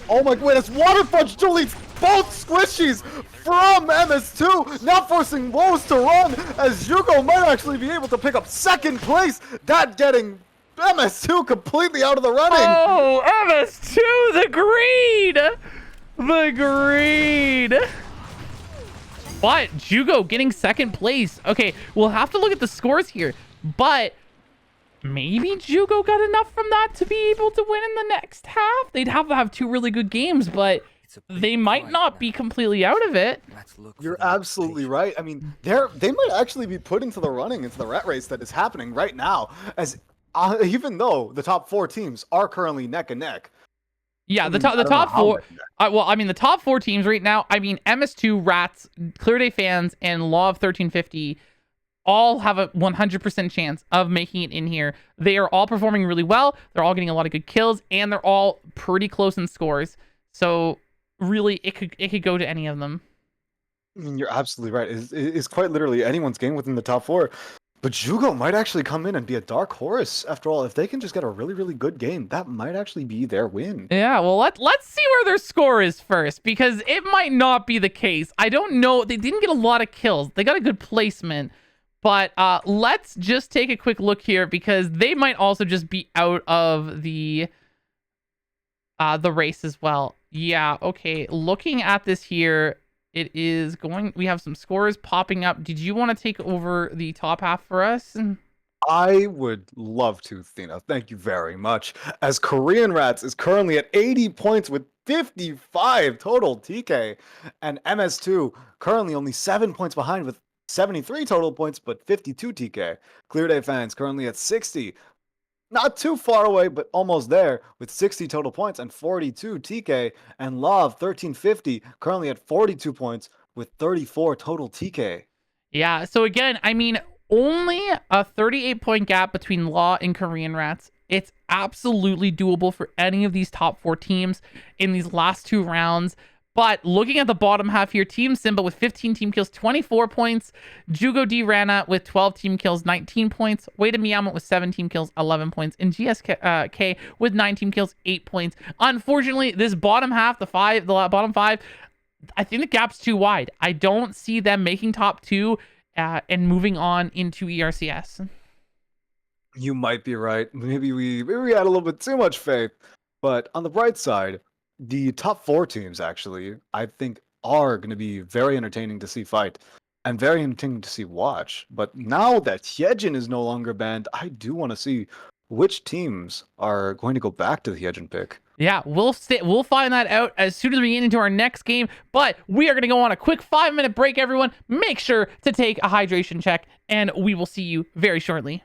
Oh my, wait, it's Water Fudge deletes both squishies from MS2, now forcing Woes to run, as Jugo might actually be able to pick up 2nd place, that getting MS2 completely out of the running. Oh, MS2, the greed. The greed. But Jugo getting 2nd place. Okay, we'll have to look at the scores here, but maybe Jugo got enough from that to be able to win in the next half. They'd have to have 2 really good games, but they might not be completely out of it. You're absolutely right. I mean, they might actually be put into the running, into the rat race that is happening right now, as even though the top 4 teams are currently neck and neck. Yeah, the top 4. Well, I mean, the top 4 teams right now. I mean, MS2, Rats, Clear Day Fans, and Law of 1350 all have a 100% chance of making it in here. They are all performing really well. They're all getting a lot of good kills, and they're all pretty close in scores. So really, it could go to any of them. I mean, you're absolutely right. It's quite literally anyone's game within the top 4. But Jugo might actually come in and be a dark horse. After all, if they can just get a really, really good game, that might actually be their win. Yeah, well, let's see where their score is first, because it might not be the case. I don't know. They didn't get a lot of kills. They got a good placement. But let's just take a quick look here, because they might also just be out of the race as well. Yeah, okay. Looking at this here, it is going. We have some scores popping up. Did you want to take over the top half for us? I would love to, Thina. Thank you very much. As Korean Rats is currently at 80 points with 55 total TK, and MS2 currently only 7 points behind with 73 total points, but 52 TK. Clear Day Fans currently at 60. Not too far away, but almost there, with 60 total points and 42 TK. And Love 1350 currently at 42 points with 34 total TK. Yeah, so again, I mean, only a 38-point gap between Law and Korean Rats. It's absolutely doable for any of these top 4 teams in these last 2 rounds. But looking at the bottom half here, Team Simba with 15 team kills, 24 points. Jugo D Rana with 12 team kills, 19 points. Wada Miyama with 7 team kills, 11 points. And GSK with 9 team kills, 8 points. Unfortunately, this bottom half, the bottom 5, I think the gap's too wide. I don't see them making top 2 and moving on into ERCS. You might be right. Maybe we had a little bit too much faith. But on the bright side, the top 4 teams actually, I think, are going to be very entertaining to see fight and very entertaining to see watch. But now that Hyejin is no longer banned, I do want to see which teams are going to go back to the Hyejin pick. Yeah, we'll find that out as soon as we get into our next game. But we are going to go on a quick 5-minute break, everyone. Make sure to take a hydration check, and we will see you very shortly.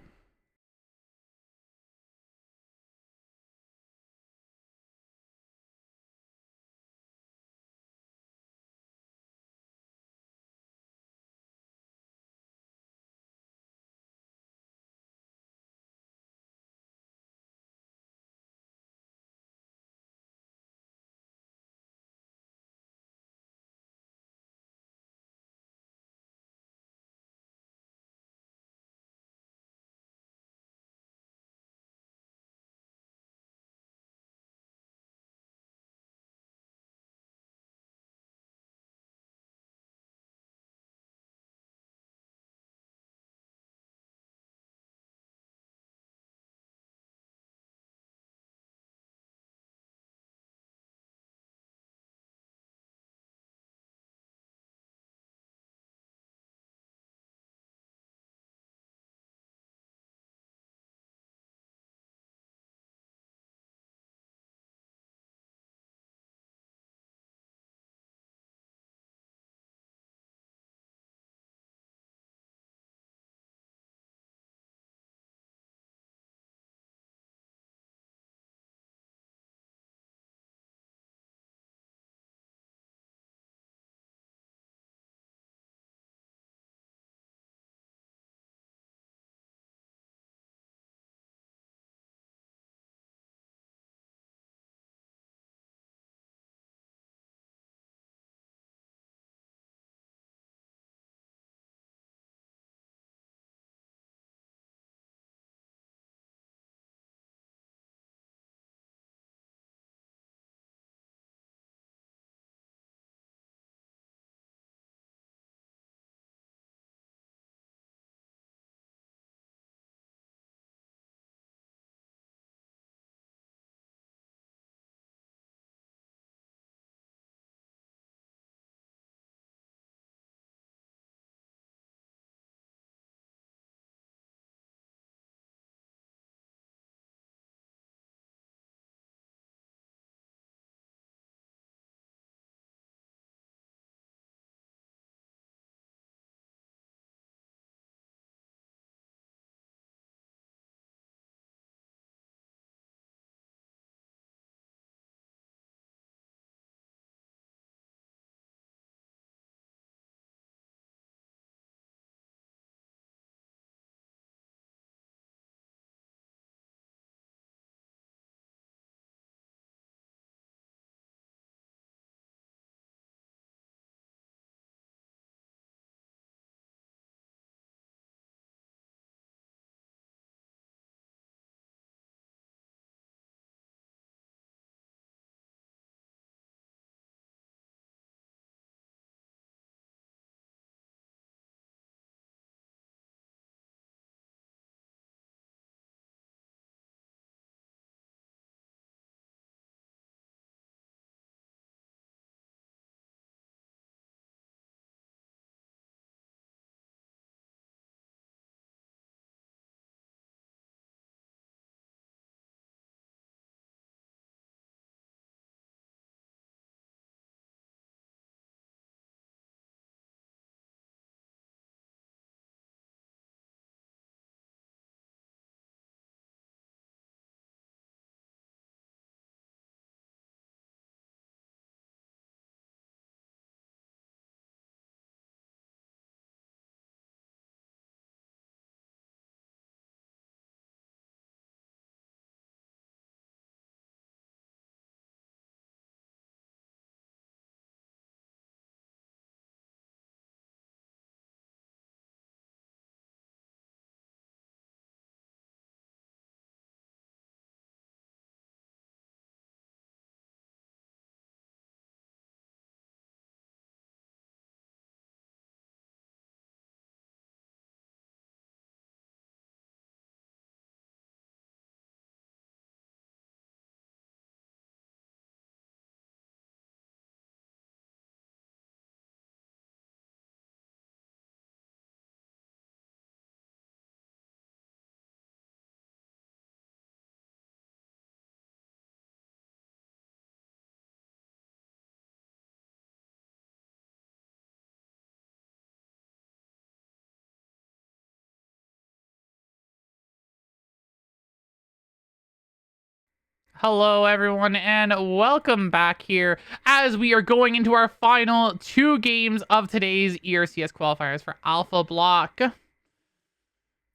Hello, everyone, and welcome back here as we are going into our final 2 games of today's ERCS qualifiers for Alpha Block.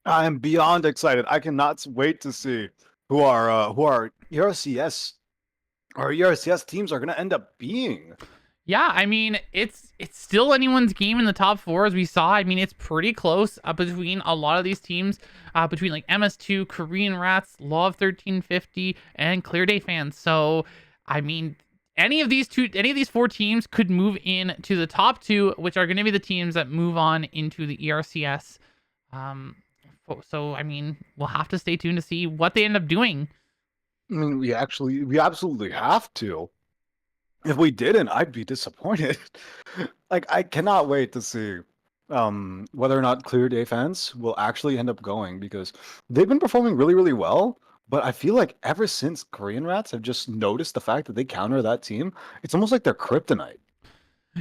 I am beyond excited. I cannot wait to see who our ERCS teams are going to end up being. Yeah, I mean, it's still anyone's game in the top 4, as we saw. I mean, it's pretty close between a lot of these teams, between like MS2, Korean Rats, Law of 1350, and Clear Day Fans. So, I mean, any of these 4 teams could move in to the top 2, which are going to be the teams that move on into the ERCS. So, I mean, we'll have to stay tuned to see what they end up doing. I mean, we absolutely have to. If we didn't, I'd be disappointed. Like, I cannot wait to see whether or not Clear Day Fans will actually end up going, because they've been performing really, really well. But I feel like ever since Korean Rats have just noticed the fact that they counter that team, it's almost like they're kryptonite.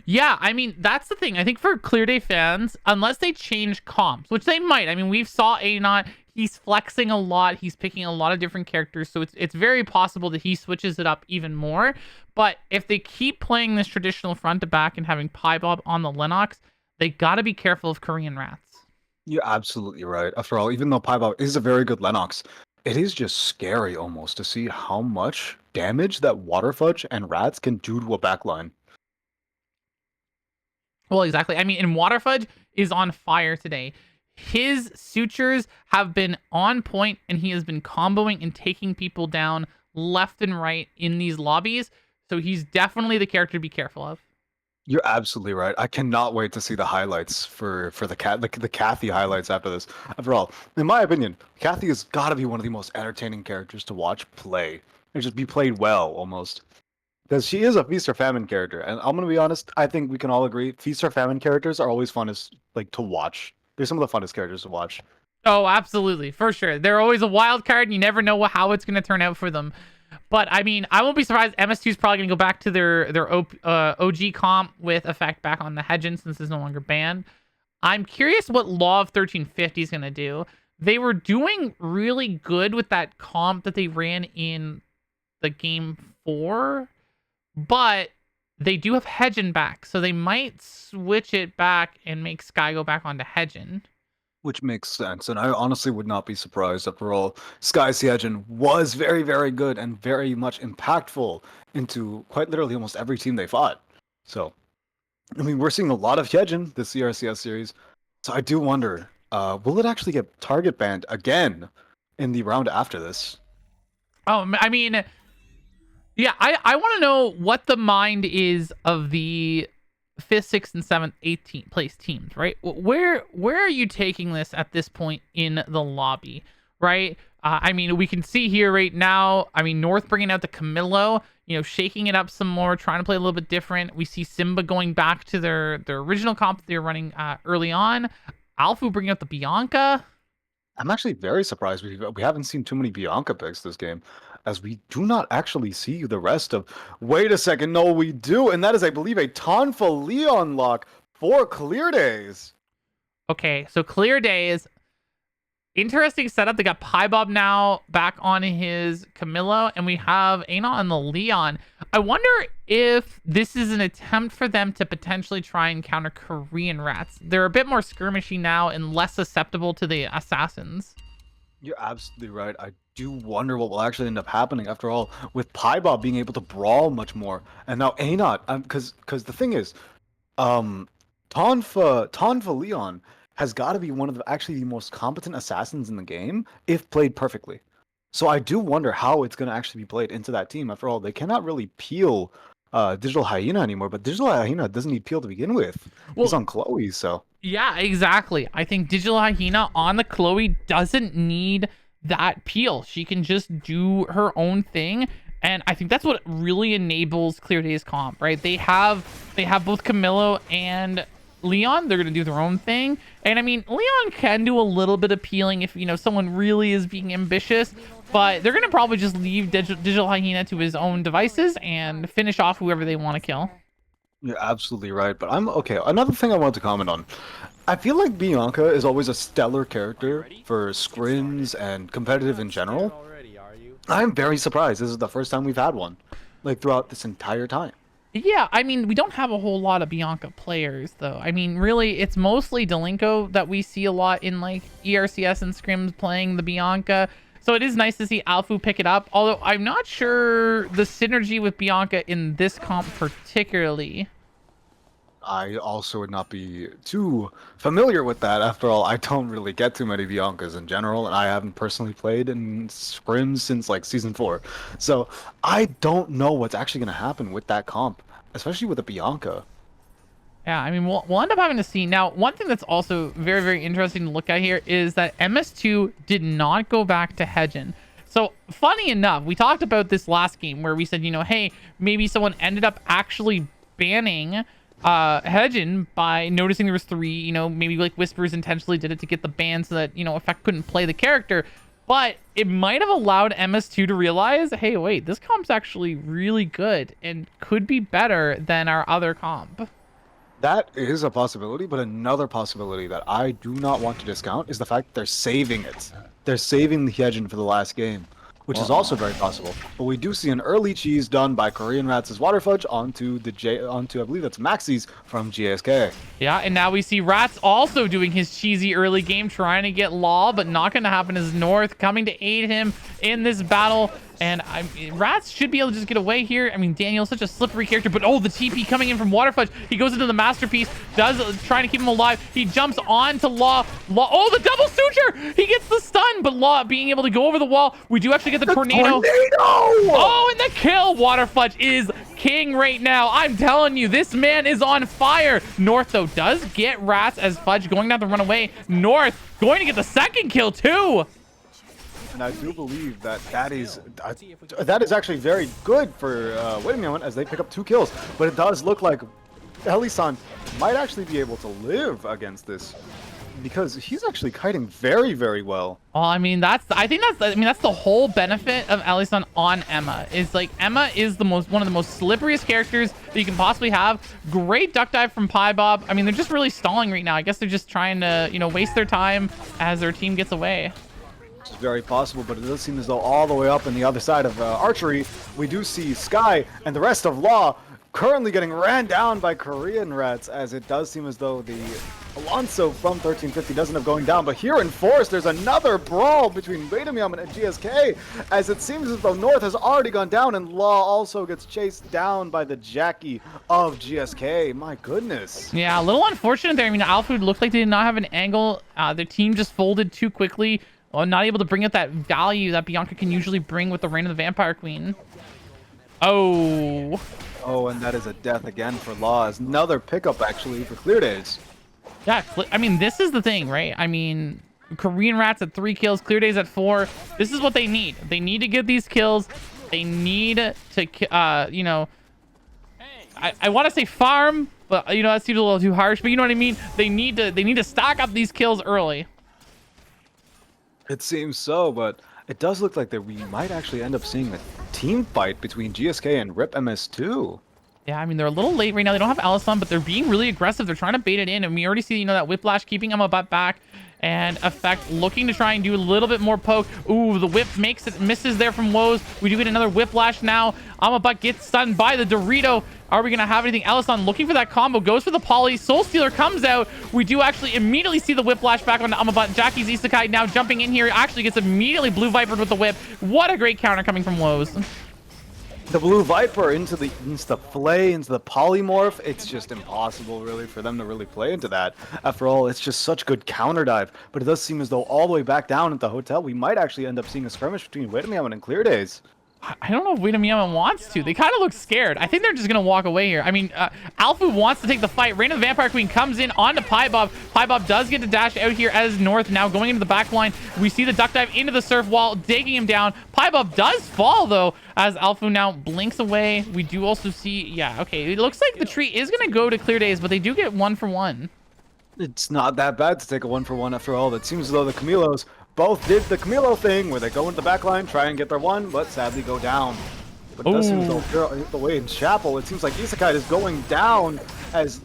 Yeah, I mean, that's the thing. I think for Clear Day Fans, unless they change comps, which they might. I mean, we've saw Anot, he's flexing a lot. He's picking a lot of different characters, so it's very possible that he switches it up even more. But if they keep playing this traditional front to back and having Bob on the Lennox, they got to be careful of Korean Rats. You're absolutely right. After all, even though Bob is a very good Lennox, it is just scary almost to see how much damage that Water Fudge and Rats can do to a backline. Well, exactly. I mean, and Waterfudge is on fire today. His sutures have been on point, and he has been comboing and taking people down left and right in these lobbies. So he's definitely the character to be careful of. You're absolutely right. I cannot wait to see the highlights for the Kathy highlights after this. After all, in my opinion, Kathy has got to be one of the most entertaining characters to watch play and just be played well almost. Because she is a feast or famine character, and I'm gonna be honest. I think we can all agree feast or famine characters are always fun to watch. They're some of the funnest characters to watch. Oh, absolutely, for sure. They're always a wild card, and you never know how it's going to turn out for them. But I mean, I won't be surprised. MS2 is probably going to go back to their OG comp with effect back on the Hedgen, since it's no longer banned. I'm curious what Law of 1350 is going to do. They were doing really good with that comp that they ran in the game 4. But they do have Hedgen back, so they might switch it back and make Sky go back onto Hedgen. Which makes sense, and I honestly would not be surprised. After all, Sky Siegen was very, very good and very much impactful into quite literally almost every team they fought. So, I mean, we're seeing a lot of Hyejin this CRCS series. So I do wonder, will it actually get target banned again in the round after this? Oh, I mean, yeah, I want to know what the mind is of the 5th, 6th, and 7th, 18th place teams, right? Where are you taking this at this point in the lobby, right? I mean, we can see here right now, I mean, North bringing out the Camillo, shaking it up some more, trying to play a little bit different. We see Simba going back to their original comp that they were running early on. Alfu bringing out the Bianca. I'm actually very surprised we haven't seen too many Bianca picks this game, as we do not actually see the rest of... Wait a second, no, we do, and that is, I believe, a Tonfa Leon lock for Clear Days. Okay, so Clear Days, interesting setup. They got Bob now back on his Camillo, and we have Ana on the Leon. I wonder if this is an attempt for them to potentially try and counter Korean Rats. They're a bit more skirmishy now and less susceptible to the assassins. You're absolutely right. I do wonder what will actually end up happening. After all, with Bob being able to brawl much more, and now Anot, because the thing is, Tonfa Leon has got to be one of the most competent assassins in the game if played perfectly. So I do wonder how it's going to actually be played into that team. After all, they cannot really peel Digital Hyena anymore, but Digital Hyena doesn't need peel to begin with. Well, he's on Chloe, so... Yeah, exactly. I think Digital Hyena on the Chloe doesn't need that peel. She can just do her own thing. And I think that's what really enables Clear Days comp, right? They have both Camillo and Leon. They're going to do their own thing. And I mean, Leon can do a little bit of peeling if, someone really is being ambitious. But they're going to probably just leave Digital Hyena to his own devices and finish off whoever they want to kill. You're absolutely right, but I'm okay. Another thing I want to comment on. I feel like Bianca is always a stellar character for scrims and competitive in general. Already, are you? I'm very surprised. This is the first time we've had one, like throughout this entire time. Yeah, I mean, we don't have a whole lot of Bianca players, though. I mean, really, it's mostly Delinko that we see a lot in, like, ERCS and scrims playing the Bianca. So it is nice to see Alfu pick it up, although I'm not sure the synergy with Bianca in this comp particularly. I also would not be too familiar with that. After all, I don't really get too many Biancas in general, and I haven't personally played in scrims since like season 4. So I don't know what's actually going to happen with that comp, especially with a Bianca. Yeah, I mean, we'll end up having to see. Now, one thing that's also very, very interesting to look at here is that MS2 did not go back to Hedgen. So, funny enough, we talked about this last game where we said, you know, hey, maybe someone ended up actually banning Hedgen by noticing there was 3, you know, maybe like Whispers intentionally did it to get the ban so that, you know, Effect couldn't play the character. But it might have allowed MS2 to realize, hey, wait, this comp's actually really good and could be better than our other comp. That is a possibility, but another possibility that I do not want to discount is the fact that they're saving it. They're saving the Hyejin for the last game, which is also very possible. But we do see an early cheese done by Korean Rats' Water Fudge onto I believe that's Maxi's from GSK. Yeah, and now we see Rats also doing his cheesy early game, trying to get Law, but not going to happen as North coming to aid him in this battle. And Rats should be able to just get away here. I mean, Daniel's such a slippery character, but oh, the TP coming in from Waterfudge. He goes into the Masterpiece, trying to keep him alive. He jumps on to Law. Oh, the double suture! He gets the stun, but Law being able to go over the wall. We do actually get the tornado. Oh, and the kill! Waterfudge is king right now. I'm telling you, this man is on fire. North, though, does get Rats as Fudge going down to run away. North going to get the second kill, too. And I do believe that that is actually very good for wait a minute as they pick up 2 kills. But it does look like Elisan might actually be able to live against this because he's actually kiting very, very well. Well, I mean, that's the whole benefit of Ellison on Emma. Is like Emma is one of the most slipperiest characters that you can possibly have. Great duck dive from Pie Bob. I mean, they're just really stalling right now. I guess they're just trying to, you know, waste their time as their team gets away. It's very possible, but it does seem as though all the way up on the other side of archery, we do see Sky and the rest of Law currently getting ran down by Korean Rats, as it does seem as though the Alonso from 1350 doesn't have going down. But here in Forest, there's another brawl between Beidamiaman and GSK, as it seems as though North has already gone down, and Law also gets chased down by the Jackie of GSK. My goodness. Yeah, a little unfortunate there. I mean, Alfood looked like they did not have an angle. Their team just folded too quickly. Not able to bring out that value that Bianca can usually bring with the Reign of the Vampire Queen. Oh. Oh, and that is a death again for Law. It's another pickup, actually, for Clear Days. Yeah, I mean, this is the thing, right? I mean, Korean Rats at 3 kills, Clear Days at 4. This is what they need. They need to get these kills. They need to, you know, I want to say farm, but, you know, that seems a little too harsh. But you know what I mean? They need to stock up these kills early. It seems so, but it does look like that we might actually end up seeing a team fight between GSK and RIP MS2. Yeah, I mean, they're a little late right now. They don't have Alisson, but they're being really aggressive. They're trying to bait it in, and we already see, you know, that Whiplash keeping Emma butt back, and Effect looking to try and do a little bit more poke. Ooh, the whip misses there from Woes. We do get another Whiplash now. Amabutt gets stunned by the Dorito. Are we going to have anything? Alisson looking for that combo, goes for the poly. Soul Stealer comes out. We do actually immediately see the Whiplash back onto Amabutt. Jackie's Isekai now jumping in here. Actually gets immediately Blue Vipered with the whip. What a great counter coming from Woes. The Blue Viper into the Flay, into the Polymorph, it's just impossible really for them to really play into that. After all, it's just such good counter dive. But it does seem as though all the way back down at the hotel, we might actually end up seeing a skirmish between Wiedemeaman and Clear Days. I don't know if Wiedemeaman wants to. They kind of look scared. I think they're just going to walk away here. I mean, Alpha wants to take the fight. Reign of the Vampire Queen comes in onto Pie Bob. Pie Bob does get to dash out here as North now going into the back line. We see the duck dive into the surf wall, digging him down. Pie Bob does fall, though, as Alpha now blinks away. We do also see, yeah, okay. It looks like the tree is going to go to Clear Days, but they do get 1 for 1. It's not that bad to take a 1 for 1 after all. It seems as though the Camilos both did the Camilo thing where they go into the back line, try and get their 1, but sadly go down. But it does seem as though the way in Chapel, it seems like Isekai is going down as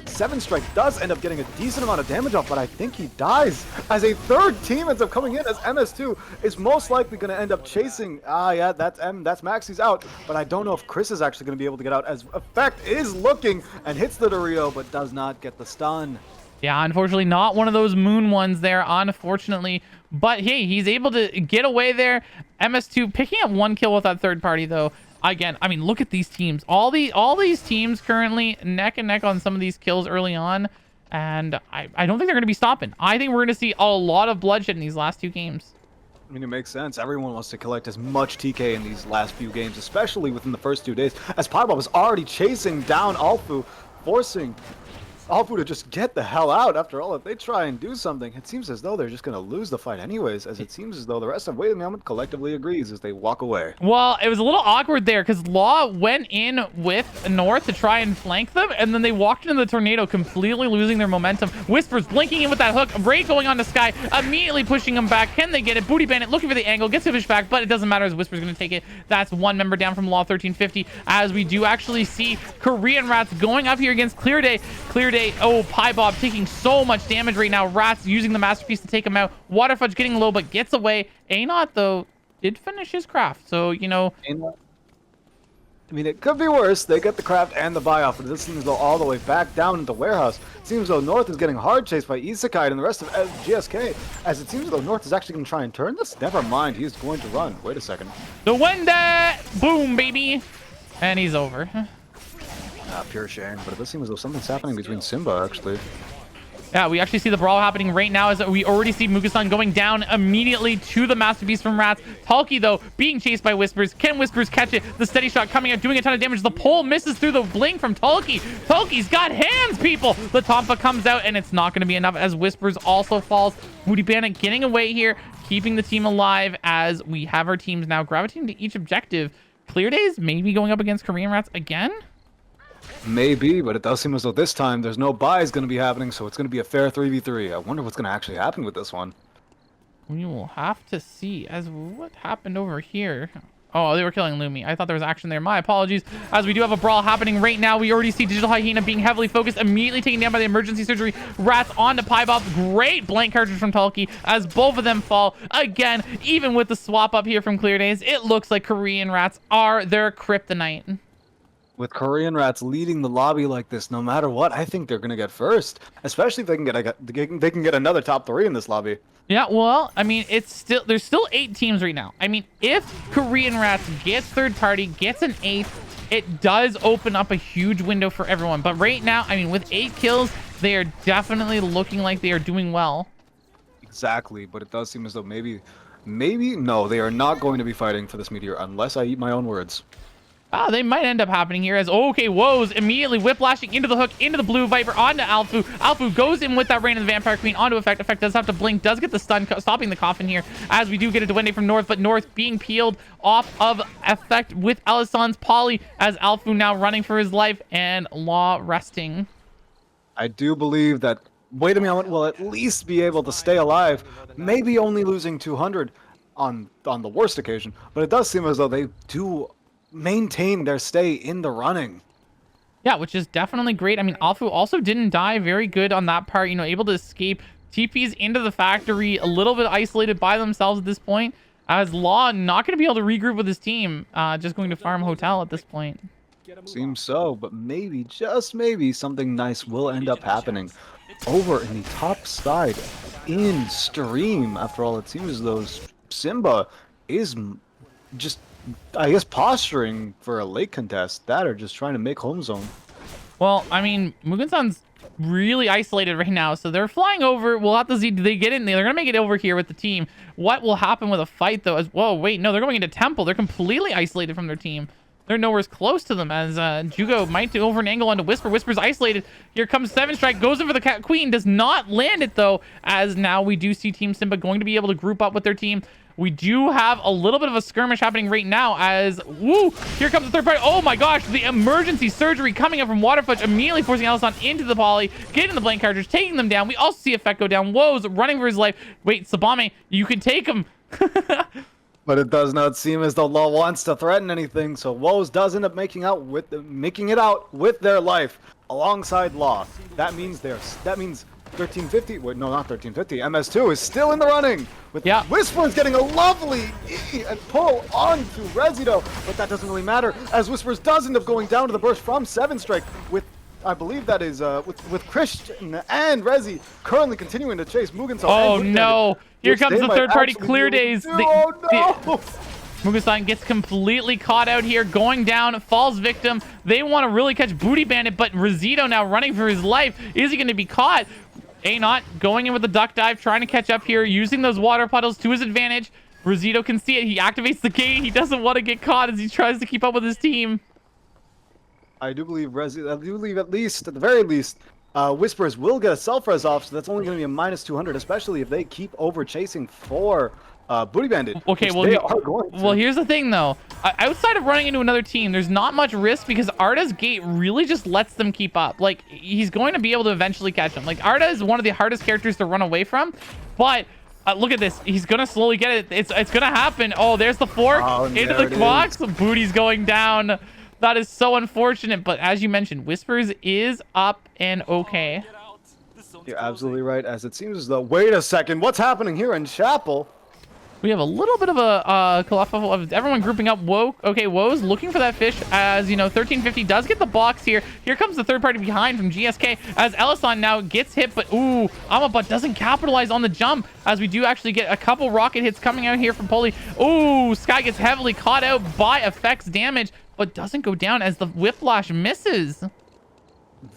7 Strike does end up getting a decent amount of damage off, but I think he dies as a third team ends up coming in as MS2 is most likely going to end up chasing. Yeah, that's Maxi's out, but I don't know if Chris is actually going to be able to get out as Effect is looking and hits the Dario, but does not get the stun. Yeah, unfortunately, not one of those moon ones there, unfortunately. But hey, he's able to get away there. MS2 picking up 1 kill with that third party, though. Again, I mean, look at these teams. All these teams currently neck and neck on some of these kills early on. And I don't think they're going to be stopping. I think we're going to see a lot of bloodshed in these last 2 games. I mean, it makes sense. Everyone wants to collect as much TK in these last few games, especially within the first 2 days. As Piebald was already chasing down Alfu, forcing Alfu to just get the hell out. After all, if they try and do something, it seems as though they're just going to lose the fight anyways, as it seems as though the rest of Wait a Moment collectively agrees as they walk away. Well, it was a little awkward there because Law went in with North to try and flank them, and then they walked into the tornado, completely losing their momentum. Whispers blinking in with that hook. Raid going on to Sky, immediately pushing them back. Can they get it? Booty Bandit looking for the angle, gets fish back, but it doesn't matter as Whisper's going to take it. That's 1 member down from Law 1350, as we do actually see Korean Rats going up here against Clear Day. Clear Day, oh, Piebald taking so much damage right now. Rats using the Masterpiece to take him out. Waterfudge getting low, but gets away. Anot, though, did finish his craft. So, you know... I mean, it could be worse. They get the craft and the buy-off, but this seems as though all the way back down into Warehouse. It seems as though North is getting hard chased by Isekai and the rest of GSK, as it seems as though North is actually going to try and turn this. Never mind, he's going to run. Wait a second. The Wende! Boom, baby! And he's over. Pure shame, but it does seem as though something's happening between Simba, actually. Yeah, we actually see the brawl happening right now as we already see Mukasan going down immediately to the Masterpiece from Rats. Talkie, though, being chased by Whispers. Can Whispers catch it? The steady shot coming out, doing a ton of damage. The pole misses through the blink from Talkie. Talkie's got hands, people! The Tompa comes out, and it's not going to be enough as Whispers also falls. Booty Bandit getting away here, keeping the team alive as we have our teams now gravitating to each objective. Clear Days maybe going up against Korean Rats again? Maybe, but it does seem as though this time there's no buys going to be happening, so it's going to be a fair 3v3. I wonder what's going to actually happen with this one. We will have to see as what happened over here. Oh, they were killing Lumi. I thought there was action there. My apologies. As we do have a brawl happening right now. We already see Digital Hyena being heavily focused, immediately taken down by the emergency surgery. Rats onto Piebald. Great blank cartridge from Talkie as both of them fall. Again, even with the swap up here from Clear Days, it looks like Korean Rats are their kryptonite. With Korean Rats leading the lobby like this, no matter what, I think they're gonna get first. Especially if they can get another top 3 in this lobby. Yeah, well, I mean, there's still 8 teams right now. I mean, if Korean Rats gets third party, gets an 8th, it does open up a huge window for everyone. But right now, I mean, with 8 kills, they are definitely looking like they are doing well. Exactly, but it does seem as though maybe no, they are not going to be fighting for this meteor unless I eat my own words. They might end up happening here as, okay, Woes immediately whiplashing into the hook, into the Blue Viper, onto Alfu. Alfu goes in with that Reign of the Vampire Queen onto Effect. Effect does have to blink, does get the stun, stopping the coffin here, as we do get a Duende from North, but North being peeled off of Effect with Alison's Poly, as Alfu now running for his life, and Law resting. I do believe that Wait a Moment will at least be able to stay alive, maybe only losing 200 on the worst occasion, but it does seem as though they do maintain their stay in the running. Yeah, which is definitely great. I mean, Alfu also didn't die. Very good on that part, you know, able to escape. TPs into the factory, a little bit isolated by themselves at this point, as Law not going to be able to regroup with his team, just going to farm Hotel at this point. Seems so, but maybe, just maybe, something nice will end up happening over in the top side in stream. After all, it seems as though Simba is just, I guess, posturing for a late contest, that or just trying to make home zone. Well, I mean, Mugen-san's really isolated right now, so they're flying over. We'll have to see, do they get in there? They're gonna make it over here with the team. What will happen with a fight, though? As, whoa, wait, no, they're going into Temple. They're completely isolated from their team. They're nowhere close to them, as Jugo might do over an angle onto Whisper. Whisper's isolated. Here comes 7 Strike, goes in for the Queen, does not land it, though, as now we do see Team Simba going to be able to group up with their team. We do have a little bit of a skirmish happening right now as, woo, here comes the third party. Oh my gosh, the emergency surgery coming up from Waterfudge, immediately forcing Alison into the poly, getting the blank cartridge, taking them down. We also see Effect go down. Woes running for his life. Wait, Sabame, you can take him. But it does not seem as though Law wants to threaten anything, so Woes does end up making it out with their life alongside Law. That means 1350. Wait, no, not 1350. MS2 is still in the running. With Whisper's getting a lovely E and pull onto Resido, but that doesn't really matter as Whispers does end up going down to the burst from 7 Strike with. I believe that is with Christian and Rezi currently continuing to chase Mugenso. Oh no! Here comes the third-party clear days. Oh no! Mugensan gets completely caught out here, going down, falls victim. They want to really catch Booty Bandit, but Resido now running for his life. Is he going to be caught? A-Not going in with the duck dive, trying to catch up here, using those water puddles to his advantage. Resido can see it. He activates the gate. He doesn't want to get caught as he tries to keep up with his team. I do believe at least, at the very least, Whispers will get a self-res off, so that's only going to be a -200, especially if they keep over chasing for Booty Bandit. Okay, well, here's the thing, though. Outside of running into another team, there's not much risk because Arda's gate really just lets them keep up. Like, he's going to be able to eventually catch them. Like, Arda is one of the hardest characters to run away from, but... look at this. He's going to slowly get it. It's going to happen. Oh, there's the fork into the box. Booty's going down. That is so unfortunate, but as you mentioned, Whispers is up and okay. You're absolutely right, as it seems as though... Wait a second, what's happening here in Chapel? We have a little bit of a kerfuffle of everyone grouping up. Okay, Woe's looking for that fish, as, you know, 1350 does get the box here. Here comes the third party behind from GSK, as Ellison now gets hit, but, ooh, Amabut doesn't capitalize on the jump, as we do actually get a couple rocket hits coming out here from Poli. Ooh, Sky gets heavily caught out by effects damage, but doesn't go down as the whiplash misses.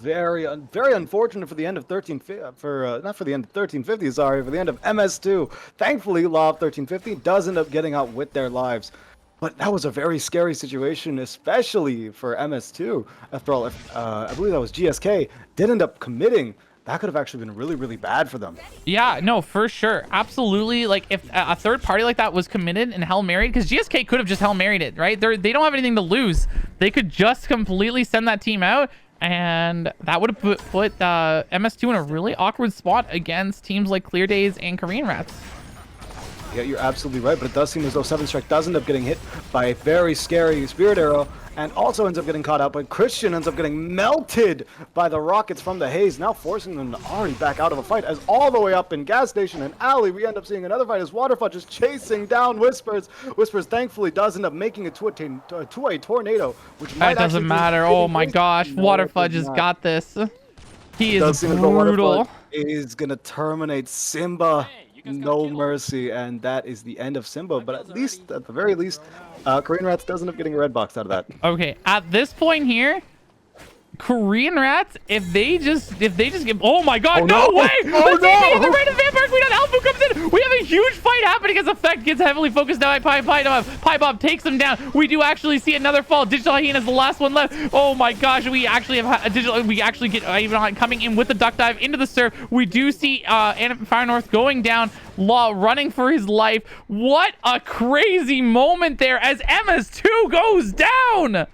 Very unfortunate for the end of 1350, sorry, for the end of MS2. Thankfully, Law of 1350 does end up getting out with their lives. But that was a very scary situation, especially for MS2. After all, I believe that was GSK, did end up committing. That could have actually been really, really bad for them. Yeah, no, for sure. Absolutely. Like, if a third party like that was committed and Hell Married, because GSK could have just Hell Married it, right? They don't have anything to lose. They could just completely send that team out, and that would have put MS2 in a really awkward spot against teams like Clear Days and Korean Rats. Yeah, you're absolutely right, but it does seem as though 7 Strike does end up getting hit by a very scary Spirit Arrow, and also ends up getting caught out, but Christian ends up getting melted by the rockets from the haze, now forcing them to already back out of a fight, as all the way up in Gas Station and Alley, we end up seeing another fight as Waterfudge is chasing down Whispers. Whispers thankfully does end up making it to a tornado, which might That doesn't matter. Oh my gosh, Waterfudge has got this. He is brutal. Is going to terminate Simba. No mercy, and that is the end of Simba, but at the very least, Korean Rats does end up getting a red box out of that. Okay, at this point here, Korean Rats, if they just give, oh my god, no way! Oh Let's see the random Vampire Queen on Alpha comes in. We have a huge fight happening as Effect gets heavily focused now by Pie Bob takes him down. We do actually see another fall. Digital Hyena is the last one left. Oh my gosh, we actually have a digital. We actually get Avon coming in with the duck dive into the surf. We do see Fire North going down. Law running for his life. What a crazy moment there as MS2 goes down.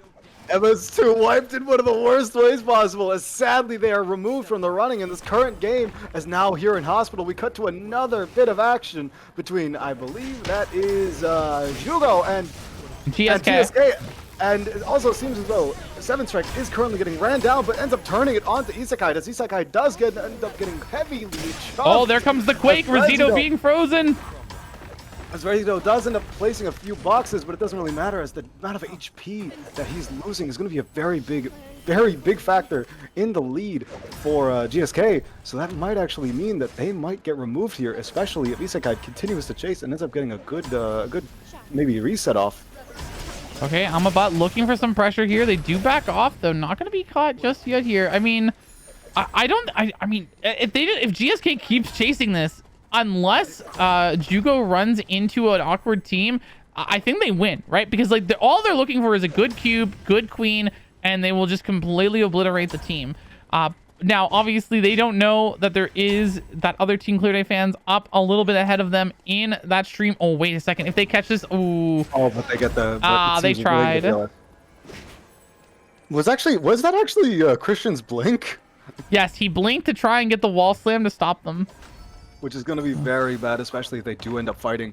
MS2 wiped in one of the worst ways possible, as sadly they are removed from the running in this current game, as now here in Hospital we cut to another bit of action between, I believe that is Jugo and GSK. And it also seems as though 7 Strike is currently getting ran down, but ends up turning it onto Isekai, as Isekai does end up getting heavily chunked. Oh, there comes the Quake, Resido being frozen. As Resido does end up placing a few boxes, but it doesn't really matter, as the amount of HP that he's losing is going to be a very big factor in the lead for GSK. So that might actually mean that they might get removed here, especially if Isekai continues to chase and ends up getting a good maybe reset off. Okay, Amabot looking for some pressure here. They do back off, though. Not going to be caught just yet here. I mean, I mean, if GSK keeps chasing this, unless Jugo runs into an awkward team, I think they win, right? Because like all they're looking for is a good cube, good queen, and they will just completely obliterate the team. Now, obviously, they don't know that there is that other Team Clear Day fans up a little bit ahead of them in that stream. Oh, wait a second. If they catch this, ooh. Oh, but they get the. They tried. Was that actually Christian's blink? Yes, he blinked to try and get the wall slam to stop them. which is going to be very bad, especially if they do end up fighting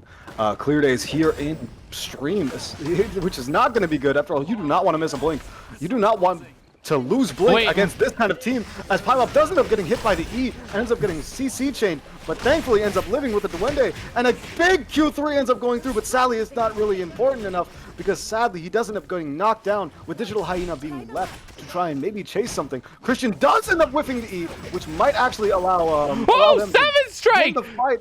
Clear Days here in stream, which is not going to be good. After all, you do not want to miss a blink. You do not want to lose blink Wait. against this kind of team, as Pylop does end up getting hit by the E, and ends up getting CC chained, but thankfully ends up living with the Duende, and a big Q3 ends up going through, but sadly it's not really important enough, because sadly he does end up getting knocked down, with Digital Hyena being left to try and maybe chase something. Christian does end up whiffing the E, which might actually allow them Seven Strike! to win the fight.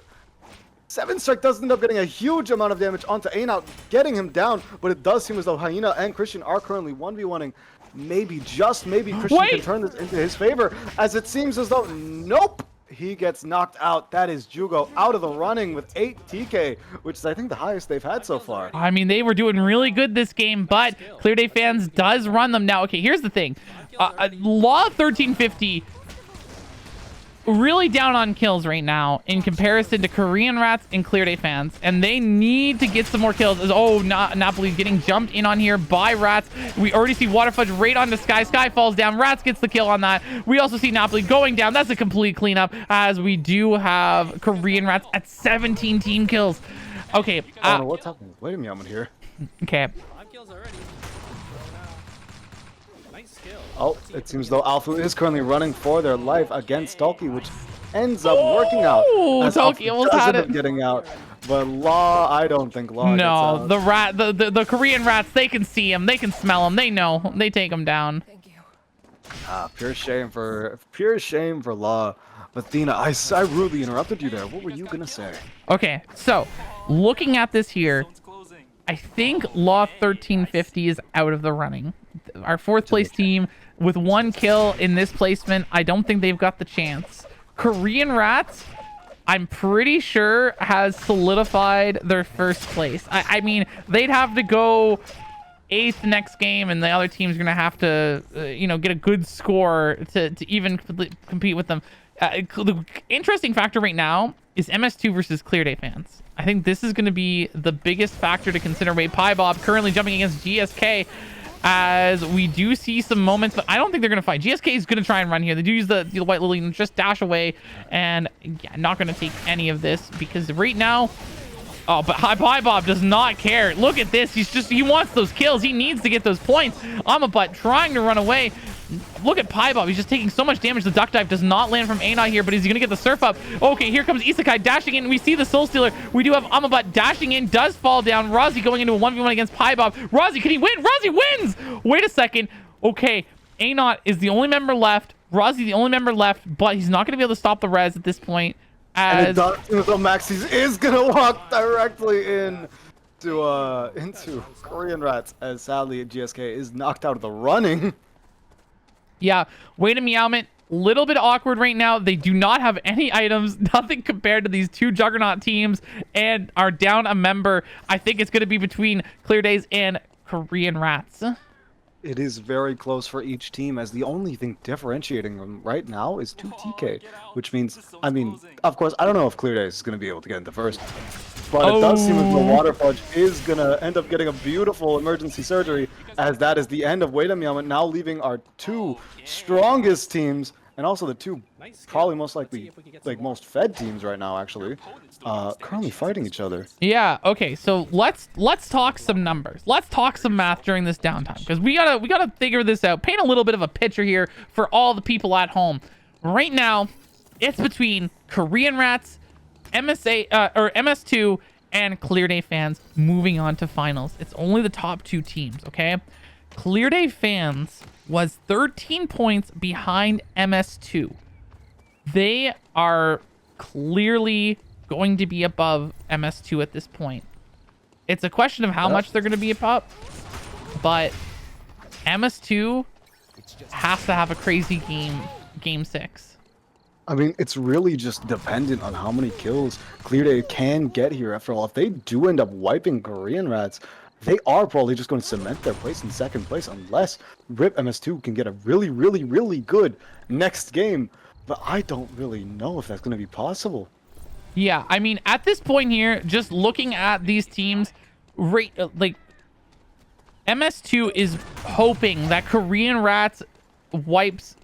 7 Strike does end up getting a huge amount of damage onto Ainout, getting him down, but it does seem as though Hyena and Christian are currently 1v1ing. Maybe, just maybe, Christian can turn this into his favor, as it seems as though, nope, he gets knocked out. That is Jugo out of the running with 8 TK, which is, I think, the highest they've had so far. I mean, they were doing really good this game, but Clear Day Fans does run them now. Okay, here's the thing. Law 1350 really down on kills right now in comparison to Korean Rats and Clear Day Fans, and they need to get some more kills. Napoli getting jumped in on here by Rats. We already see Water Fudge right onto Sky. Sky falls down. Rats gets the kill on that. We also see Napoli going down. That's a complete cleanup, as we do have Korean Rats at 17 team kills. Okay. What's happening? Wait a minute here. Okay. 5 kills already. Nice skill. Oh, it seems though Alpha is currently running for their life against Dalky, which ends up working out. As Dalky Alpha almost does had end up it. getting out, but Law, I don't think Law gets No, out. the Korean Rats, they can see him, they can smell him, they know, they take him down. Thank you. Pure shame for Law. But Thina, I rudely interrupted you there. What were you gonna say? Okay, so looking at this here, I think Law 1350 is out of the running. Our 4th place team with 1 kill in this placement, I don't think they've got the chance. Korean Rats, I'm pretty sure, has solidified their 1st place. I mean, they'd have to go 8th next game, and the other team's gonna have to, get a good score to even compete with them. The interesting factor right now is MS2 versus Clear Day Fans. I think this is going to be the biggest factor to consider. Pie Bob currently jumping against GSK, as we do see some moments, but I don't think they're going to fight. GSK is going to try and run here. They do use the White Lily and just dash away, and yeah, not going to take any of this, because right now, oh, but Pie Bob does not care. Look at this. He wants those kills. He needs to get those points. But trying to run away. Look at Pie Bob. He's just taking so much damage. The duck dive does not land from Aina here, but is he going to get the surf up? Okay, here comes Isekai dashing in. We see the Soul Stealer. We do have Amabat dashing in, does fall down. Rozzy going into a 1v1 against Pie Bob. Rozzy, can he win? Rozzy wins! Wait a second. Okay, Aina is the only member left. Rozzy the only member left, but he's not going to be able to stop the res at this point. And it does seem as though Maxis is gonna walk directly into Korean Rats, as sadly GSK is knocked out of the running. Yeah, wait a meowment. Little bit awkward right now. They do not have any items, nothing compared to these 2 Juggernaut teams, and are down a member. I think it's going to be between Clear Days and Korean Rats. It is very close for each team, as the only thing differentiating them right now is 2 TK, which means, I mean, of course, I don't know if Clear Days is going to be able to get into first, but it does seem as though Water Fudge is going to end up getting a beautiful emergency surgery, as that is the end of Wait a Moment, now leaving our 2 strongest teams, and also the 2 probably most likely, most fed teams right now, actually, currently fighting each other. Yeah, okay, so let's talk some numbers. Let's talk some math during this downtime, because we gotta figure this out. Paint a little bit of a picture here for all the people at home. Right now, it's between Korean Rats, MS2, and Clear Day Fans moving on to finals. It's only the top 2 teams, okay? Clear Day Fans was 13 points behind MS2. They are clearly going to be above MS2 at this point. It's a question of how much they're going to be above, but MS2 has to have a crazy game 6. I mean, it's really just dependent on how many kills Clear Day can get here. After all, if they do end up wiping Korean Rats, they are probably just going to cement their place in 2nd place, unless RIP MS2 can get a really, really, really good next game. But I don't really know if that's going to be possible. Yeah, I mean, at this point here, just looking at these teams, MS2 is hoping that Korean Rats wipes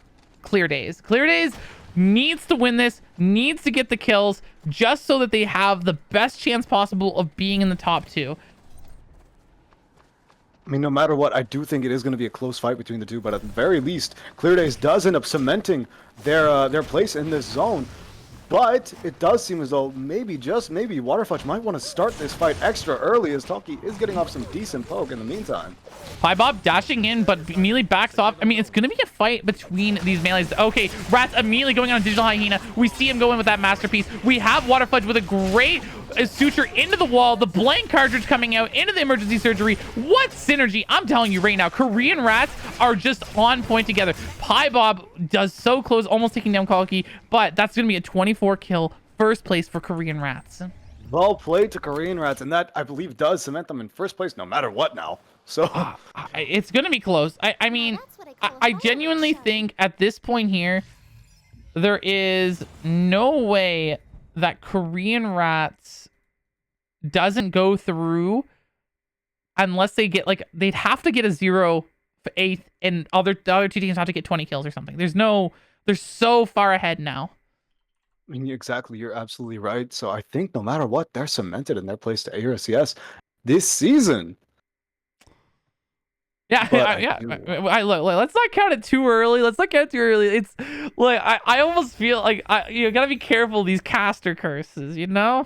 Clear Days. Clear Days needs to win this, needs to get the kills, just so that they have the best chance possible of being in the top 2. I mean, no matter what, I do think it is going to be a close fight between the two, but at the very least, Clear Days does end up cementing their place in this zone. But it does seem as though maybe, just maybe, Waterfudge might want to start this fight extra early, as Talkie is getting off some decent poke in the meantime. Bob dashing in, but immediately backs off. I mean, it's going to be a fight between these melees. Okay, Rat's immediately going on Digital Hyena. We see him go in with that Masterpiece. We have Waterfudge with a great suture into the wall. The blank cartridge coming out into the emergency surgery. What synergy? I'm telling you right now, Korean Rats are just on point together. Bob does so close, almost taking down Kalki, but that's going to be a 24 kill first place for Korean Rats. Well played to Korean Rats, and that, I believe, does cement them in first place no matter what now. So it's going to be close. I mean, I genuinely think at this point here, there is no way that Korean Rats doesn't go through unless they get, like, they'd have to get a 0 for 8th, and the other two teams have to get 20 kills or something. They're so far ahead now. I mean, exactly. You're absolutely right. So I think no matter what, they're cemented in their place to ARCS this season. Yeah, look, let's not count it too early. It's like I almost feel like you gotta be careful these caster curses, you know?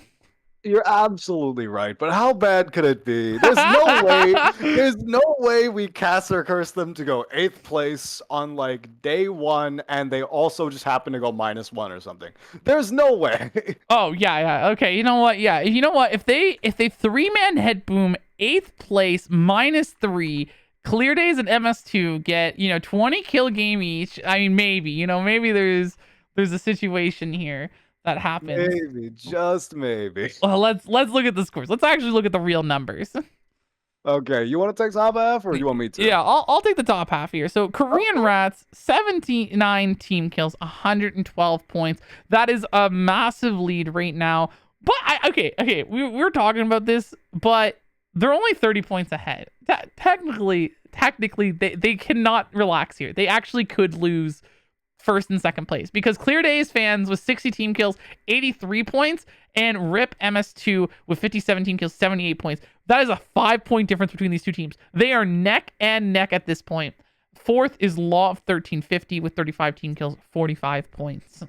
You're absolutely right, but how bad could it be? There's no way. There's no way we caster curse them to go 8th place on like day 1, and they also just happen to go -1 or something. There's no way. Oh yeah. Okay, you know what? Yeah, you know what? If they 3-man head boom 8th place -3. Clear Days and MS2 get 20 kill game each. I mean, maybe there's a situation here that happens. Maybe, just maybe. Well, let's look at the scores. Let's actually look at the real numbers. Okay, you want to take top half, or you want me to? Yeah, I'll take the top half here. So Korean Rats, 79 team kills, 112 points. That is a massive lead right now. But okay, we were talking about this, but they're only 30 points ahead. Technically, they cannot relax here. They actually could lose first and second place because Clear Days fans with 60 team kills, 83 points, and RIP MS2 with 57 team kills, 78 points. That is a 5-point difference between these two teams. They are neck and neck at this point. Fourth is Law of 1350 with 35 team kills, 45 points.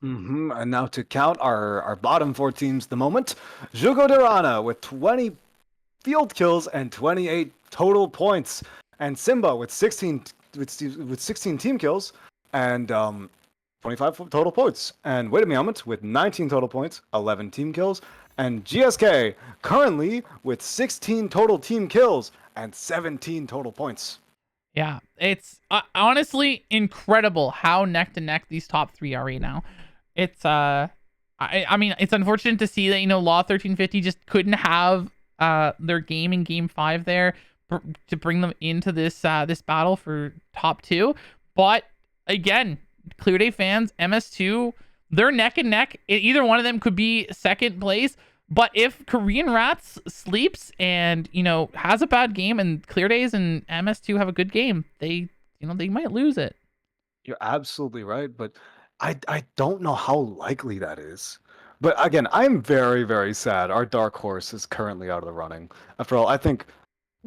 And now to count our bottom 4 teams at the moment. Jugo Durana with 20 field kills and 28 total points, and Simba with 16 team kills and 25 total points, and Wait a Moment with 19 total points, 11 team kills, and GSK currently with 16 total team kills and 17 total points. Yeah, it's honestly incredible how neck to neck these top 3 are right now. It's I mean, it's unfortunate to see that Law 1350 just couldn't have their game in game 5 there to bring them into this this battle for top 2. But again, Clear Day fans, MS2, they're neck and neck. Either one of them could be second place. But if Korean Rats sleeps and has a bad game, and Clear Days and MS2 have a good game, they might lose it. You're absolutely right, but I don't know how likely that is. But again, I'm very, very sad our dark horse is currently out of the running. After all, I think,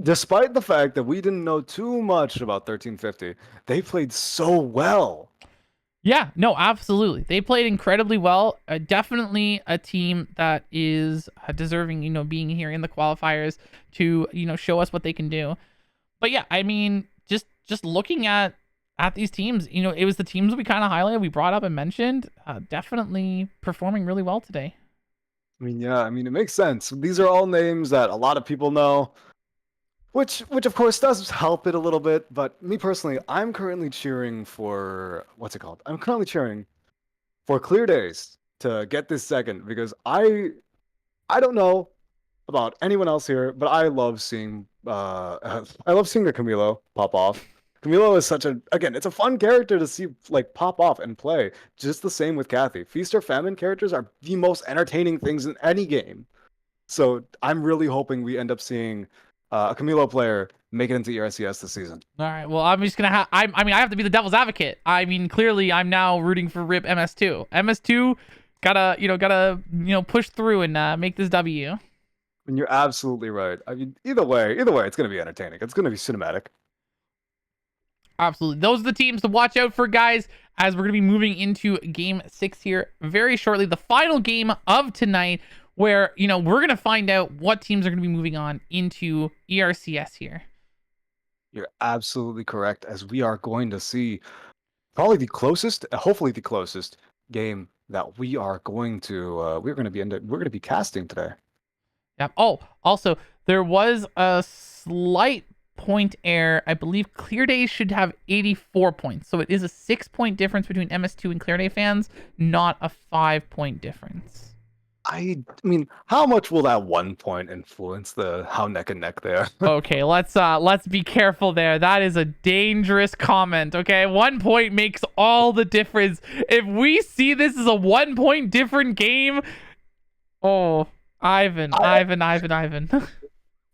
despite the fact that we didn't know too much about 1350, they played so well. Yeah, no, absolutely. They played incredibly well. Definitely a team that is deserving, being here in the qualifiers to, show us what they can do. But yeah, I mean, just looking at these teams, it was the teams that we kind of highlighted, we brought up and mentioned, definitely performing really well today. I mean, yeah, it makes sense. These are all names that a lot of people know, which of course does help it a little bit. But me personally, I'm currently cheering for, what's it called? I'm currently cheering for Clear Days to get this second, because I don't know about anyone else here, but I love seeing the Camilo pop off. Camilo is it's a fun character to see pop off and play. Just the same with Kathy. Feast or Famine characters are the most entertaining things in any game. So I'm really hoping we end up seeing a Camilo player make it into ERCS this season. All right. Well, I'm just gonna have. I mean, I have to be the devil's advocate. I mean, clearly, I'm now rooting for RIP MS2. MS2 gotta push through and make this W. And you're absolutely right. I mean, either way, it's gonna be entertaining. It's gonna be cinematic. Absolutely. Those are the teams to watch out for, guys, as we're going to be moving into game 6 here very shortly. The final game of tonight, where, we're going to find out what teams are going to be moving on into ERCS here. You're absolutely correct, as we are going to see probably the closest, hopefully the closest game that we're going to be casting today. Yep. Oh, also, there was a slight point error. I believe Clear Day should have 84 points. So it is a 6-point difference between MS2 and Clear Day fans, not a 5-point difference. I mean, how much will that 1 point influence how neck and neck they are? Okay, let's be careful there. That is a dangerous comment. Okay, 1 point makes all the difference. If we see this as a 1 point different game, oh, Ivan.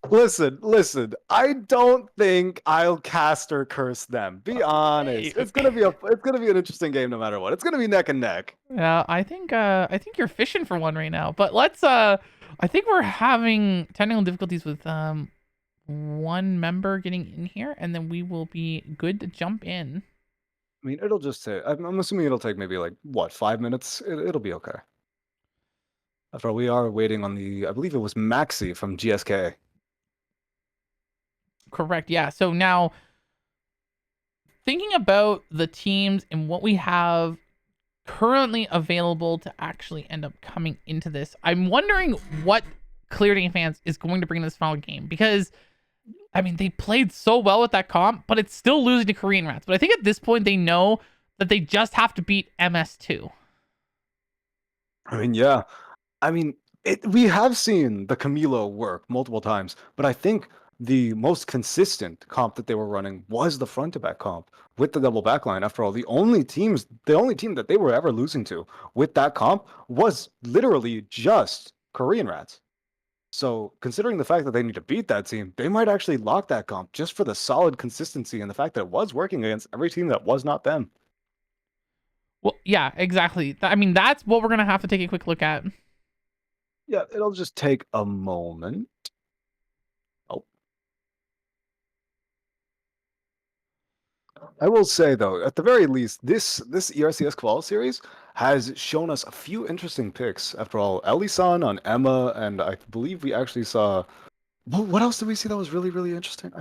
Listen. I don't think I'll cast or curse them. Be honest. It's gonna be an interesting game no matter what. It's gonna be neck and neck. Yeah, I think you're fishing for one right now. But let's I think we're having technical difficulties with one member getting in here, and then we will be good to jump in. I mean, it'll just take. I'm assuming it'll take maybe 5 minutes. It'll be okay. After all, we are waiting on I believe it was Maxi from GSK. Correct. Yeah. So now, thinking about the teams and what we have currently available to actually end up coming into this, I'm wondering what Clear Day fans is going to bring to this final game, because I mean, they played so well with that comp, but it's still losing to Korean Rats. But I think at this point they know that they just have to beat MS2. I mean, yeah. I mean, we have seen the Camilo work multiple times, but I think the most consistent comp that they were running was the front to back comp with the double backline. After all, the only team that they were ever losing to with that comp was literally just Korean Rats. So considering the fact that they need to beat that team, they might actually lock that comp just for the solid consistency and the fact that it was working against every team that was not them. Well, yeah, exactly. I mean, that's what we're going to have to take a quick look at. Yeah, it'll just take a moment. I will say though, at the very least, this ERCS Qual series has shown us a few interesting picks. After all, Elisan on Emma, and I believe we actually saw. What else did we see that was really, really interesting?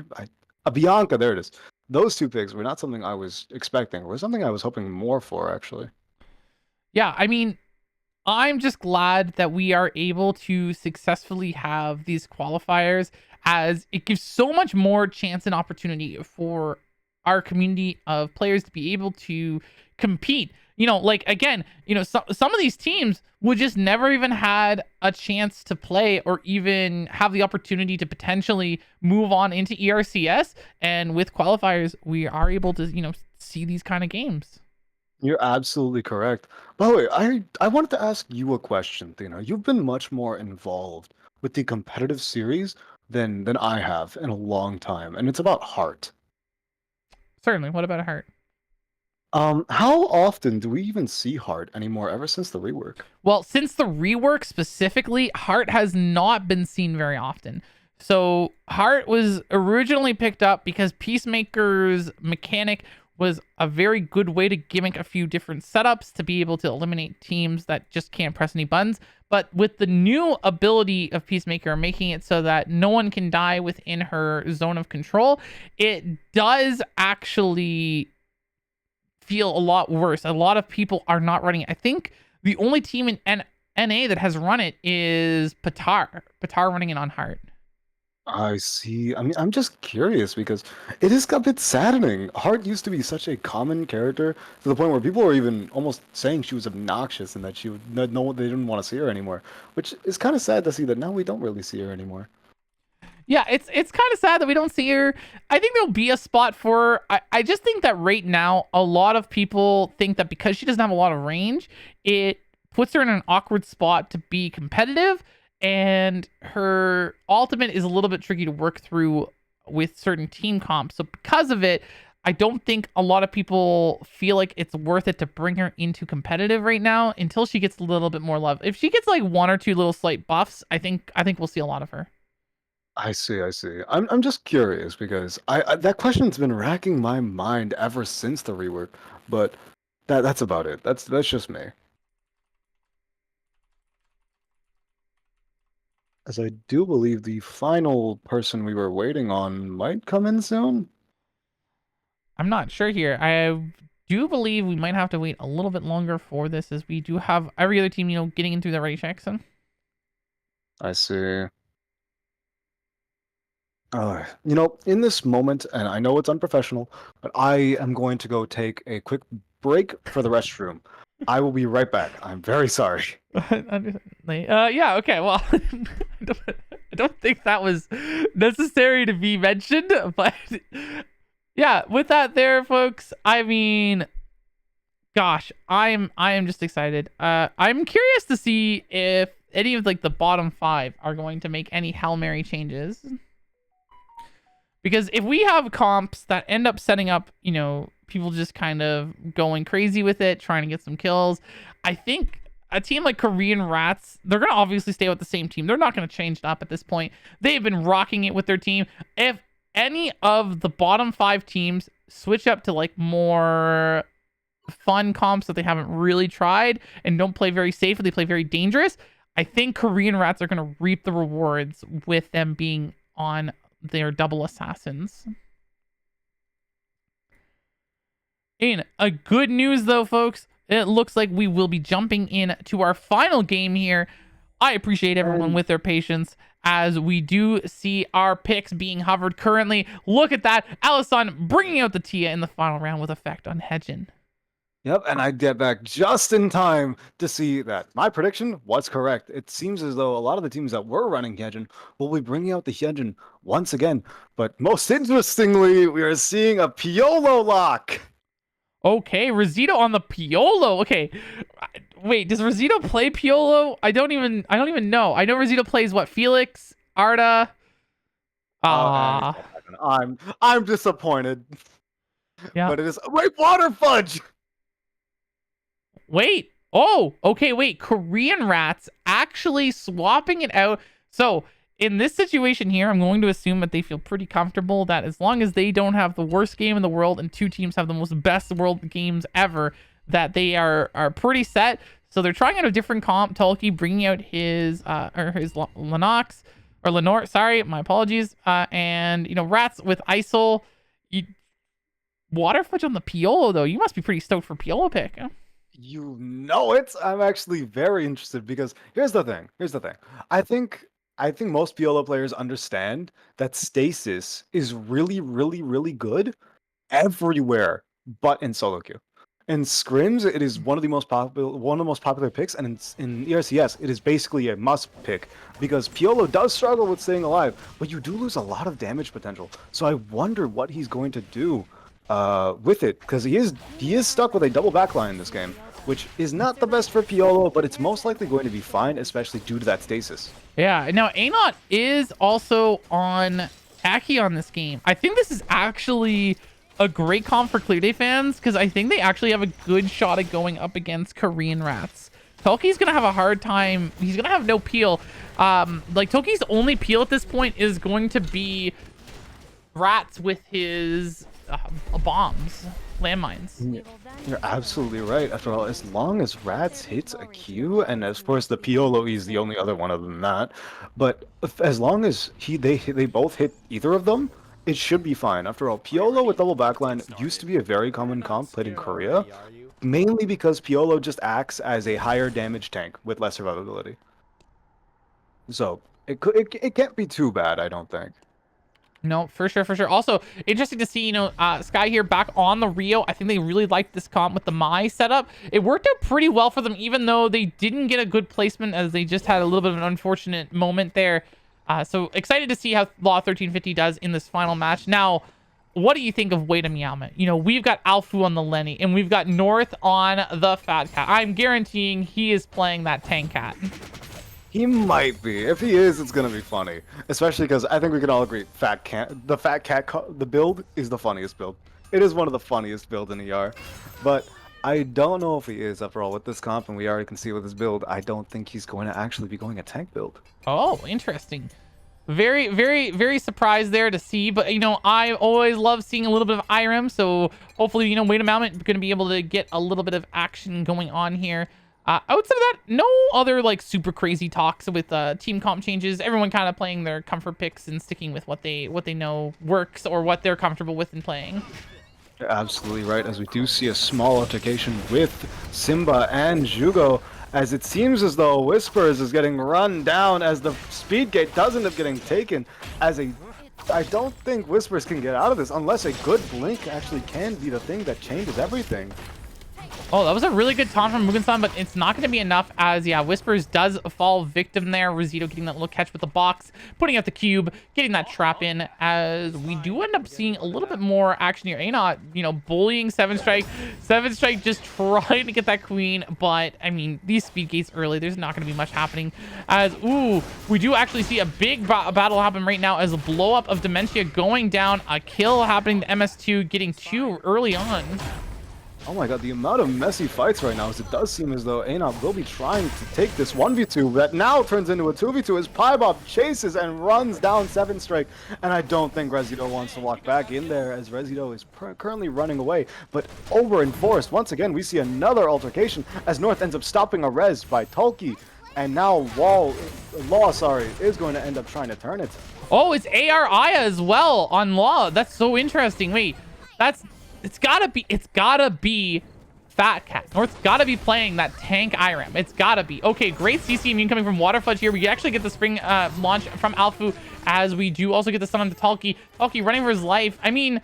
Bianca, there it is. Those two picks were not something I was expecting. Were something I was hoping more for, actually. Yeah, I mean, I'm just glad that we are able to successfully have these qualifiers, as it gives so much more chance and opportunity for our community of players to be able to compete. Again, some of these teams would just never even had a chance to play or even have the opportunity to potentially move on into ERCS. And with qualifiers, we are able to, see these kind of games. You're absolutely correct. By the way, I wanted to ask you a question, Thina. You've been much more involved with the competitive series than I have in a long time, and it's about Heart. Certainly. What about a Heart? How often do we even see Heart anymore ever since the rework? Well, since the rework specifically, Heart has not been seen very often. So Heart was originally picked up because Peacemaker's mechanic was a very good way to gimmick a few different setups to be able to eliminate teams that just can't press any buttons. But with the new ability of Peacemaker making it so that no one can die within her zone of control, it does actually feel a lot worse. A lot of people are not running it. I think the only team in NA that has run it is Patar. Patar running it on Heart. I see. I mean, I'm just curious because it is a bit saddening. Heart used to be such a common character to the point where people were even almost saying she was obnoxious and that they didn't want to see her anymore, which is kind of sad to see that now we don't really see her anymore. Yeah, it's kind of sad that we don't see her. I think there'll be a spot for her. I just think that right now, a lot of people think that because she doesn't have a lot of range, it puts her in an awkward spot to be competitive. and her ultimate is a little bit tricky to work through with certain team comps. So because of it, I don't think a lot of people feel like it's worth it to bring her into competitive right now until she gets a little bit more love. If she gets like 1 or 2 little slight buffs, I think we'll see a lot of her. I see, I see. I'm just curious because I that question's been racking my mind ever since the rework, but that's about it. That's just me. As I do believe the final person we were waiting on might come in soon. I'm not sure here. I do believe we might have to wait a little bit longer for this, as we do have every other team, getting into the ready checks. I see. In this moment, and I know it's unprofessional, but I am going to go take a quick break for the restroom. I will be right back. I'm very sorry. Yeah, okay, well, I don't think that was necessary to be mentioned, but yeah, with that there, folks, I mean, gosh, I am just excited. I'm curious to see if any of like the bottom 5 are going to make any Hail Mary changes. Because if we have comps that end up setting up, people just kind of going crazy with it, trying to get some kills, I think a team like Korean Rats, they're going to obviously stay with the same team. They're not going to change it up at this point. They've been rocking it with their team. If any of the bottom 5 teams switch up to like more fun comps that they haven't really tried and don't play very safe, they play very dangerous, I think Korean Rats are going to reap the rewards with them being on their double assassins. In a good news though, folks, it looks like we will be jumping in to our final game here. I appreciate everyone with their patience as we do see our picks being hovered currently. Look at that. Alisson bringing out the Tia in the final round with effect on Hedgen. Yep, and I get back just in time to see that my prediction was correct. It seems as though a lot of the teams that were running Hyejin will be bringing out the Hyejin once again. But most interestingly, we are seeing a Piolo lock. Okay, Rosito on the Piolo. Okay, wait, does Rosito play Piolo? I don't even know. I know Rosito plays what? Felix, Arda. I'm disappointed. Yeah. But it is wait, water fudge. Wait. Oh, okay, wait. Korean Rats actually swapping it out. So in this situation here, I'm going to assume that they feel pretty comfortable that as long as they don't have the worst game in the world and 2 teams have the most best world games ever, that they are pretty set. So they're trying out a different comp. Tolkien bringing out his Lennox or Lenore. Sorry, my apologies. And Rats with Isol. Water fudge on the Piolo though. You must be pretty stoked for Piolo pick. Huh? You know it. I'm actually very interested because here's the thing. I think most Piolo players understand that stasis is really, really, really good everywhere but in solo queue. In scrims, it is one of the most popular picks, and in ERCS, it is basically a must pick because Piolo does struggle with staying alive, but you do lose a lot of damage potential. So I wonder what he's going to do with it, because he is stuck with a double backline in this game, which is not the best for Piolo, but it's most likely going to be fine, especially due to that stasis. Yeah, now Anot is also on Aki on this game. I think this is actually a great comp for Clear Day fans, because I think they actually have a good shot at going up against Korean Rats. Toki's gonna have a hard time. He's gonna have no peel. Like Toki's only peel at this point is going to be Rats with his bombs, landmines. You're absolutely right. After all, as long as Rats hits a Q, and of course the Piolo is the only other one other than that, but as long as they both hit either of them, it should be fine. After all, Piolo with double backline used to be a very common comp played in Korea, mainly because Piolo just acts as a higher damage tank with less survivability. So it can't be too bad, I don't think. No, for sure, for sure. Also, interesting to see, Sky here back on the Rio. I think they really liked this comp with the Mai setup. It worked out pretty well for them, even though they didn't get a good placement, as they just had a little bit of an unfortunate moment there. So excited to see how Law 1350 does in this final match. Now, what do you think of Wada Miyama? We've got Alfu on the Lenny, and we've got North on the Fat Cat. I'm guaranteeing he is playing that Tank Cat. He might be. If he is, it's gonna be funny. Especially because I think we can all agree, the fat cat, the build is the funniest build. It is one of the funniest builds in ER. But I don't know if he is, after all, with this comp, and we already can see with his build, I don't think he's going to actually be going a tank build. Oh, interesting. Very, very, very surprised there to see, but you know, I always love seeing a little bit of IRM, so hopefully, you know, Wade Mount going to be able to get a little bit of action going on here. Outside of that, no other like super crazy talks with team comp changes. Everyone kind of playing their comfort picks and sticking with what they know works or what they're comfortable with in playing. You're absolutely right, as we do see a small altercation with Simba and Jugo, as it seems as though Whispers is getting run down as the speed gate does end up getting taken. I don't think Whispers can get out of this unless a good blink actually can be the thing that changes everything. Oh, that was a really good taunt from Mugen-san, but it's not going to be enough as, yeah, Whispers does fall victim there. Rosito getting that little catch with the box, putting out the cube, getting that trap in, as we do end up seeing a little bit more action here. Anot, you know, bullying 7-Strike. 7-Strike just trying to get that queen, but, I mean, these speed gates early, there's not going to be much happening. As, ooh, we do actually see a big battle happen right now as a blow-up of Dementia going down, a kill happening to MS2, getting 2 early on. Oh my god, the amount of messy fights right now, as it does seem as though Anop will be trying to take this 1v2 that now turns into a 2v2 as Pybob chases and runs down 7-Strike. And I don't think Resido wants to walk back in there, as Resido is currently running away. But over in Forest, once again, we see another altercation as North ends up stopping a res by Tulki. And now Law is going to end up trying to turn it. Oh, it's AR Aya as well on Law. That's so interesting. Wait, it's gotta be Fat Cat. North's gotta be playing that tank IRAM. It's gotta be. Okay, great CC immune coming from Waterfudge here. We actually get the spring launch from Alfu, as we do also get the stun on the Talkie. Talkie running for his life. I mean,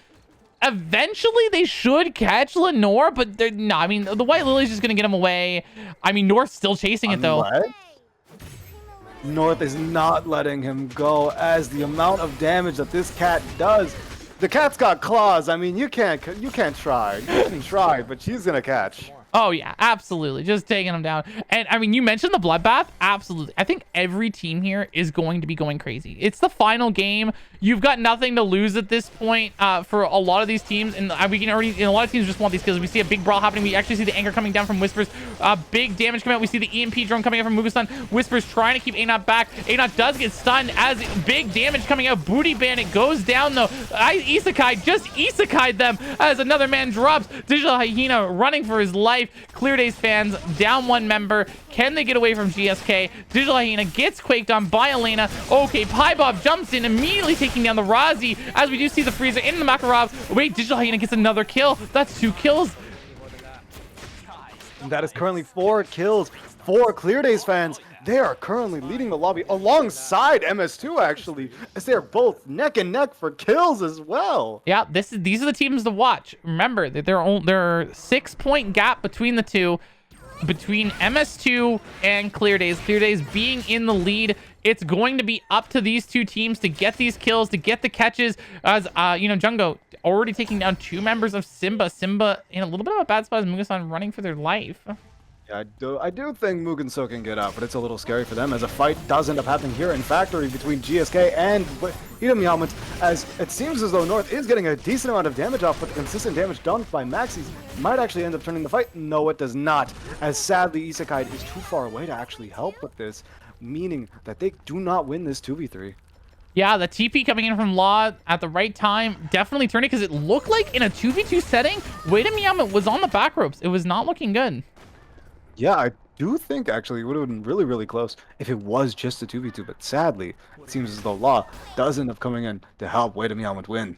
eventually they should catch Lenore, but they're not. I mean, the White Lily's just gonna get him away. I mean, North's still chasing it though. North is not letting him go, as the amount of damage that this cat does. The cat's got claws. I mean, you can't try. You can try, but she's gonna catch. Oh yeah, absolutely. Just taking them down. And I mean, you mentioned the bloodbath. Absolutely. I think every team here is going to be going crazy. It's the final game. You've got nothing to lose at this point for a lot of these teams. And we can already, a lot of teams just want these kills. We see a big brawl happening. We actually see the anchor coming down from Whispers. Big damage coming out. We see the EMP drone coming out from Mugen-san. Whispers trying to keep Anot back. Anot does get stunned as big damage coming out. Booty Bandit goes down though. Isekai just isekai'd them as another man drops. Digital Hyena running for his life. Clear Days fans down one member. Can they get away from GSK? Digital Hyena gets quaked on by Elena. Okay, Pybob jumps in, immediately taking down the Razi, as we do see the freezer in the Makarov. Wait, Digital Hyena gets another kill. That's 2 kills. That is currently 4 kills for Clear Days fans. They are currently leading the lobby alongside MS2, actually, as they're both neck and neck for kills as well. Yeah, these are the teams to watch. Remember that there are 6-point gap between the two, between MS2 and Clear Days. Clear Days being in the lead. It's going to be up to these two teams to get these kills, to get the catches. As you know, Jungo already taking down 2 members of Simba. Simba in a little bit of a bad spot as Mugen-san running for their life. Yeah, I do think Mugen-so can get out, but it's a little scary for them, as a fight does end up happening here in Factory between GSK and Hidemi Helmets, as it seems as though North is getting a decent amount of damage off, but the consistent damage done by Maxis might actually end up turning the fight. No, it does not, as sadly Isekai is too far away to actually help with this, meaning that they do not win this 2v3. Yeah, the TP coming in from Law at the right time definitely turned it, because it looked like in a 2v2 setting, Wade Miyama was on the back ropes. It was not looking good. Yeah, I do think actually it would have been really, really close if it was just a 2v2, but sadly, it seems as though Law does end up coming in to help Wade Miyama win.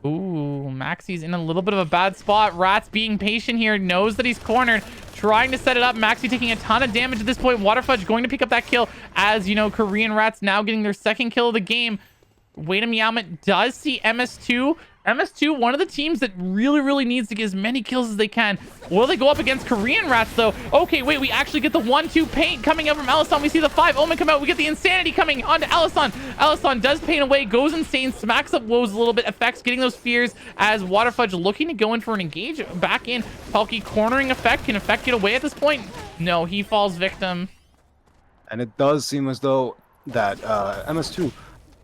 Ooh, Maxi's in a little bit of a bad spot. Rat's being patient here, knows that he's cornered, trying to set it up. Maxi taking a ton of damage at this point. Waterfudge going to pick up that kill, as you know, Korean Rats now getting their 2nd kill of the game. Wade Miyama does see MS2. MS2, one of the teams that really, really needs to get as many kills as they can. Will they go up against Korean Rats, though? Okay, wait, we actually get the 1-2 paint coming up from Alisson. We see the 5 Omen come out. We get the Insanity coming onto Alisson. Alisson does paint away, goes insane, smacks up Woes a little bit, effects getting those fears, as Waterfudge looking to go in for an engage back in. Palki cornering effect. Can effect get away at this point? No, he falls victim. And it does seem as though that MS2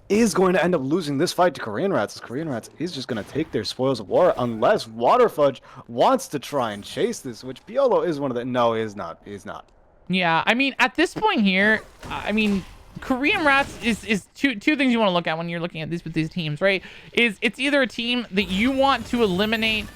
is going to end up losing this fight to Korean Rats, as Korean Rats is just going to take their spoils of war unless Waterfudge wants to try and chase this, which Piolo is one of the... No, he is not. He is not. Yeah, I mean, at this point here, I mean, Korean Rats is two things you want to look at when you're looking at these with these teams, right? Is it's either a team that you want to eliminate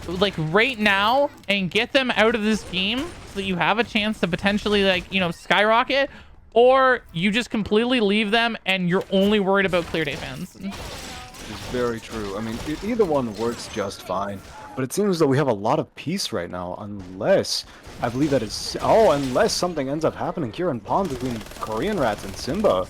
like right now and get them out of this game so that you have a chance to potentially, like, you know, skyrocket, or you just completely leave them and you're only worried about clear day fans. It's very true. I mean, either one works just fine. But it seems that we have a lot of peace right now, unless I believe that is... Oh, unless something ends up happening here in Pond between Korean Rats and Simba.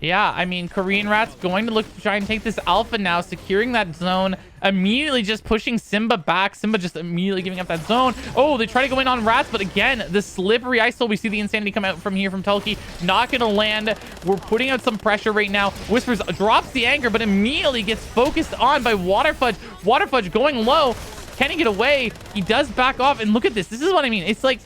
Yeah, I mean, Korean Rat's going to look to try and take this alpha now, securing that zone, immediately just pushing Simba back. Simba just immediately giving up that zone. Oh, they try to go in on Rats, but again, the slippery ISO. We see the Insanity come out from here from Tulki. Not going to land. We're putting out some pressure right now. Whispers drops the anchor, but immediately gets focused on by Waterfudge. Waterfudge going low. Can he get away? He does back off, and look at this. This is what I mean. It's like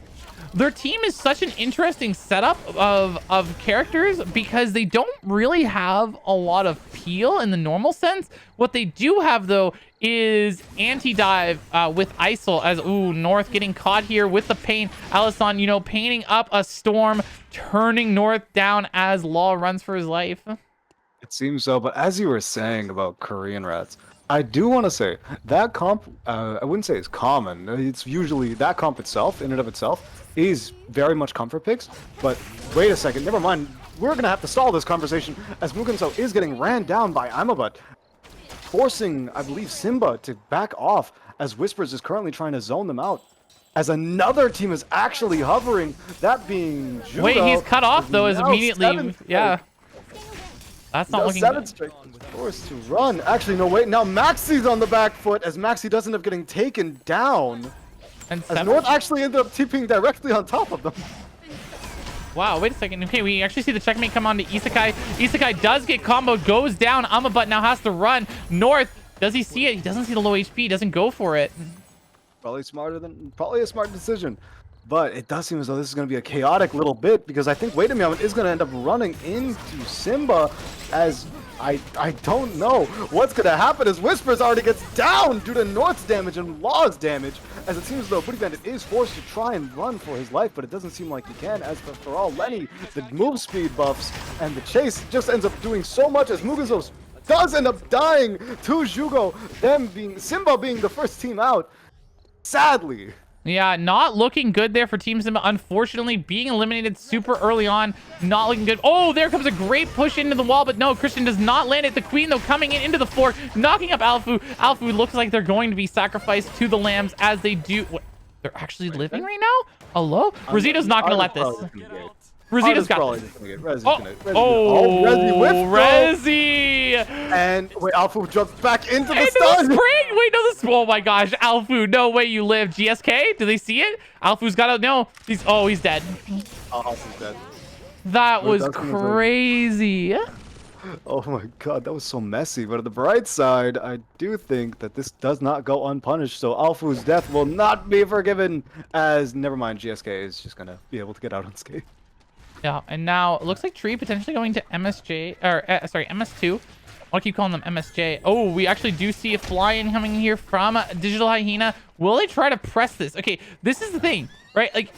their team is such an interesting setup of characters because they don't really have a lot of peel in the normal sense. What they do have, though, is anti-dive with ISIL as, ooh, North getting caught here with the paint. Alisson, you know, painting up a storm, turning North down as Law runs for his life. It seems so, but as you were saying about Korean Rats, I do want to say that comp, I wouldn't say it's common. It's usually that comp itself, in and of itself, is very much comfort picks. But wait a second, never mind. We're going to have to stall this conversation as Mugenso is getting ran down by Amabut, forcing, I believe, Simba to back off as Whispers is currently trying to zone them out. As another team is actually hovering, that being Judo. Wait, he's cut off, though, is immediately, seventh. Yeah. That's not looking good. Straight forced to run. Actually, no, wait. Now Maxi's on the back foot as Maxi does end up getting taken down. And as North actually ended up tipping directly on top of them. Wow, wait a second. Okay, we actually see the checkmate come on to Isekai. Isekai does get comboed, goes down. Amabut now has to run. North, does he see it? He doesn't see the low HP. Doesn't go for it. Probably a smart decision. But it does seem as though this is going to be a chaotic little bit because I think Wait a Moment is going to end up running into Simba as I don't know what's going to happen as Whispers already gets down due to North's damage and Law's damage, as it seems as though Booty Bandit is forced to try and run for his life, but it doesn't seem like he can. As for all Lenny, the move speed buffs and the chase just ends up doing so much as Mugenzo does end up dying to Jugo, Simba being the first team out. Sadly. Yeah, not looking good there for Team Simba. Unfortunately, being eliminated super early on. Not looking good. Oh, there comes a great push into the wall, but no, Christian does not land it. The Queen, though, coming in into the fork, knocking up Alfu. Alfu looks like they're going to be sacrificed to the lambs as they do. What? They're actually living right now? Hello? Rosito's not going to let this. Rosito's got this. Resi! And wait, Alfu jumps back into the stun. stun. Wait, no, this. Oh my gosh, Alfu, no way you live. GSK, do they see it? Alfu's got to. No, he's dead. Oh, Alfu's dead. That was crazy. Oh my god, that was so messy. But on the bright side, I do think that this does not go unpunished. So Alfu's death will not be forgiven. As never mind, GSK is just gonna be able to get out unscathed. Yeah, and now it looks like Tree potentially going to MSJ, or sorry, MS2. I'll keep calling them MSJ. Oh, we actually do see a fly-in coming here from Digital Hyena. Will they try to press this? Okay, this is the thing, right? Like,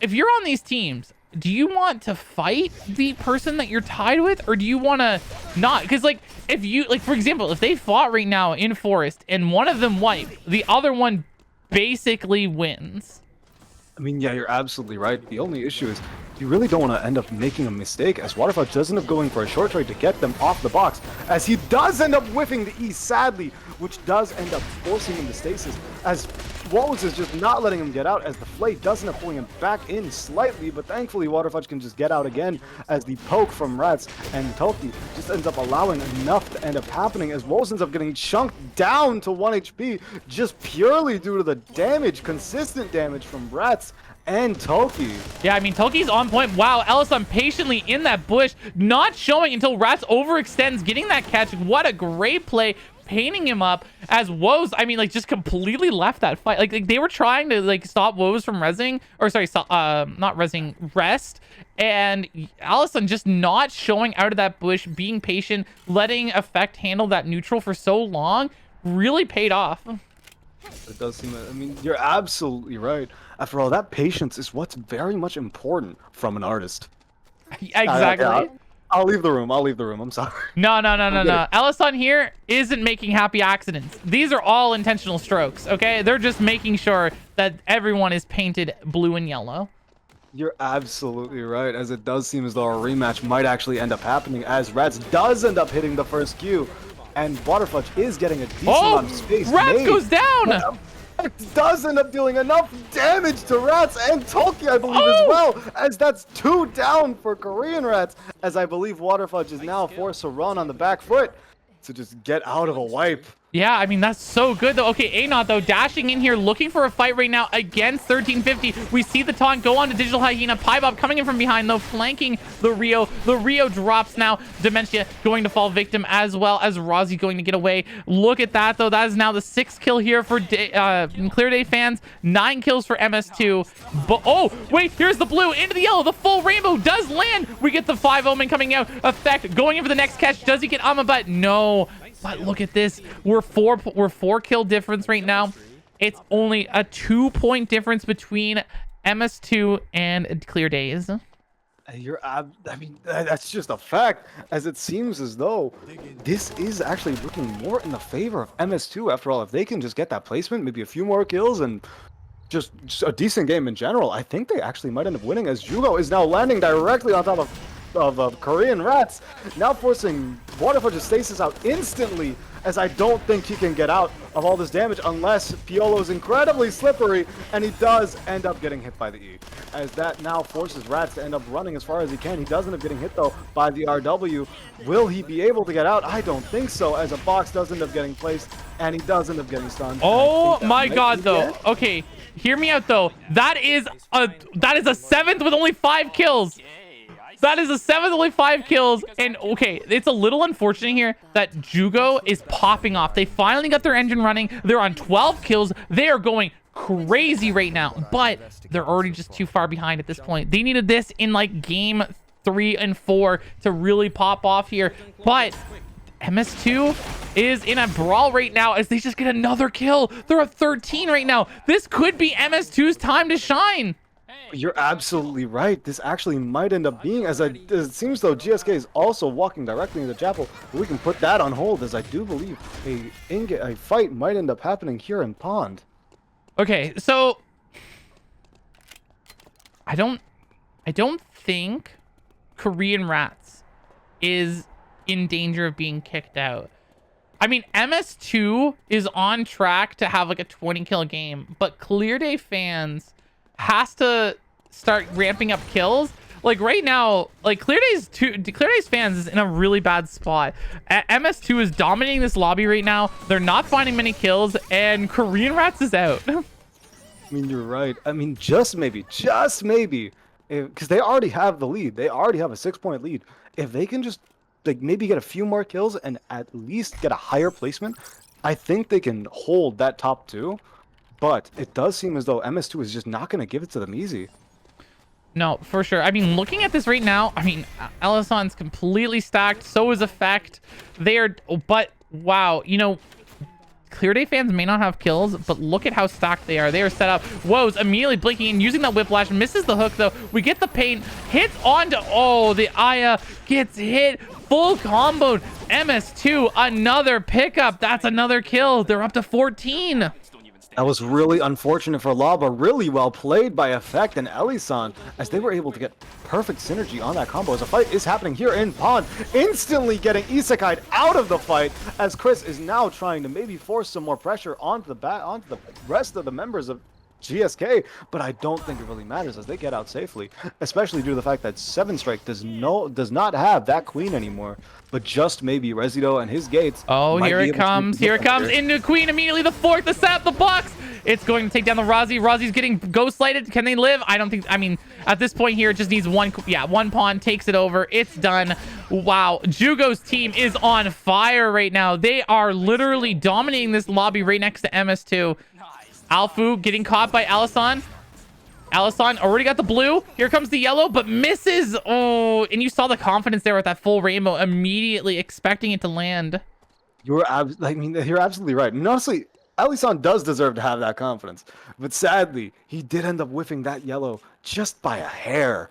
if you're on these teams, do you want to fight the person that you're tied with, or do you want to not? Because, like, if you, like, for example, if they fought right now in Forest and one of them wiped, the other one basically wins. I mean, yeah, you're absolutely right. The only issue is you really don't want to end up making a mistake as Waterfudge does end up going for a short trade to get them off the box, as he does end up whiffing the E, sadly, which does end up forcing him to stasis, as Wallace is just not letting him get out, as the Flay does end up pulling him back in slightly, but thankfully Waterfudge can just get out again, as the poke from Rats and Tolki just ends up allowing enough to end up happening, as Wallace ends up getting chunked down to 1 HP, just purely due to the damage, consistent damage from Rats, and Toki. Yeah, I mean, Toki's on point. Wow, Ellison patiently in that bush, not showing until Rats overextends, getting that catch. What a great play, painting him up as Woes, I mean, like, just completely left that fight. Like they were trying to, like, stop Woes from resing, or sorry, not resing, rest. And Allison just not showing out of that bush, being patient, letting Effect handle that neutral for so long, really paid off. It does seem, I mean, you're absolutely right. After all, that patience is what's very much important from an artist. Exactly. I'll leave the room. I'm sorry. No. Ellison here isn't making happy accidents. These are all intentional strokes, okay? They're just making sure that everyone is painted blue and yellow. You're absolutely right, as it does seem as though a rematch might actually end up happening, as Rats does end up hitting the first Q, and Waterfudge is getting a decent amount of space. Rats goes down! It does end up dealing enough damage to Rats and Toki, I believe, as well, as that's 2 down for Korean Rats, as I believe Waterfudge is now forced to run on the back foot to just get out of a wipe. Yeah, I mean, that's so good, though. Okay, A-Not, though, dashing in here, looking for a fight right now against 1350. We see the taunt go on to Digital Hyena. Pybob coming in from behind, though, flanking the Rio. The Rio drops now. Dementia going to fall victim, as well as Rozzy going to get away. Look at that, though. That is now the 6th kill here for Clear Day fans. 9 kills for MS2. But, oh, wait, here's the blue into the yellow. The full rainbow does land. We get the 5 Omen coming out. Effect going in for the next catch. Does he get But no. But look at this. We're 4 kill difference right now. It's only a 2-point difference between MS2 and Clear Days. I mean, that's just a fact, as it seems as though this is actually looking more in the favor of MS2. After all, if they can just get that placement, maybe a few more kills, and just a decent game in general, I think they actually might end up winning, as Jugo is now landing directly on top of Korean Rats, now forcing Waterfudge's stasis out instantly, as I don't think he can get out of all this damage unless Piolo's incredibly slippery, and he does end up getting hit by the E, as that now forces Rats to end up running as far as he can. He does end up getting hit, though, by the RW. Will he be able to get out? I don't think so, as a box does end up getting placed, and he does end up getting stunned. Oh my god, though. Okay, hear me out, though. That is a 7th with only 5 kills. That is a 7th, only 5 kills. And okay, it's a little unfortunate here that Jugo is popping off. They finally got their engine running. They're on 12 kills. They are going crazy right now, but they're already just too far behind at this point. They needed this in like game 3 and 4 to really pop off here. But MS2 is in a brawl right now as they just get another kill. They're at 13 right now. This could be MS2's time to shine. You're absolutely right. This actually might end up being, as it seems though GSK is also walking directly into Chapel. We can put that on hold, as I do believe a fight might end up happening here in Pond. Okay, so I don't think Korean Rats is in danger of being kicked out. I mean, MS2 is on track to have like a 20 kill game, but Clear Day fans has to start ramping up kills. Like right now, like Clear Day's fans is in a really bad spot. MS2 is dominating this lobby right now. They're not finding many kills, and Korean Rats is out. I mean, you're right. I mean, just maybe, because they already have the lead. They already have a 6-point lead. If they can just like maybe get a few more kills and at least get a higher placement, I think they can hold that top 2. But it does seem as though MS2 is just not going to give it to them easy. No, for sure. I mean, looking at this right now, I mean, Ellison's completely stacked. So is Effect. They are, but wow, you know, Clear Day fans may not have kills, but look at how stacked they are. They are set up. Woes immediately blinking and using that whiplash. Misses the hook, though. We get the paint. Hits onto, oh, the Aya gets hit. Full comboed. MS2, another pickup. That's another kill. They're up to 14. That was really unfortunate for Lava. Really well played by Effect and Elisan, as they were able to get perfect synergy on that combo. As a fight is happening here in Pond, instantly getting Isekai'd out of the fight, as Chris is now trying to maybe force some more pressure onto the rest of the members of GSK, but I don't think it really matters as they get out safely, especially due to the fact that 7 Strike does not have that queen anymore, but just maybe Resido and his gates. Oh, here it comes. Here it comes into Queen immediately. The fork, the sap, the box. It's going to take down the Rozzy. Rozzy's getting ghost lighted. Can they live? I don't think. I mean, at this point here, it just needs one. Yeah, one pawn takes it over. It's done. Wow. Jugo's team is on fire right now. They are literally dominating this lobby right next to MS2. Alfu getting caught by Alisson. Alisson already got the blue. Here comes the yellow, but misses. Oh, and you saw the confidence there with that full rainbow, immediately expecting it to land. You're absolutely right. And honestly, Alisson does deserve to have that confidence. But sadly, he did end up whiffing that yellow just by a hair.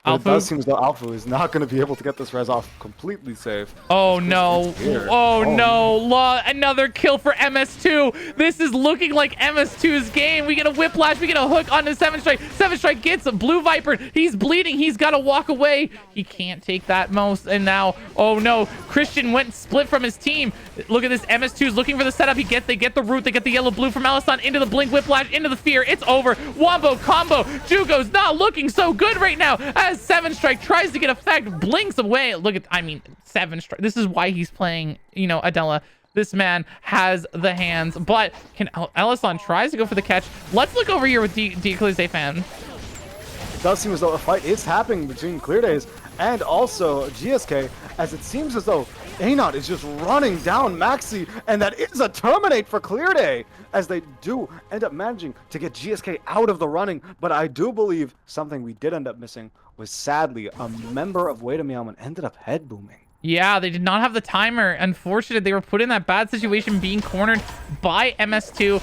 But it does seem as though Alfu is not going to be able to get this res off completely safe. Oh no. Oh no. Another kill for MS2. This is looking like MS2's game. We get a whiplash. We get a hook onto 7 Strike. 7 Strike gets a blue viper. He's bleeding. He's got to walk away. He can't take that most. And now, oh no. Christian went split from his team. Look at this. MS2 is looking for the setup. They get the root. They get the yellow blue from Alisson into the blink whiplash, into the fear. It's over. Wombo combo. Jugo's not looking so good right now as 7 Strike tries to get effect, blinks away. Look at, I mean, 7 Strike. This is why he's playing, you know, Adela. This man has the hands, but can Alisson tries to go for the catch. Let's look over here with Declise fan. It does seem as though a fight is happening between Cleardays and also GSK, as it seems as though Anot is just running down Maxi, and that is a terminate for Clearday, as they do end up managing to get GSK out of the running. But I do believe something we did end up missing was, sadly, a member of Wait a Meowman ended up head booming. Yeah, they did not have the timer. Unfortunately, they were put in that bad situation being cornered by MS2.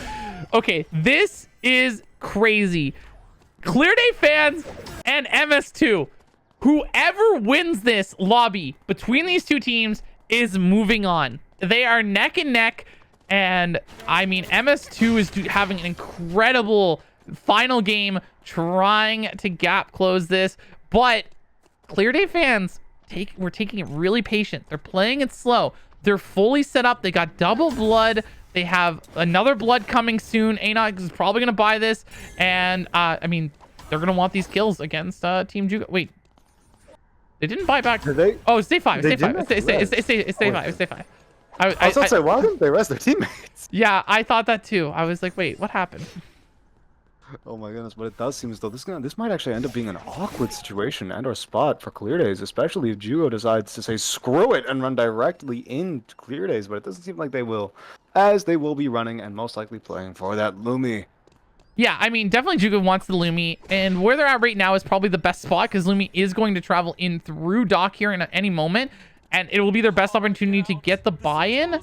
Okay, this is crazy. Clearday fans and MS2, whoever wins this lobby between these two teams is moving on. They are neck and neck, and I mean, MS2 is having an incredible final game trying to gap close this, but Clearday fans we're taking it really patient. They're playing it slow. They're fully set up. They got double blood. They have another blood coming soon. Anot is probably going to buy this, and I mean, they're going to want these kills against Team Jugo. Wait, they didn't buy back. Did they? Oh, stay 5. Stay 5. Stay 5. Stay 5. I was going to say, why didn't they rest their teammates? Yeah, I thought that too. I was like, wait, what happened? Oh my goodness, but it does seem as though this might actually end up being an awkward situation and or spot for Cleardays, especially if Jugo decides to say screw it and run directly into Cleardays, but it doesn't seem like they will, as they will be running and most likely playing for that Lumi. Yeah, I mean, definitely Jugo wants the Lumi, and where they're at right now is probably the best spot, because Lumi is going to travel in through dock here in any moment, and it will be their best opportunity to get the buy-in.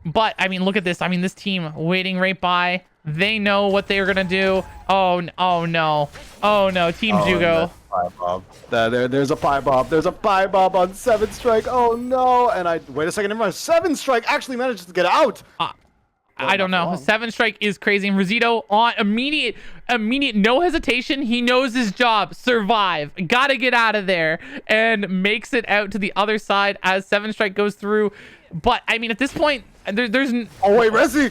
But, I mean, look at this. I mean, this team waiting right by. They know what they're going to do. Oh no. Oh, no. Team Jugo. There's a pie bomb. There's a pie bomb on 7 Strike. Oh, no. And wait a second. Never mind. 7 Strike actually manages to get out. I don't know. 7 Strike is crazy. And Rosito on immediate, no hesitation. He knows his job. Survive. Gotta get out of there. And makes it out to the other side as 7 Strike goes through. But, I mean, at this point, there's... Oh, wait, Resi!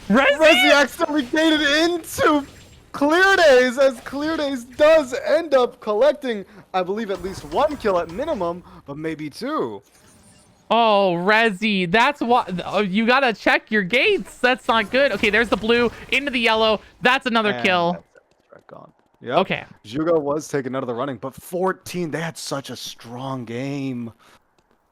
Resi accidentally gated into Cleardays, as Cleardays does end up collecting, I believe, at least 1 kill at minimum, but maybe 2. Oh, Resi, that's what you gotta check your gates. That's not good. Okay, there's the blue into the yellow. That's another kill. That's gone. Yep. Okay. Jugo was taken out of the running, but 14. They had such a strong game.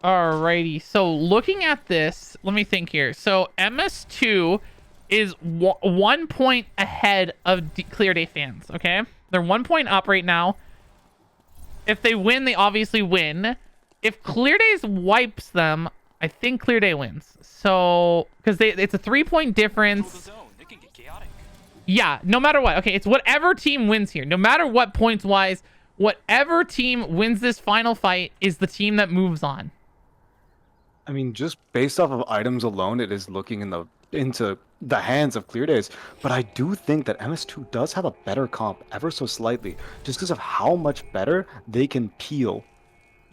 Alrighty. So looking at this, let me think here. So MS2 is 1 point ahead of Clearday fans. Okay, they're 1 point up right now. If they win, they obviously win. If Cleardays wipes them, I think Clearday wins. So, because it's a 3-point difference. Yeah, no matter what. Okay, it's whatever team wins here. No matter what points wise, whatever team wins this final fight is the team that moves on. I mean, just based off of items alone, it is looking into the hands of Cleardays. But I do think that MS2 does have a better comp ever so slightly, just because of how much better they can peel.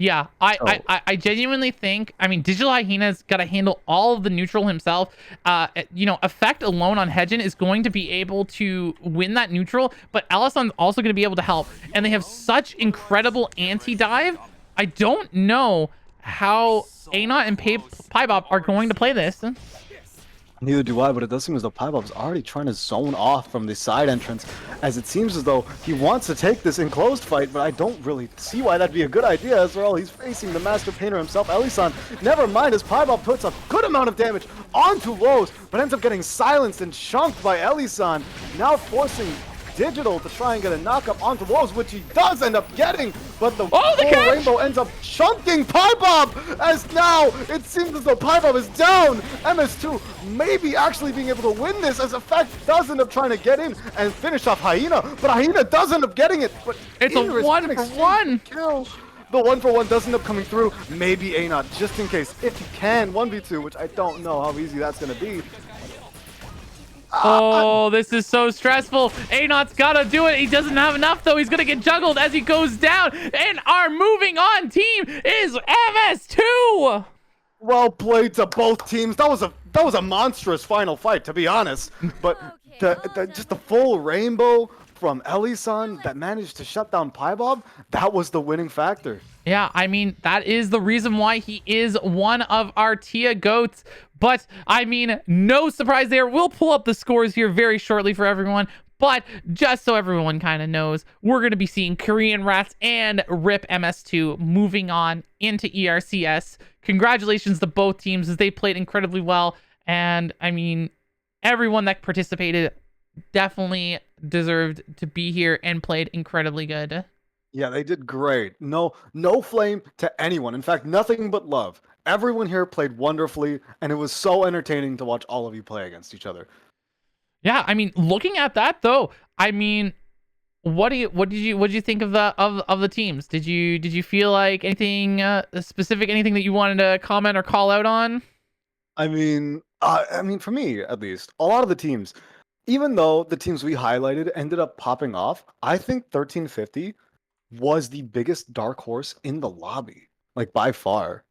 Yeah, I genuinely think, I mean, Digital Hyena's got to handle all of the neutral himself. You know, effect alone on Hedgen is going to be able to win that neutral, but Alisson's also going to be able to help. And they have such incredible anti-dive. I don't know how Anot and Paibop are going to play this. Neither do I, but it does seem as though Pybob's already trying to zone off from the side entrance, as it seems as though he wants to take this enclosed fight, but I don't really see why that'd be a good idea. After all, he's facing the Master Painter himself, Elisan. Never mind, as Pybob puts a good amount of damage onto Rose, but ends up getting silenced and chunked by Elisan, now forcing Digital to try and get a knockup onto Rose, which he does end up getting, but the full Rainbow ends up chunking Pybob, as now it seems as though Pybob is down. MS2 maybe actually being able to win this, as Effect does end up trying to get in and finish off Hyena, but Hyena does end up getting it. But It's a 1-for-1 kill. The 1-for-1 does end up coming through. Maybe A-Not, just in case, if he can 1v2, which I don't know how easy that's going to be. Oh, this is so stressful. A-Not's gotta do it. He doesn't have enough, though. He's gonna get juggled as he goes down. And our moving on team is MS2. Well played to both teams. That was a monstrous final fight, to be honest. But just the full rainbow from Elisan that managed to shut down Pybob, that was the winning factor. Yeah, I mean, that is the reason why he is one of our Tia GOATs. But, I mean, no surprise there. We'll pull up the scores here very shortly for everyone. But just so everyone kind of knows, we're going to be seeing Korean Rats and RIP MS2 moving on into ERCS. Congratulations to both teams, as they played incredibly well. And, I mean, everyone that participated definitely deserved to be here and played incredibly good. Yeah, they did great. No flame to anyone. In fact, nothing but love. Everyone here played wonderfully, and it was so entertaining to watch all of you play against each other. Yeah, I mean, looking at that though, I mean, what did you think of the teams? Did you feel like anything specific, anything that you wanted to comment or call out on? I mean, for me at least, a lot of the teams, even though the teams we highlighted ended up popping off, I think 1350 was the biggest dark horse in the lobby, like by far.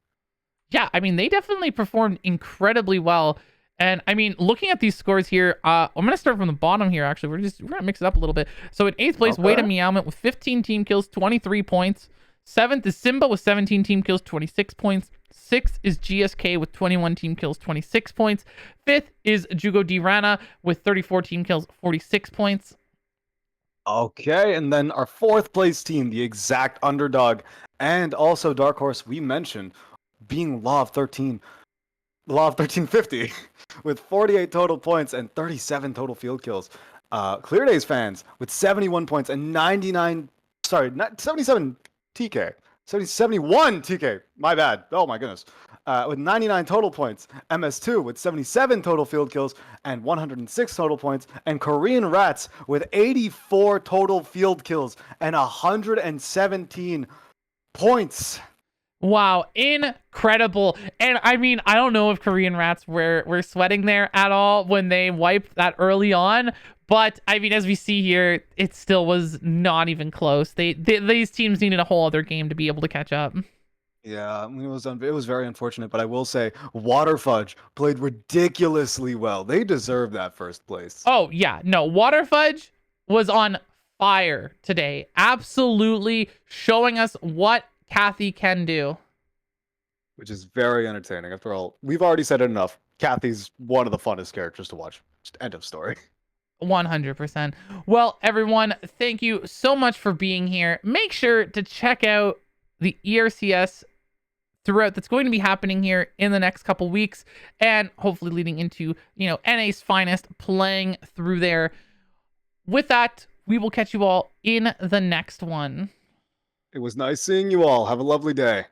Yeah, I mean, they definitely performed incredibly well. And I mean, looking at these scores here, I'm gonna start from the bottom here. Actually, we're gonna mix it up a little bit. So in 8th place, Wade and Meowmint with 15 team kills, 23 points. 7th is Simba with 17 team kills, 26 points. 6th is GSK with 21 team kills, 26 points. 5th is Jugo D Rana with 34 team kills, 46 points. Okay, and then our 4th place team, the exact underdog, and also dark horse we mentioned, being Law of 1350 with 48 total points and 37 total field kills. Clear Days fans with 71 points and 77 TK. 71 TK. My bad. Oh my goodness. With 99 total points. MS2 with 77 total field kills and 106 total points. And Korean Rats with 84 total field kills and 117 points. Wow, incredible. And I mean, I don't know if Korean Rats were sweating there at all when they wiped that early on, but I mean, as we see here, it still was not even close. These teams needed a whole other game to be able to catch up. Yeah, I mean, it was very unfortunate, but I will say Water Fudge played ridiculously well. They deserve that first place. Oh, yeah. No, Water Fudge was on fire today. Absolutely showing us what Kathy can do. Which is very entertaining. After all, we've already said it enough. Kathy's one of the funnest characters to watch. Just end of story. 100%. Well, everyone, thank you so much for being here. Make sure to check out the ERCS throughout that's going to be happening here in the next couple weeks, and hopefully leading into, NA's finest playing through there. With that, we will catch you all in the next one. It was nice seeing you all. Have a lovely day.